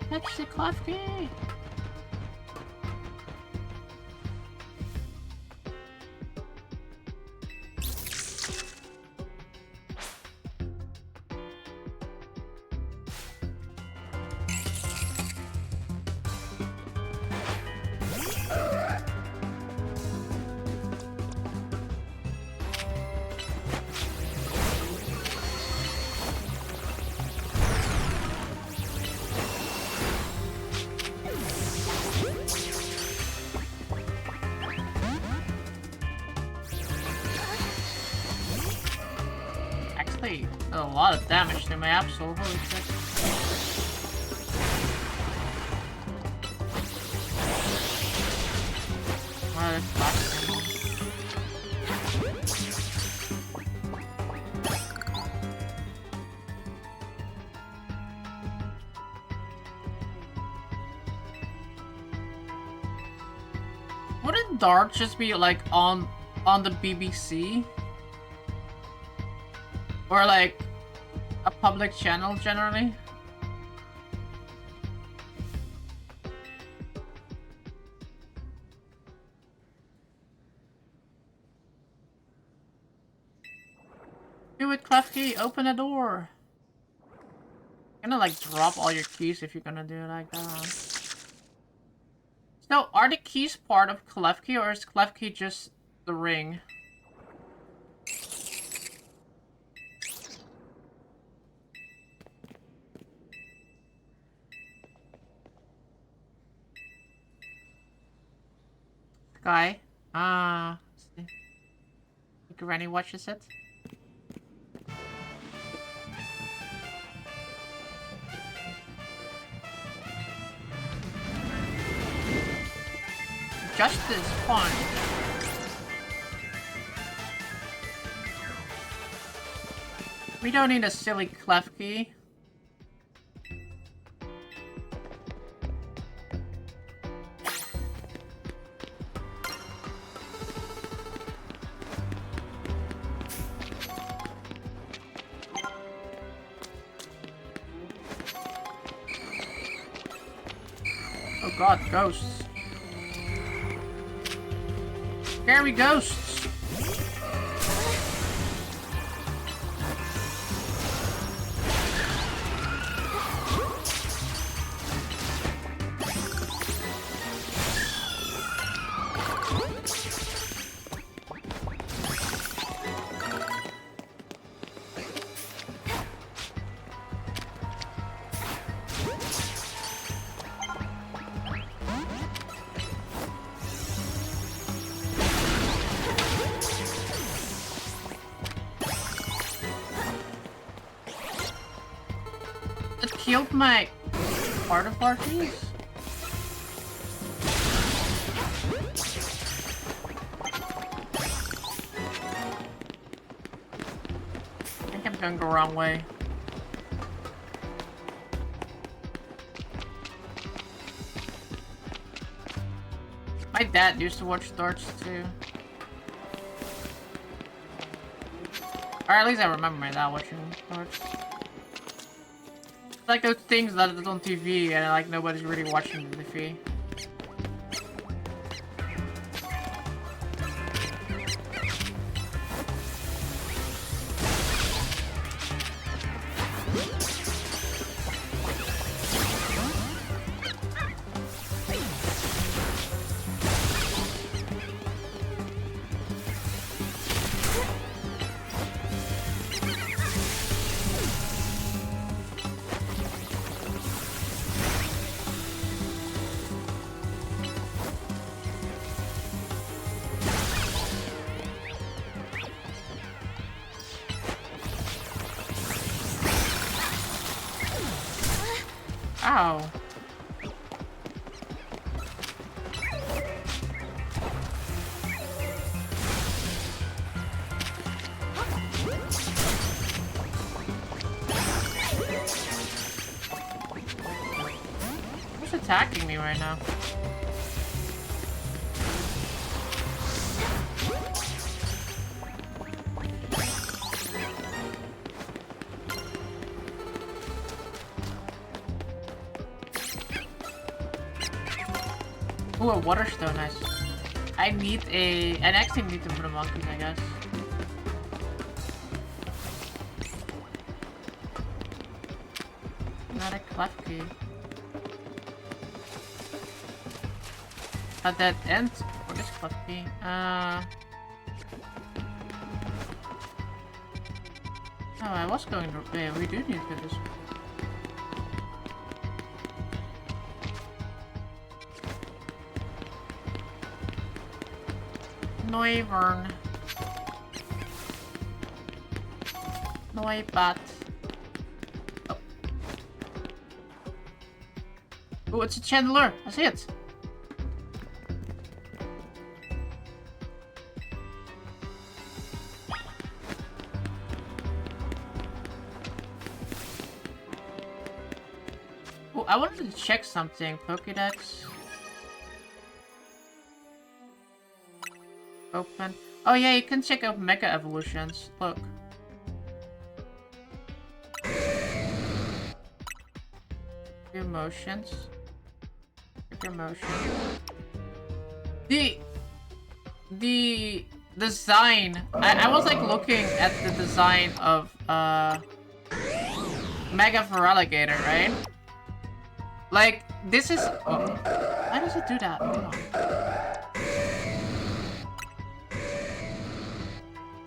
S1: Catch the Klefki! A lot of damage to my Absol, holy shit. Wow, that's fast. Wouldn't Dart just be like on the BBC? Or like a public channel generally? Do it, Klefki! Open the door! You're gonna like drop all your keys if you're gonna do it like that. So, are the keys part of Klefki or is Klefki just the ring? Guy. Ah. See. Granny watches it. Justice fun. We don't need a silly Klefki. Oh god, ghosts. Scary ghosts. Killed my part of parties? I think I'm going the wrong way. My dad used to watch darts too. Or at least I remember that watching parts. It's like those things that are on TV and like nobody's really watching the TV. Ow. Who's attacking me right now? Ooh, a water stone, nice. I actually need them for the monkeys, I guess. Not a cleft key. But that ends. What is cleft key? Oh, I was going to. Yeah, we do need to do this. Noivern. Noibat. Oh. Oh, it's a chandelier. I see it. Oh, I wanted to check something. Pokédex. Open. Oh yeah, you can check out Mega Evolutions. Look. Emotions. Emotion. The design. I was like looking at the design of Mega Feraligatr, right? Like this is. Oh, why does it do that? Hold on.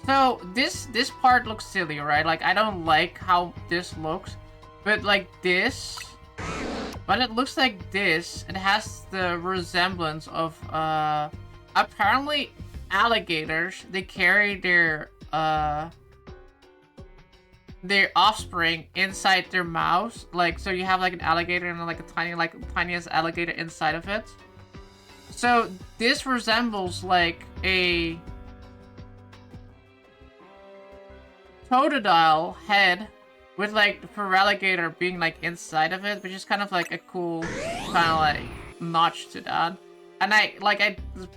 S1: So this part looks silly, right? Like I don't like how this looks, but like this, when it looks like this, it has the resemblance of apparently alligators. They carry their offspring inside their mouths. Like so, you have like an alligator and like a tiniest alligator inside of it. So this resembles like a Totodile head with like the Feraligatr being like inside of it, which is kind of like a cool kind of like notch to that. And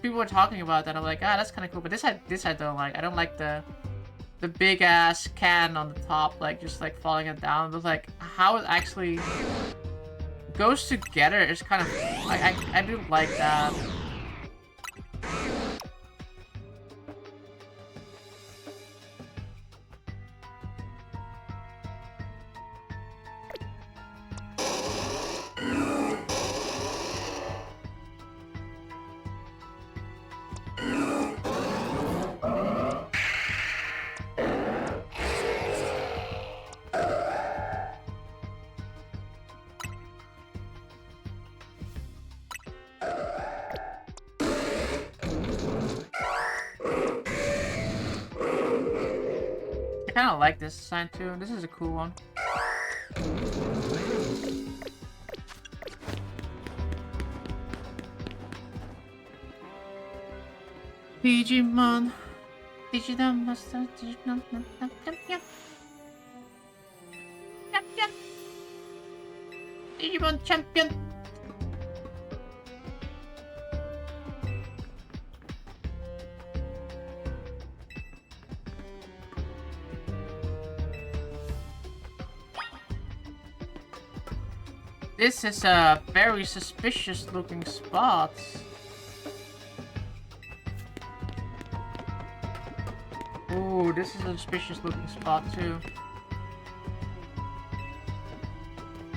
S1: people were talking about that. I'm like, ah, that's kind of cool. But this I don't like. I don't like the big ass can on the top, like just like falling it down. But like how it actually goes together is kind of like I do like that. I kind of like this design too. This is a cool one. Digimon. Digimon Master. Digimon Champion. Champion. Digimon Champion. This is a very suspicious looking spot. Ooh, this is a suspicious looking spot too.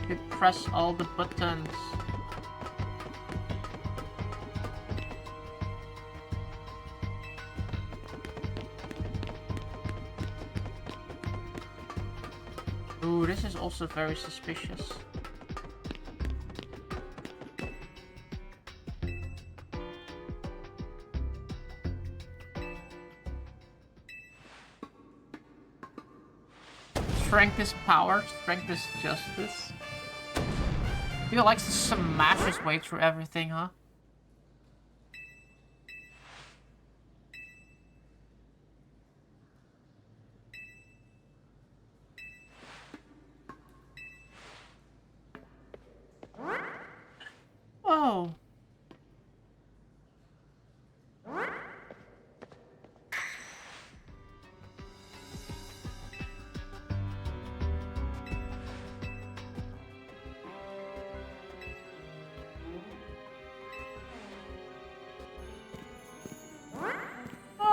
S1: You press all the buttons. Ooh, this is also very suspicious. Strength is power, strength is justice. He likes to smash his way through everything, huh? Whoa.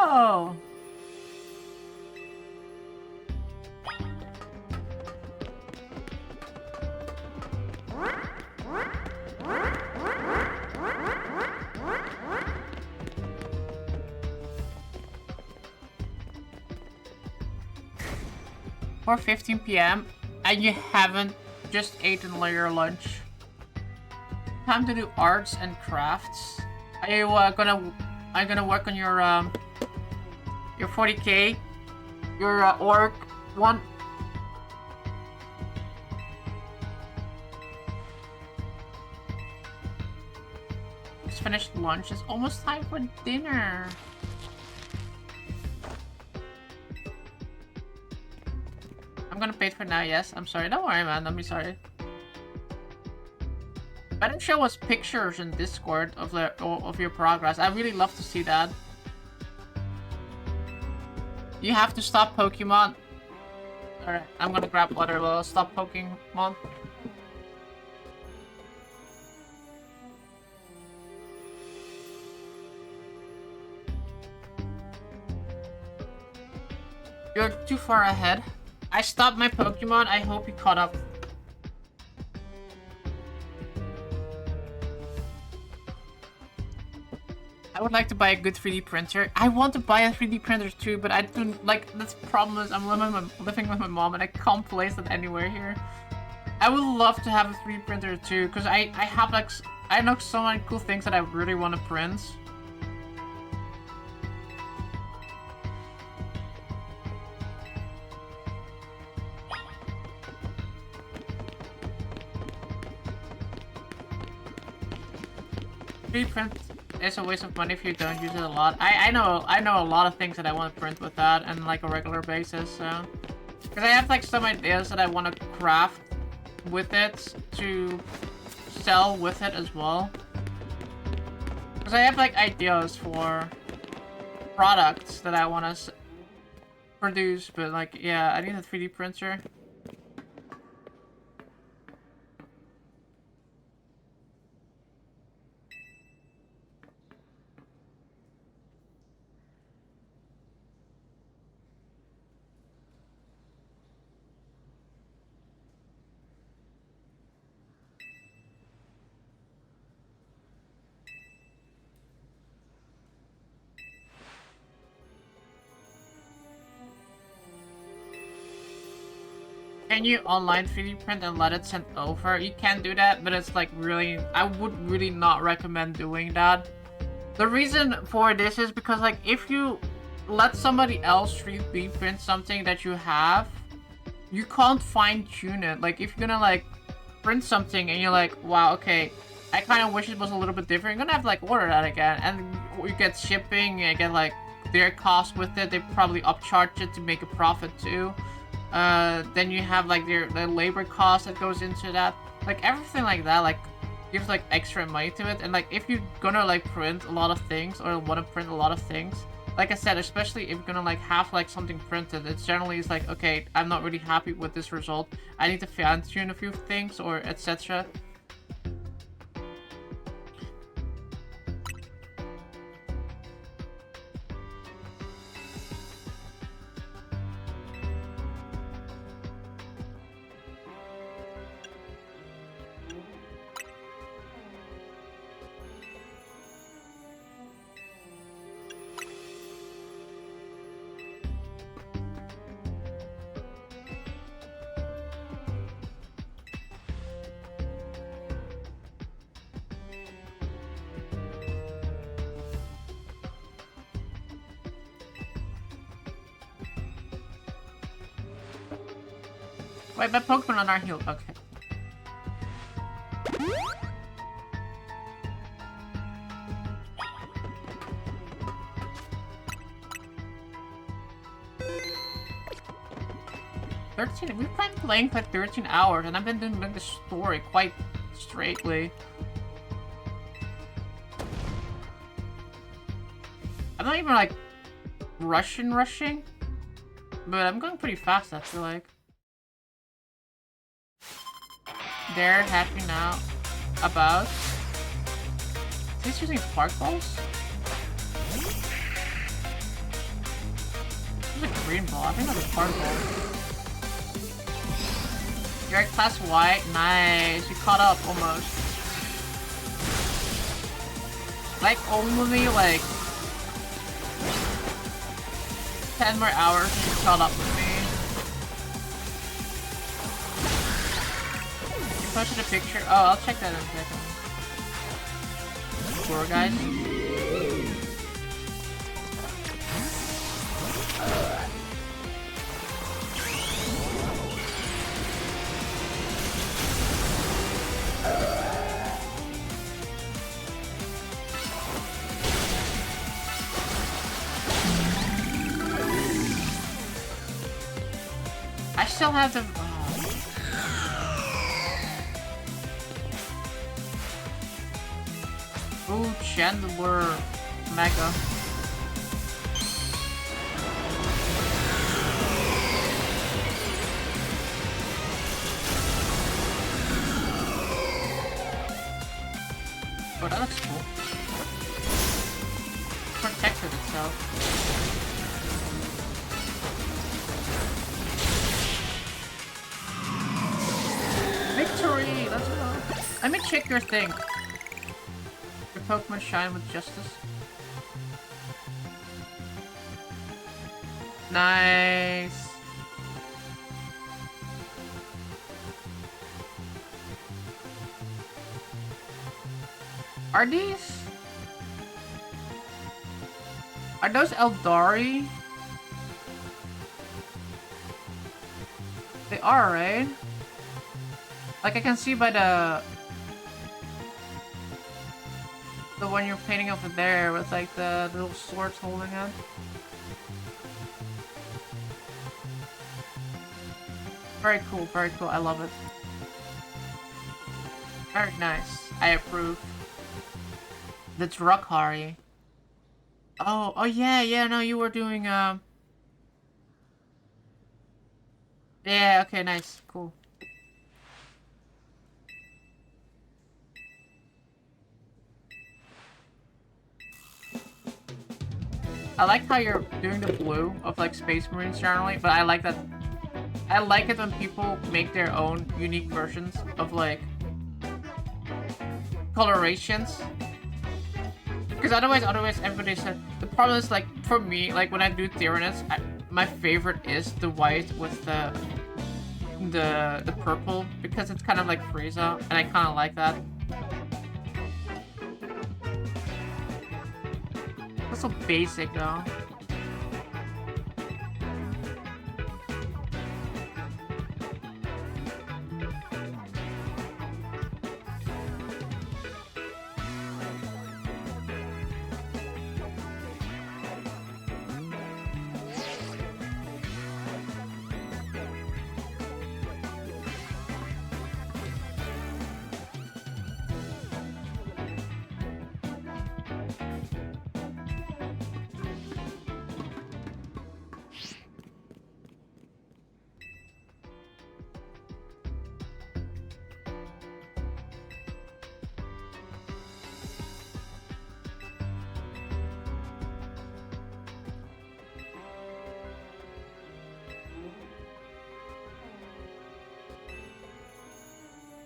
S1: Oh. Or 15 p.m. and you haven't just eaten your lunch. Time to do arts and crafts. Are you gonna work on your 40k, your orc one? Just finished lunch. It's almost time for dinner. I'm gonna pay for now, yes. I'm sorry. Don't worry, man. Don't be sorry. Better show us pictures in Discord of your progress. I really love to see that. You have to stop Pokemon. Alright, I'm gonna grab water while I stop Pokemon. You're too far ahead. I stopped my Pokemon. I hope you caught up. I would like to buy a good 3D printer. I want to buy a 3D printer too, but I don't like. This problem is I'm living with my mom and I can't place it anywhere here. I would love to have a 3D printer too, because I have like I know so many cool things that I really want to print. Print is a waste of money if you don't use it a lot. I know a lot of things that I want to print with that on like a regular basis. So, because I have like some ideas that I want to craft with it to sell with it as well. Because I have like ideas for products that I want to produce, but like yeah, I need a 3D printer. Can you online 3D print and let it send over? You can do that, but it's like really, I would really not recommend doing that. The reason for this is because like if you let somebody else 3D print something that you have, you can't fine tune it. Like if you're gonna like print something and you're like, wow, okay, I kind of wish it was a little bit different, you're gonna have to like order that again, and you get shipping, you get like their cost with it. They probably upcharge it to make a profit too. Then you have like the labor cost that goes into that, like everything like that, like gives like extra money to it. And like if you're gonna like print a lot of things or want to print a lot of things, like I said, especially if you're gonna like have like something printed, it generally is like, okay, I'm not really happy with this result, I need to fine tune a few things or etc. Wait, my Pokemon aren't healed. Okay. We've been playing for 13 hours, and I've been doing the story quite straightly. I'm not even like rushing, but I'm going pretty fast, I feel like. They're happy now about. Is he using Spark Balls? This is a green ball. I think that's a Spark Ball. You're at class white. Nice. You caught up almost. Like only like 10 more hours and you caught up with me. You posted a picture. Oh, I'll check that in a second. Sure, guys. I still have the. Ooh, Chandler Mega. Oh, that looks cool. Protected itself. Victory! Let's go. Let me check your thing. Your Pokemon shine with justice. Nice. Are these? Are those Eldari? They are, right? Like I can see by the one you're painting over there with like the little swords holding it. Very cool, very cool. I love it. Very nice. I approve. The Drukhari. Oh yeah, no, you were doing yeah, okay, nice, cool. I like how you're doing the blue of like Space Marines generally, but I like that. I like it when people make their own unique versions of like colorations. Because otherwise everybody said the problem is like for me, like when I do Tyrannus, my favorite is the white with the purple because it's kind of like Frieza, and I kind of like that. That's so basic though.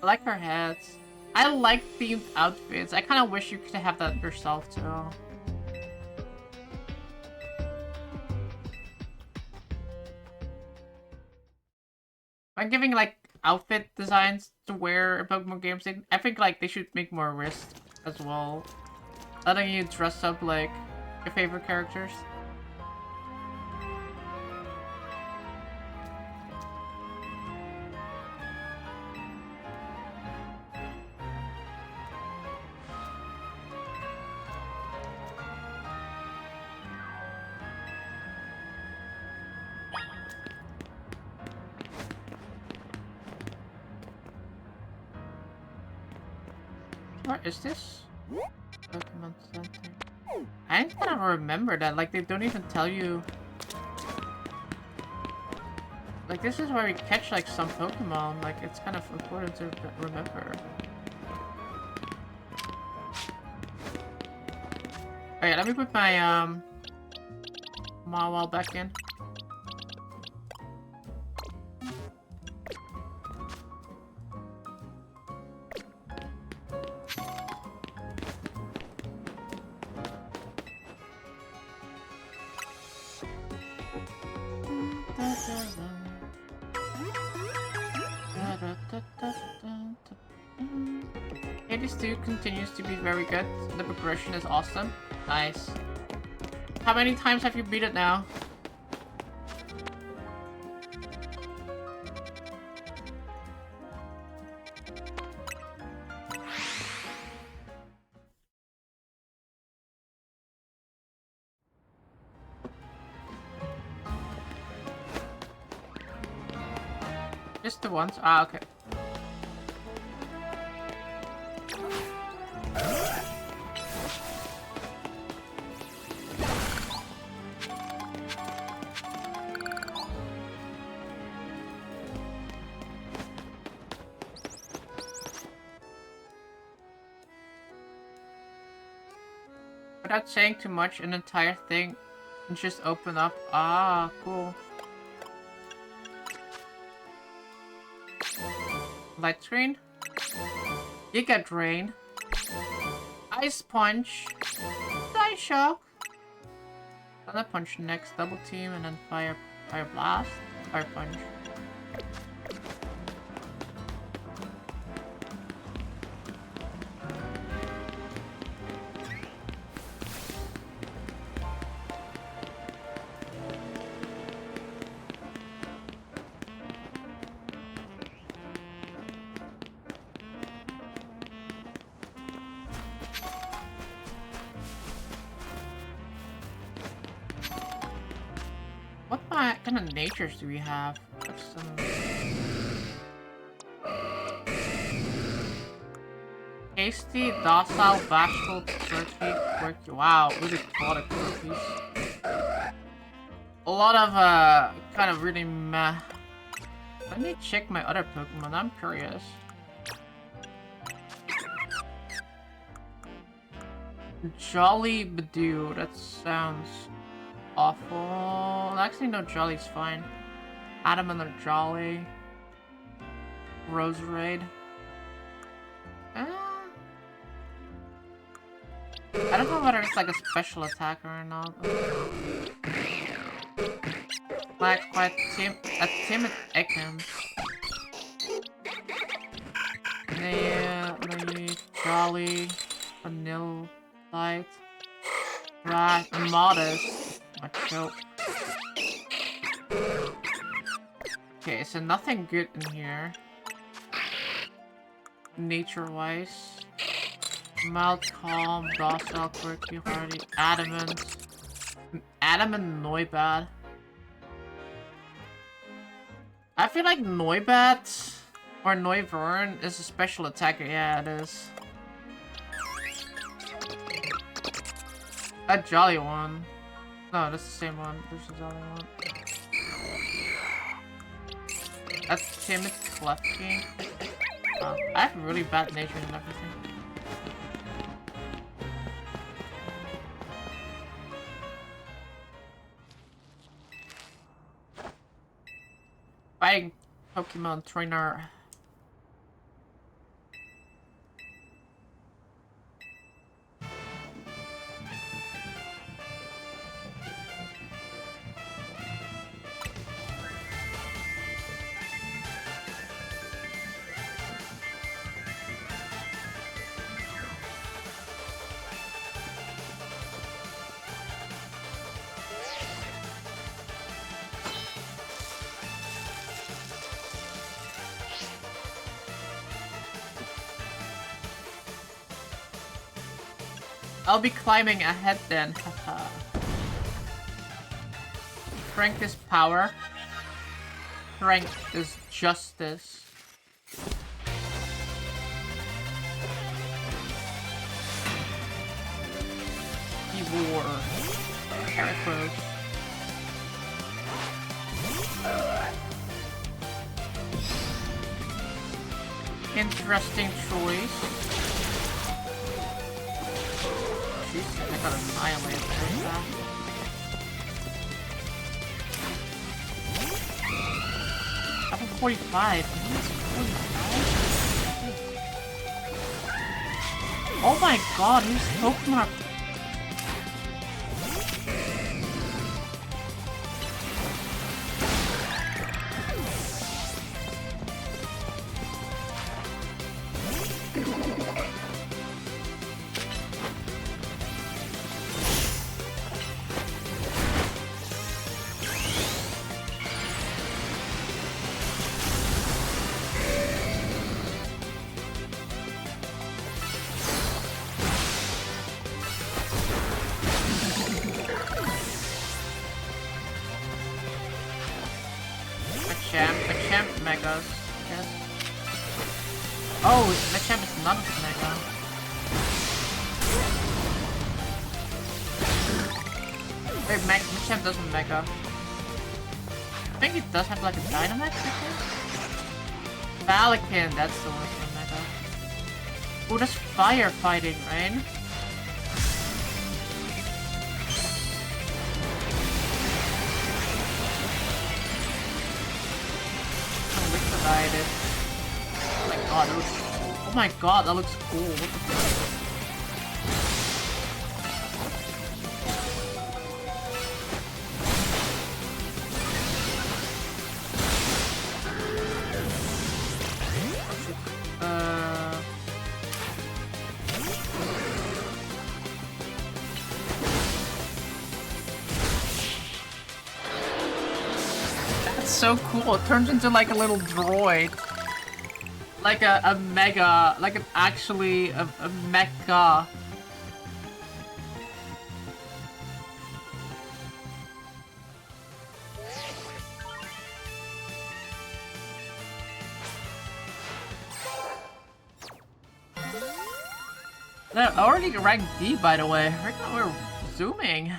S1: I like her hats. I like themed outfits. I kind of wish you could have that yourself too. I'm giving like outfit designs to wear in Pokemon games. I think like they should make more wrist as well, letting you dress up like your favorite characters. Where is this? Pokemon Center. I kind of remember that. Like, they don't even tell you. Like, this is where we catch, like, some Pokemon. Like, it's kind of important to remember. Alright, let me put my, Mawile back in. Hades 2 continues to be very good. The progression is awesome. Nice. How many times have you beat it now? Just the once? Ah, okay. Without saying too much, an entire thing can just open up. Ah, cool. Light screen. Giga Drain. Ice Punch. Die Shock. Thunder Punch next. Double Team and then Fire Blast. Fire Punch. What kind of natures do we have? Hasty, docile, bashful, quirky, quirky. Wow, really a lot of quirkies. A lot of kind of really meh. Let me check my other Pokemon. I'm curious. Jolly Badoo. That sounds awful. Actually, no, Jolly's fine. Adamant or Jolly. Roserade. I don't know whether it's like a special attacker or not. Like quite a timid Ekans. Naive, Jolly, Vanilla, Light, Right, Modest. Macho. Okay, so nothing good in here. Nature-wise. Mild, calm, docile, quirky, hardy, adamant. Adamant Noibat. I feel like Noibat or Noivern is a special attacker. Yeah, it is. A Jolly one. No, that's the same one. There's a Jolly one. A timid Klefki. I have really bad nature and everything. Fighting Pokemon trainer. I'll be climbing ahead then. Strength is power. Strength is justice. 4. Heracross. Interesting choice. Jeez, I got annihilated like that. Level 45. 45? Oh my god, these Pokemon are... Machamp Megas. Yes. Oh, Machamp is not a Mega. Wait, Machamp doesn't Mega. I think it does have like a Dynamax, I think? Valakyn, that's the one for Mega. Oh, that's firefighting, right? It. Oh my god, that looks cool. Oh my god, that looks cool. What the fuck? So cool. It turns into like a little droid. Like a mega, like an actually a mecha. They're already ranked D, by the way. Right now we're zooming.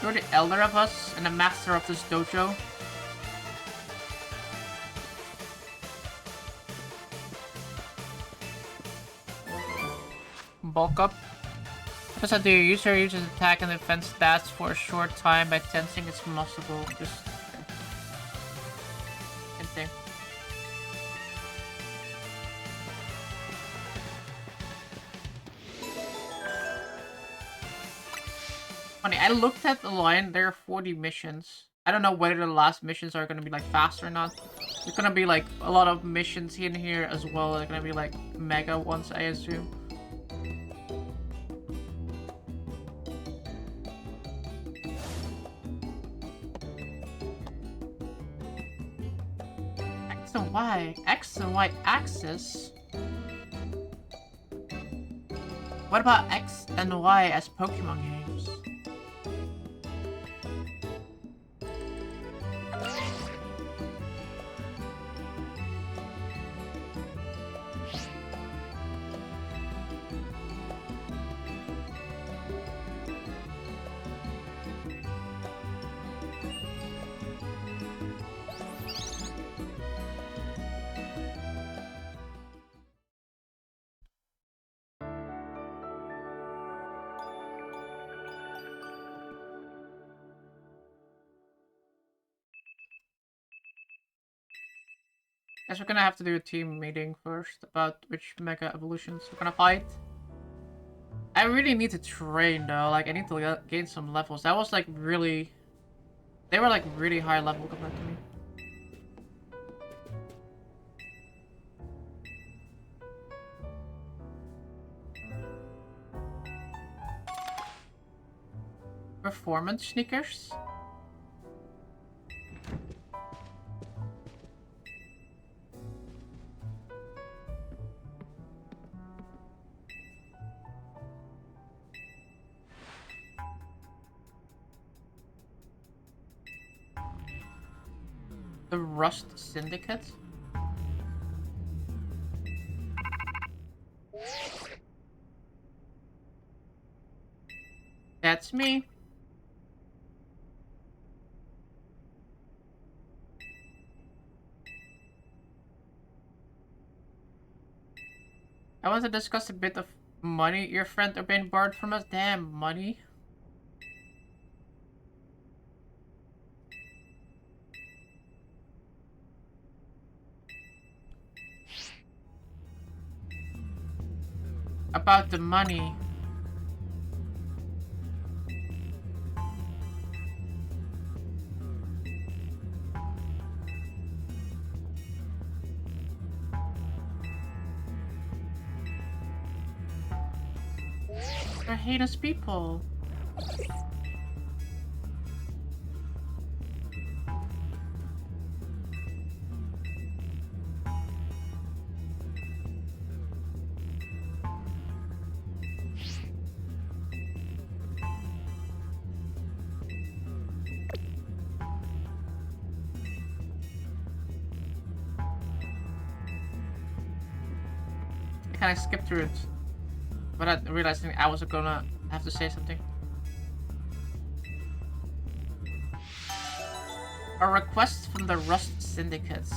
S1: You're the elder of us and the master of this dojo. Bulk up. Just that the user uses attack and defense stats for a short time by tensing its muscle. Just... Insane. Funny, I looked at the line, there are 40 missions. I don't know whether the last missions are gonna be like fast or not. There's gonna be like a lot of missions in here as well. They're gonna be like mega ones, I assume. X and Y axis? What about X and Y as Pokemon games? Guess we're gonna have to do a team meeting first about which mega evolutions we're gonna fight. I really need to train though, like I need to gain some levels. That was like really... They were like really high level compared to me. Performance sneakers? The Rust Syndicate? That's me. I want to discuss a bit of money your friend are being borrowed from us. Damn, money. About the money. They're heinous people. I kind of skipped through it without realizing I was gonna have to say something. A request from the Rust Syndicate.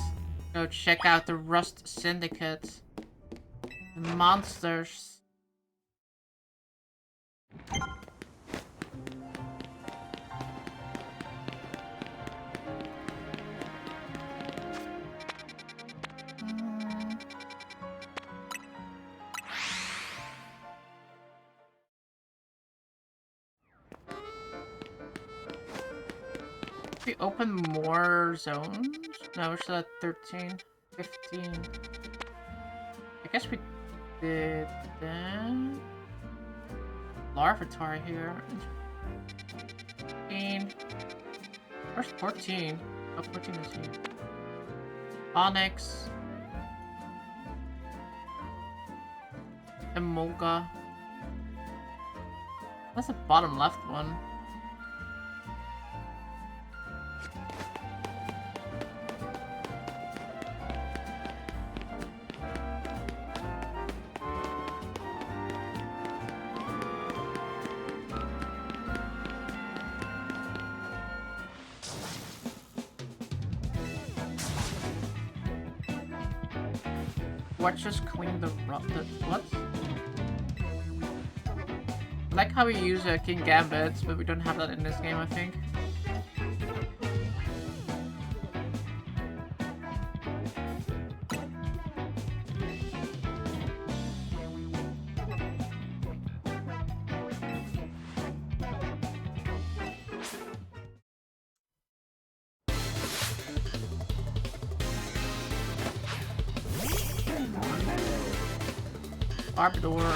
S1: Go check out the Rust Syndicate. The monsters. We open more zones? No, we're still at 13, 15. I guess we did that. Larvitar here. 15. Where's 14? Oh, 14 is here. Onyx. Emolga. That's the bottom left one. Watch us clean the what? I like how we use King Gambit, but we don't have that in this game, I think. Arbador.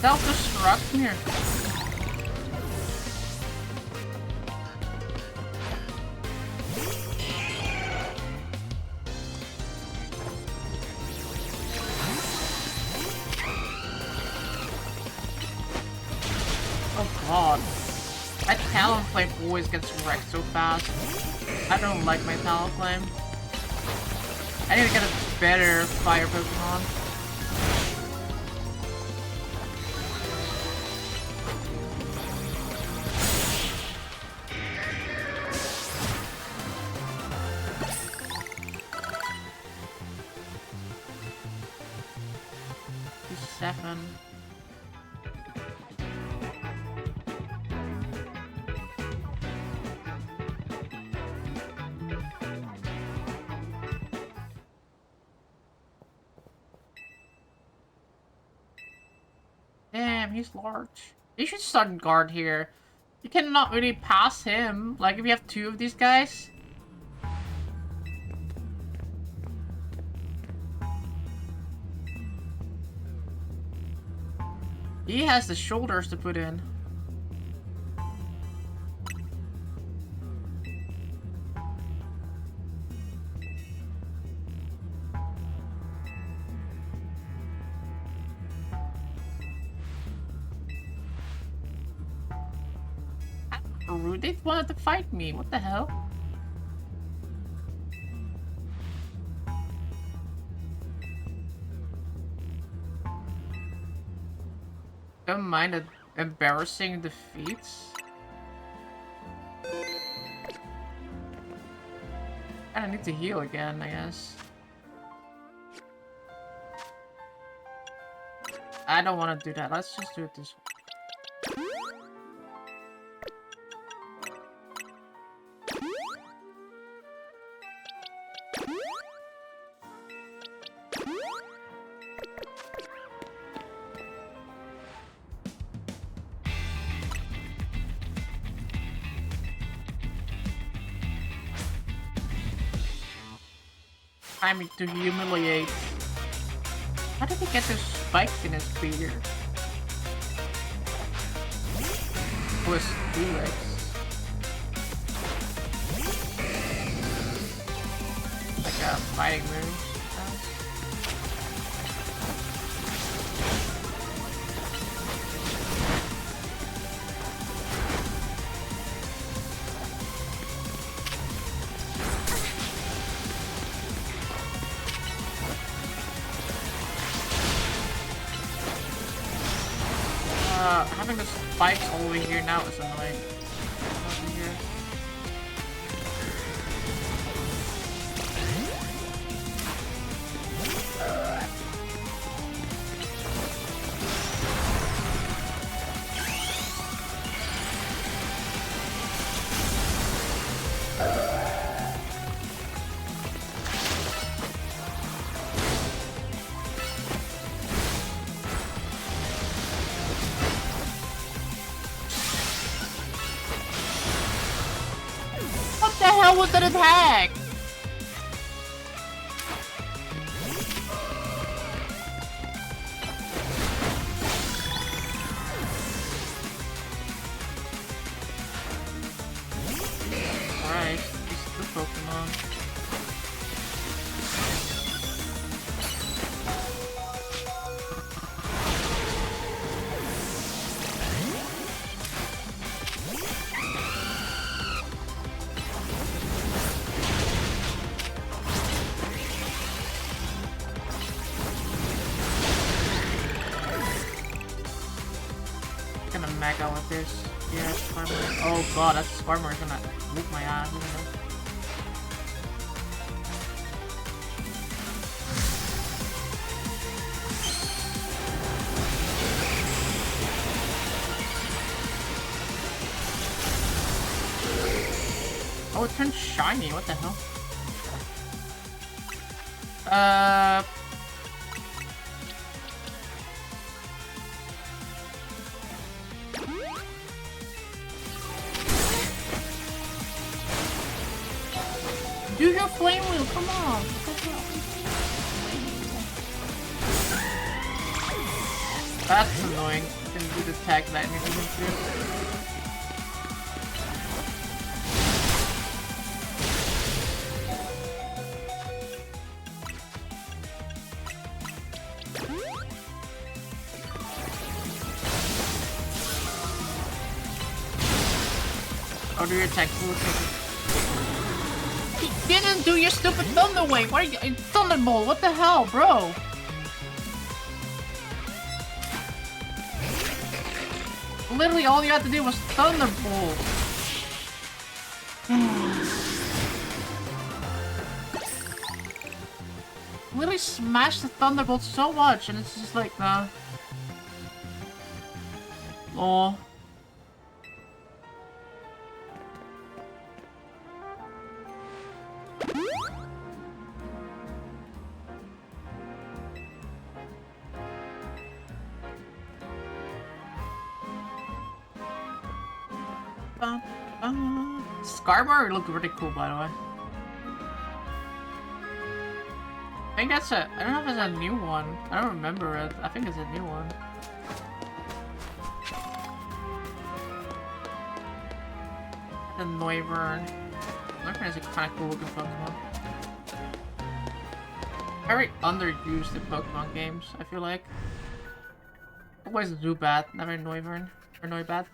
S1: Self-destruct here. Oh god. That Talonflame always gets wrecked so fast. I don't like my Talonflame. I need to get a better fire Pokemon. Seven. Damn, he's large. You should start guard here. You cannot really pass him. Like, if you have two of these guys. He has the shoulders to put in. Rude, they wanted to fight me. What the hell? Don't mind the embarrassing defeats. I need to heal again, I guess. I don't want to do that. Let's just do it this way. Time to humiliate. How did he get those spikes in his spear? Was Felix. Like a fighting move. Having the spikes all the way here now is annoying. Over here. What was that attack? Alright, this is the Pokemon. Out with this. Yeah, Sparmer. Oh god, that Sparmer is gonna whoop my ass, isn't it? Oh, it turned shiny, what the hell? Do your flame wheel, come on! That's annoying. I didn't do the tag that I needed to do. Oh, do your attack. He didn't do your stupid Thunder Wave! Why are you- Thunderbolt, what the hell, bro? Literally all you had to do was Thunderbolt. Literally smashed the Thunderbolt so much and it's just like, nah. Oh. Scarbar looked really cool, by the way. I think that's a... I don't know if it's a new one. I don't remember it. I think it's a new one. The Noivern. Noivern is a kind of cool looking Pokemon. Very underused in Pokemon games, I feel like. Always Zubat, never Noivern. Or Noibat.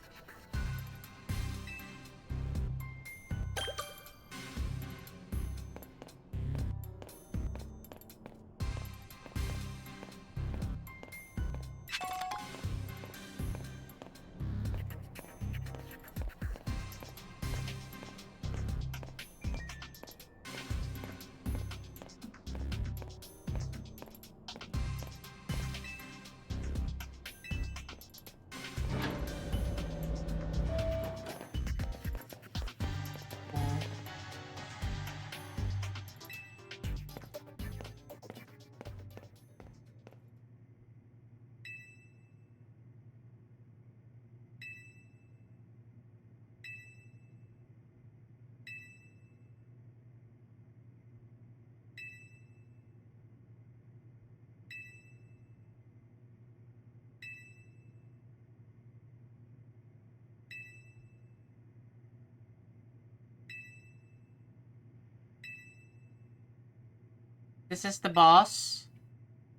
S1: This is the boss.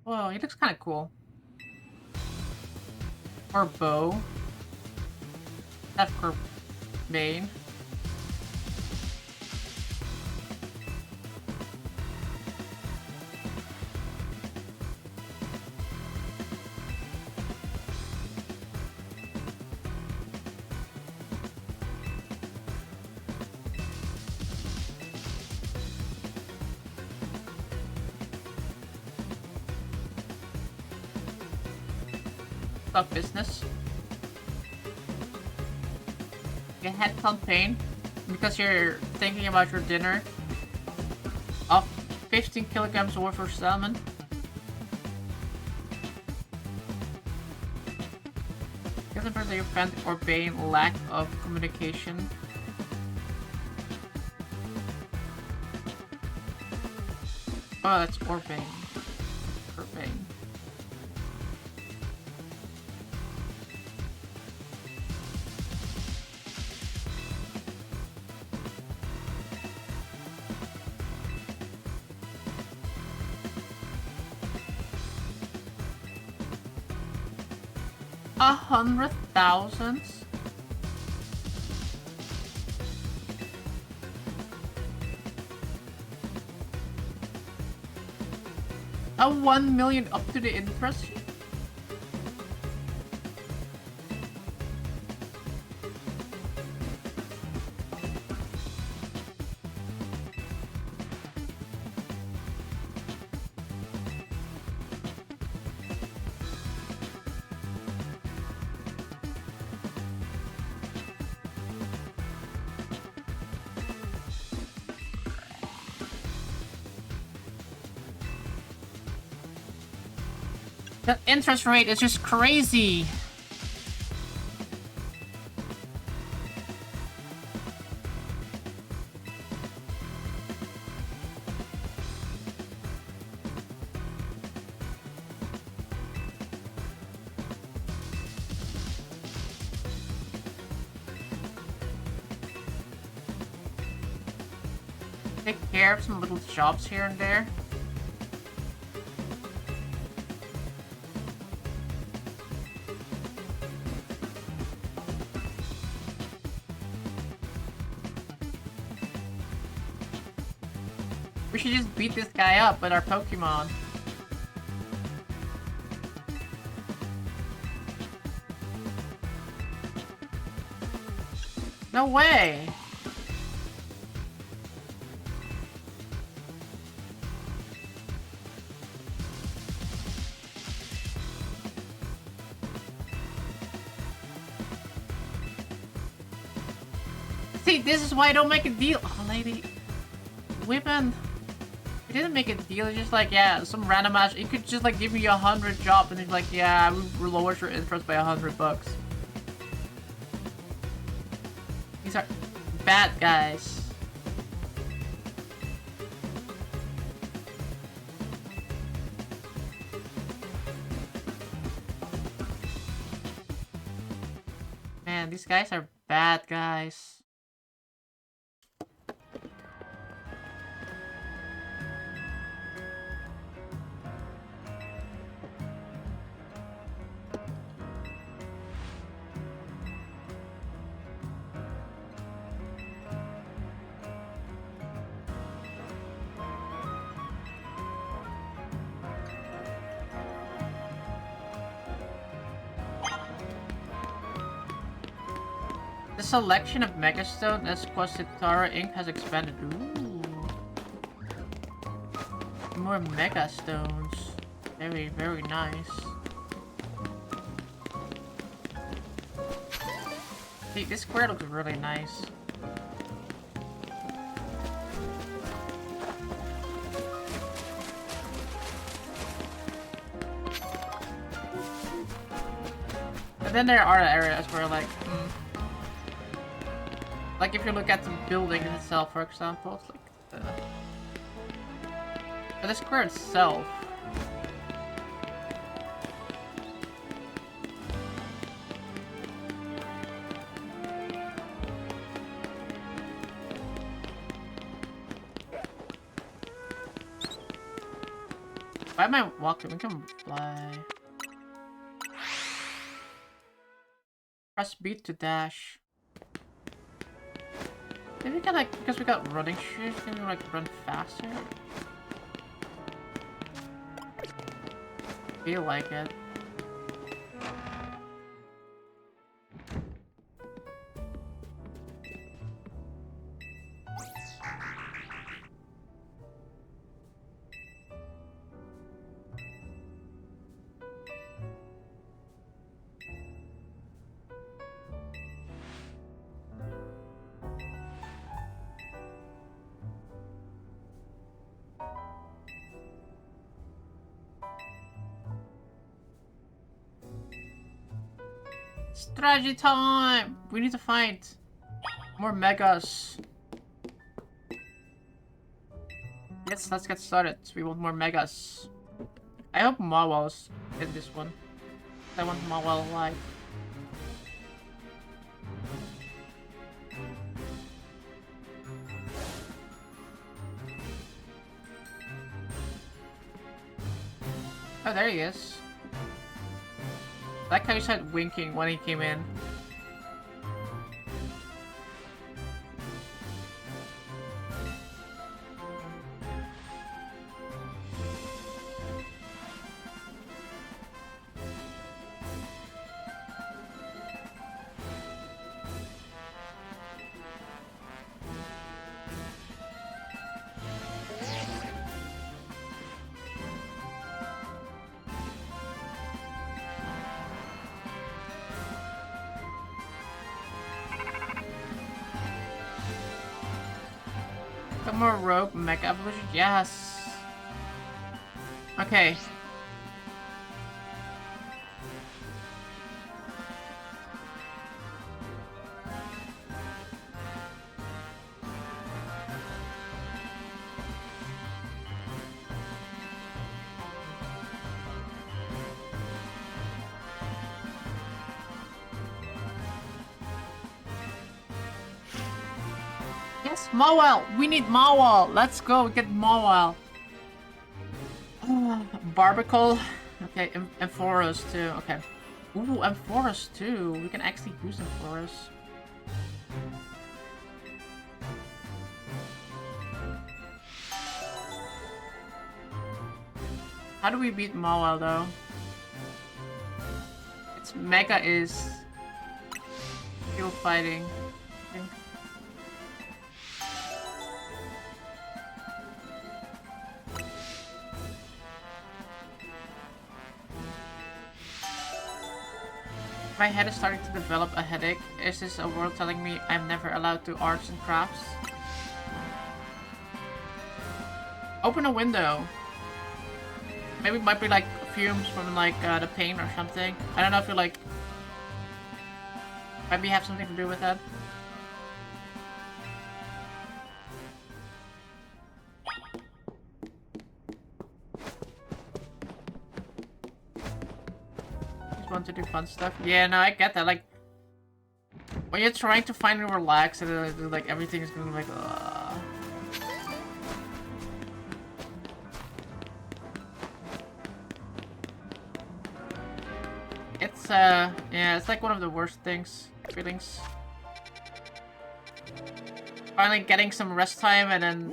S1: Whoa, he looks kind of cool. Or bow. That's for main. About business. Your head campaign because you're thinking about your dinner of 15 kilograms worth of salmon. Doesn't further your friend or Bane lack of communication. Oh, that's Orbane. Orbane. $100,000? A 1 million up to the interest? The interest rate is just crazy. Take care of some little jobs here and there. We should just beat this guy up with our Pokemon. No way! See, this is why I don't make a deal. Oh, lady. Women. We didn't make a deal. It's just like, yeah, some random match. You could just like give me 100 jobs, and he's like, yeah, we lowered your interest by $100. These are bad guys. Man, these guys are bad guys. The selection of Megastone as Quasitara Inc. has expanded. Ooh. More Megastones. Very, very nice. See, this square looks really nice. And then there are areas where like, like if you look at the building itself, for example, it's like but the square itself. Why am I walking? We can fly. Press B to dash. Maybe we can like, because we got running shoes, can we like run faster? Feel like it. Strategy time! We need to find more megas. Yes, let's get started. We want more megas. I hope Mawel's in this one. I want Mawel alive. Oh, there he is. I like how he started winking when he came in. Some more rogue mega evolution? Yes! Okay. Yes, Mawel! We need Mawel! Let's go get Mawel! Barbacle. Okay, Amphoros too. Okay. Ooh, Amphoros too. We can actually use Amphoros. How do we beat Mawel though? Its Mega is still fighting. I think. My head is starting to develop a headache. Is this a world telling me I'm never allowed to arts and crafts? Open a window. Maybe it might be like fumes from like the paint or something. I don't know if you like... Maybe have something to do with that. Want to do fun stuff. Yeah, no, I get that. Like, when you're trying to find and relax, and like everything is going like, It's yeah, it's like one of the worst feelings. Finally getting some rest time, and then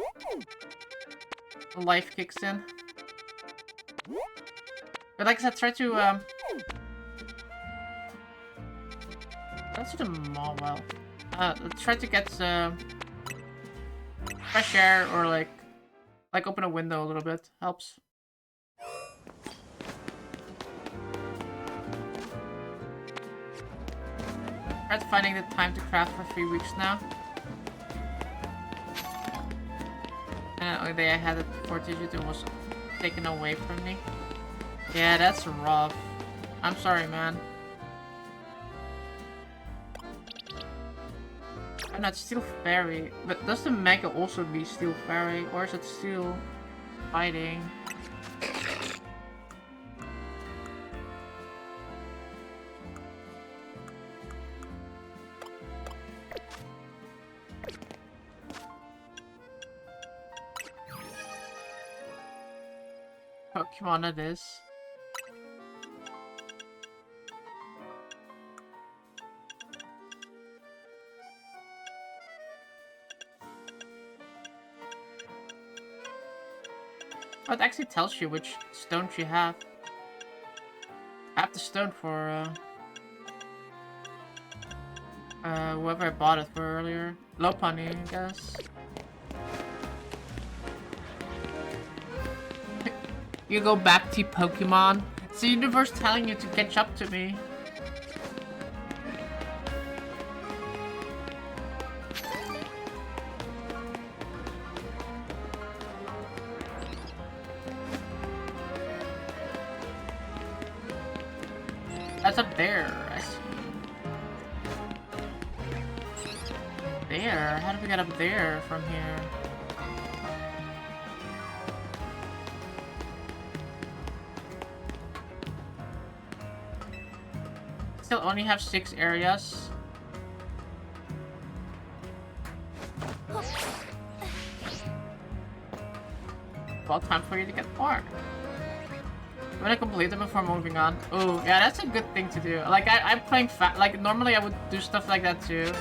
S1: life kicks in. But like I said, try to let's do the Mawel. Try to get fresh air or like open a window a little bit. Helps. Tried finding the time to craft for 3 weeks now. And the only day I had it before Digital was taken away from me. Yeah, that's rough. I'm sorry, man. I'm not Steel Fairy, but does the Mega also be Steel Fairy, or is it still fighting? Pokemon it is. Oh, it actually tells you which stones you have. I have the stone for whoever I bought it for earlier. Lopunny, I guess. You go back to Pokemon. It's the universe telling you to catch up to me. That's up there. I see. There? How do we get up there from here? Still only have 6 areas. Well, time for you to get more. I'm gonna complete them before moving on. Oh, yeah, that's a good thing to do. Like, I'm playing like, normally I would do stuff like that too.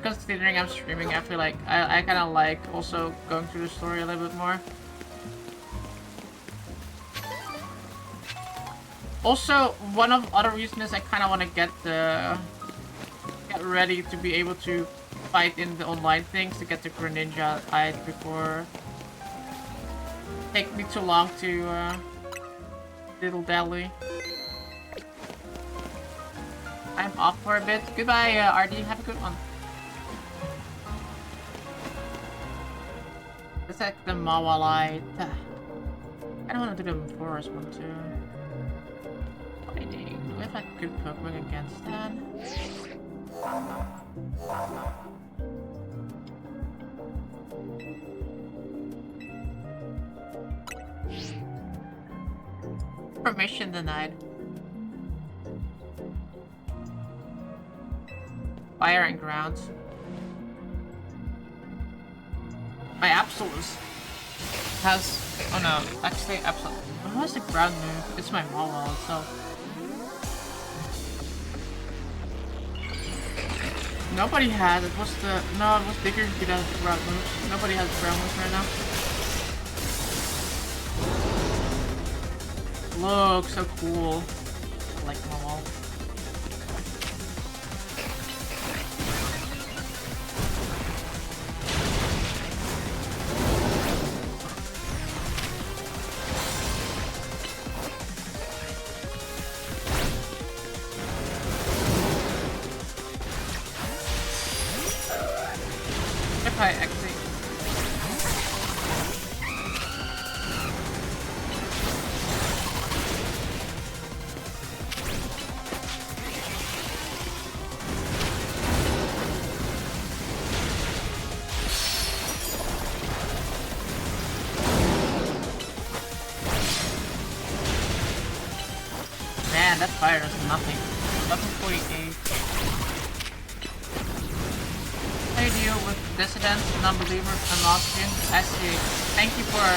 S1: Considering I'm streaming, I feel like I kind of like also going through the story a little bit more. Also, one of other reasons is I kind of want to get ready to be able to fight in the online things to get the Greninja hide before take me too long to Little Dally. I'm off for a bit. Goodbye, RD. Have a good one. Let's take the Mawalite. I don't want to do the forest one too. Fighting. Do we have like good Pokemon against that? Permission denied. Fire and ground. My Absolus has... Oh no, actually Absolus... What was the ground move? It's my Mawile itself. Nobody had it. Was the... No, it was bigger who could have the ground moves. Nobody has ground moves right now. Look, so cool. I like Mawile. If I actually... Man, that fire is nothing. Level 48. How do you deal with dissidents, non-believers, and Austrian? I see. Thank you for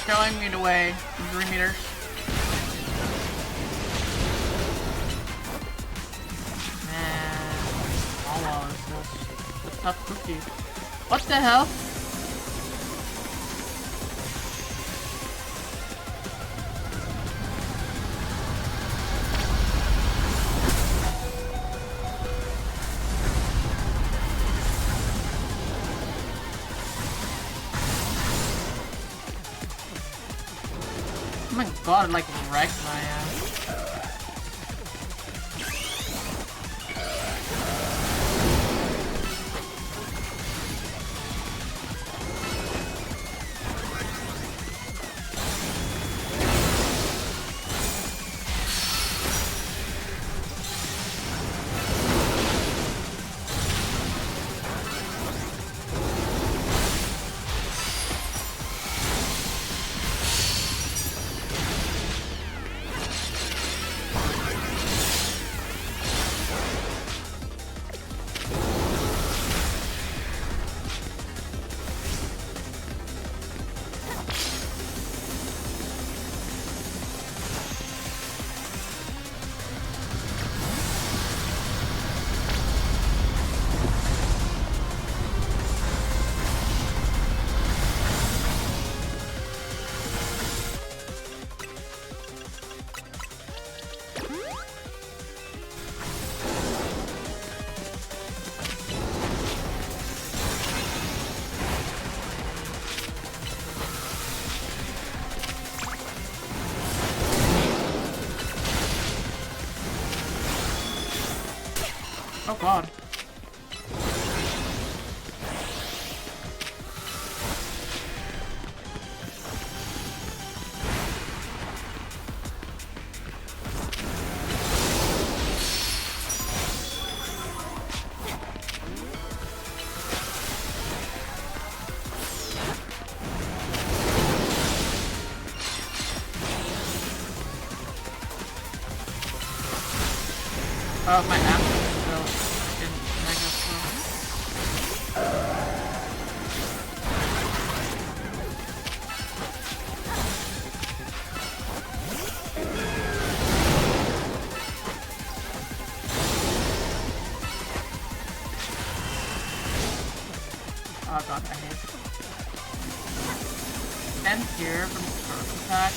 S1: showing me the way, Dream Eaters. Man, Mawile is just a tough cookie. What the hell? Oh my god, it like wrecked my ass. Oh god. Oh, my app is still in mega slow. Oh god, I hate it. And here from the first attack.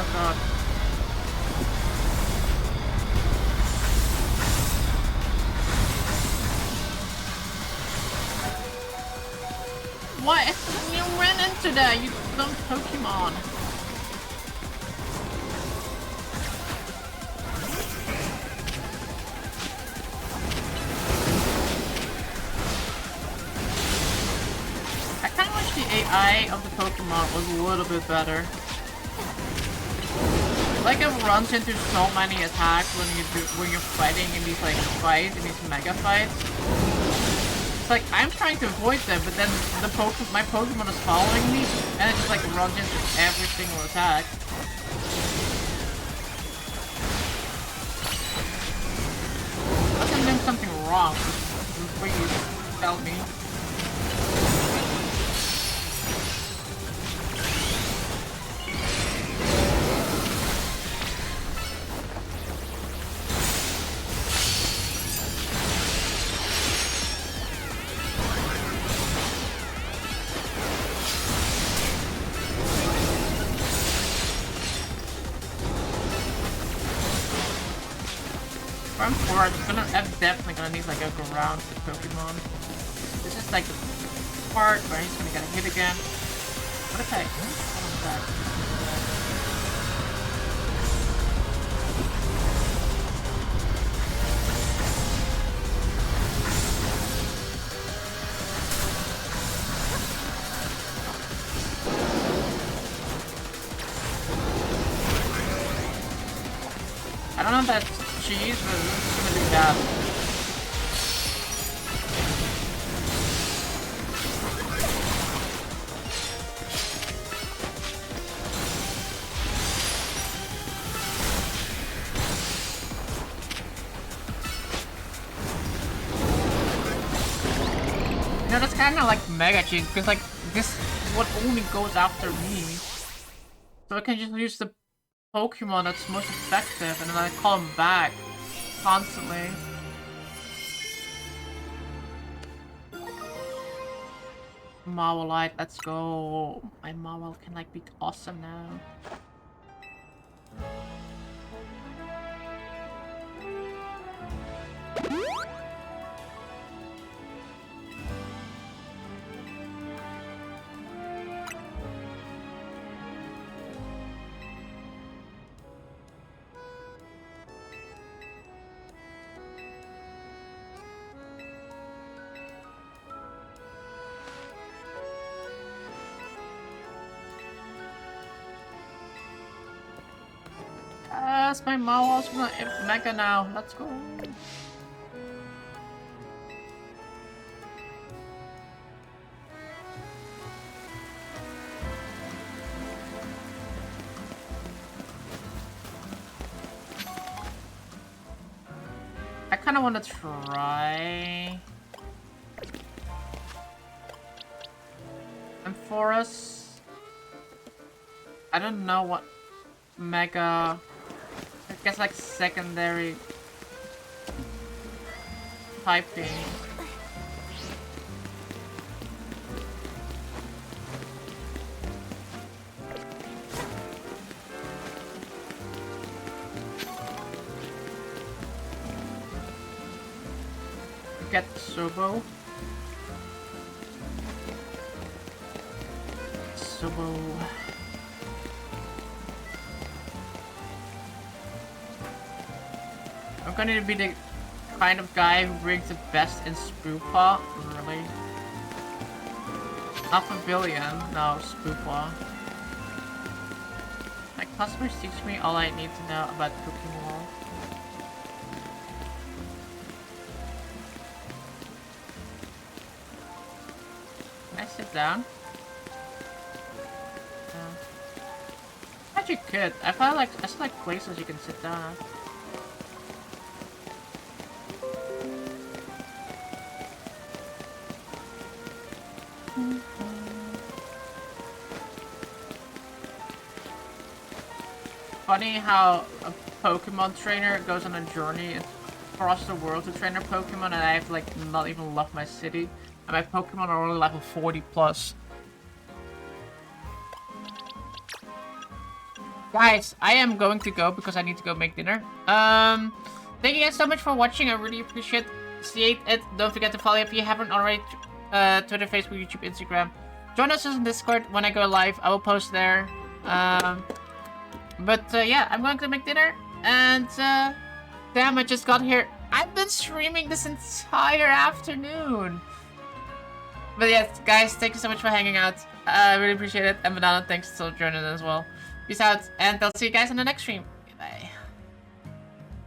S1: Oh god. What? You ran into that, you dumb Pokemon. I kinda wish the AI of the Pokemon was a little bit better. Like it runs into so many attacks when you're fighting in these like fights, in these mega fights. It's like I'm trying to avoid them, but then my Pokemon is following me, and it just like runs into every single attack. Unless I'm doing something wrong, please tell me. I'm forward, I'm definitely gonna need like a ground Pokemon. This is like the part where he's gonna get hit again. What if I I don't know if that's cheese, but it's gonna do that. You know, that's kind of like mega cheese, because like this is what only goes after me. So I can just use the Pokemon that's most effective, and then I call him back constantly. Mawilite, let's go. My Mawile can like be awesome now. Yes, my Mawaw's gonna Mega now. Let's go. I kind of want to try. And for us, I don't know what Mega. I guess like secondary typing. Get Subo. Subo. I'm gonna be the kind of guy who brings the best in Spoopa, really. Half a billion? No, Spoopa. My customers teach me all I need to know about Pokémon. Can I sit down? Actually could. I felt like I saw like places you can sit down. Funny how a Pokemon trainer goes on a journey across the world to train a Pokemon, and I have like not even left my city, and my Pokemon are only level 40 plus. Guys, I am going to go because I need to go make dinner. Thank you guys so much for watching. I really appreciate it. Don't forget to follow if you haven't already. Twitter, Facebook, YouTube, Instagram. Join us in Discord when I go live. I will post there. Yeah, I'm going to make dinner. And damn, I just got here. I've been streaming this entire afternoon. But yes, guys, thank you so much for hanging out. I really appreciate it. And Banana, thanks for joining as well. Peace out, and I'll see you guys in the next stream. Bye.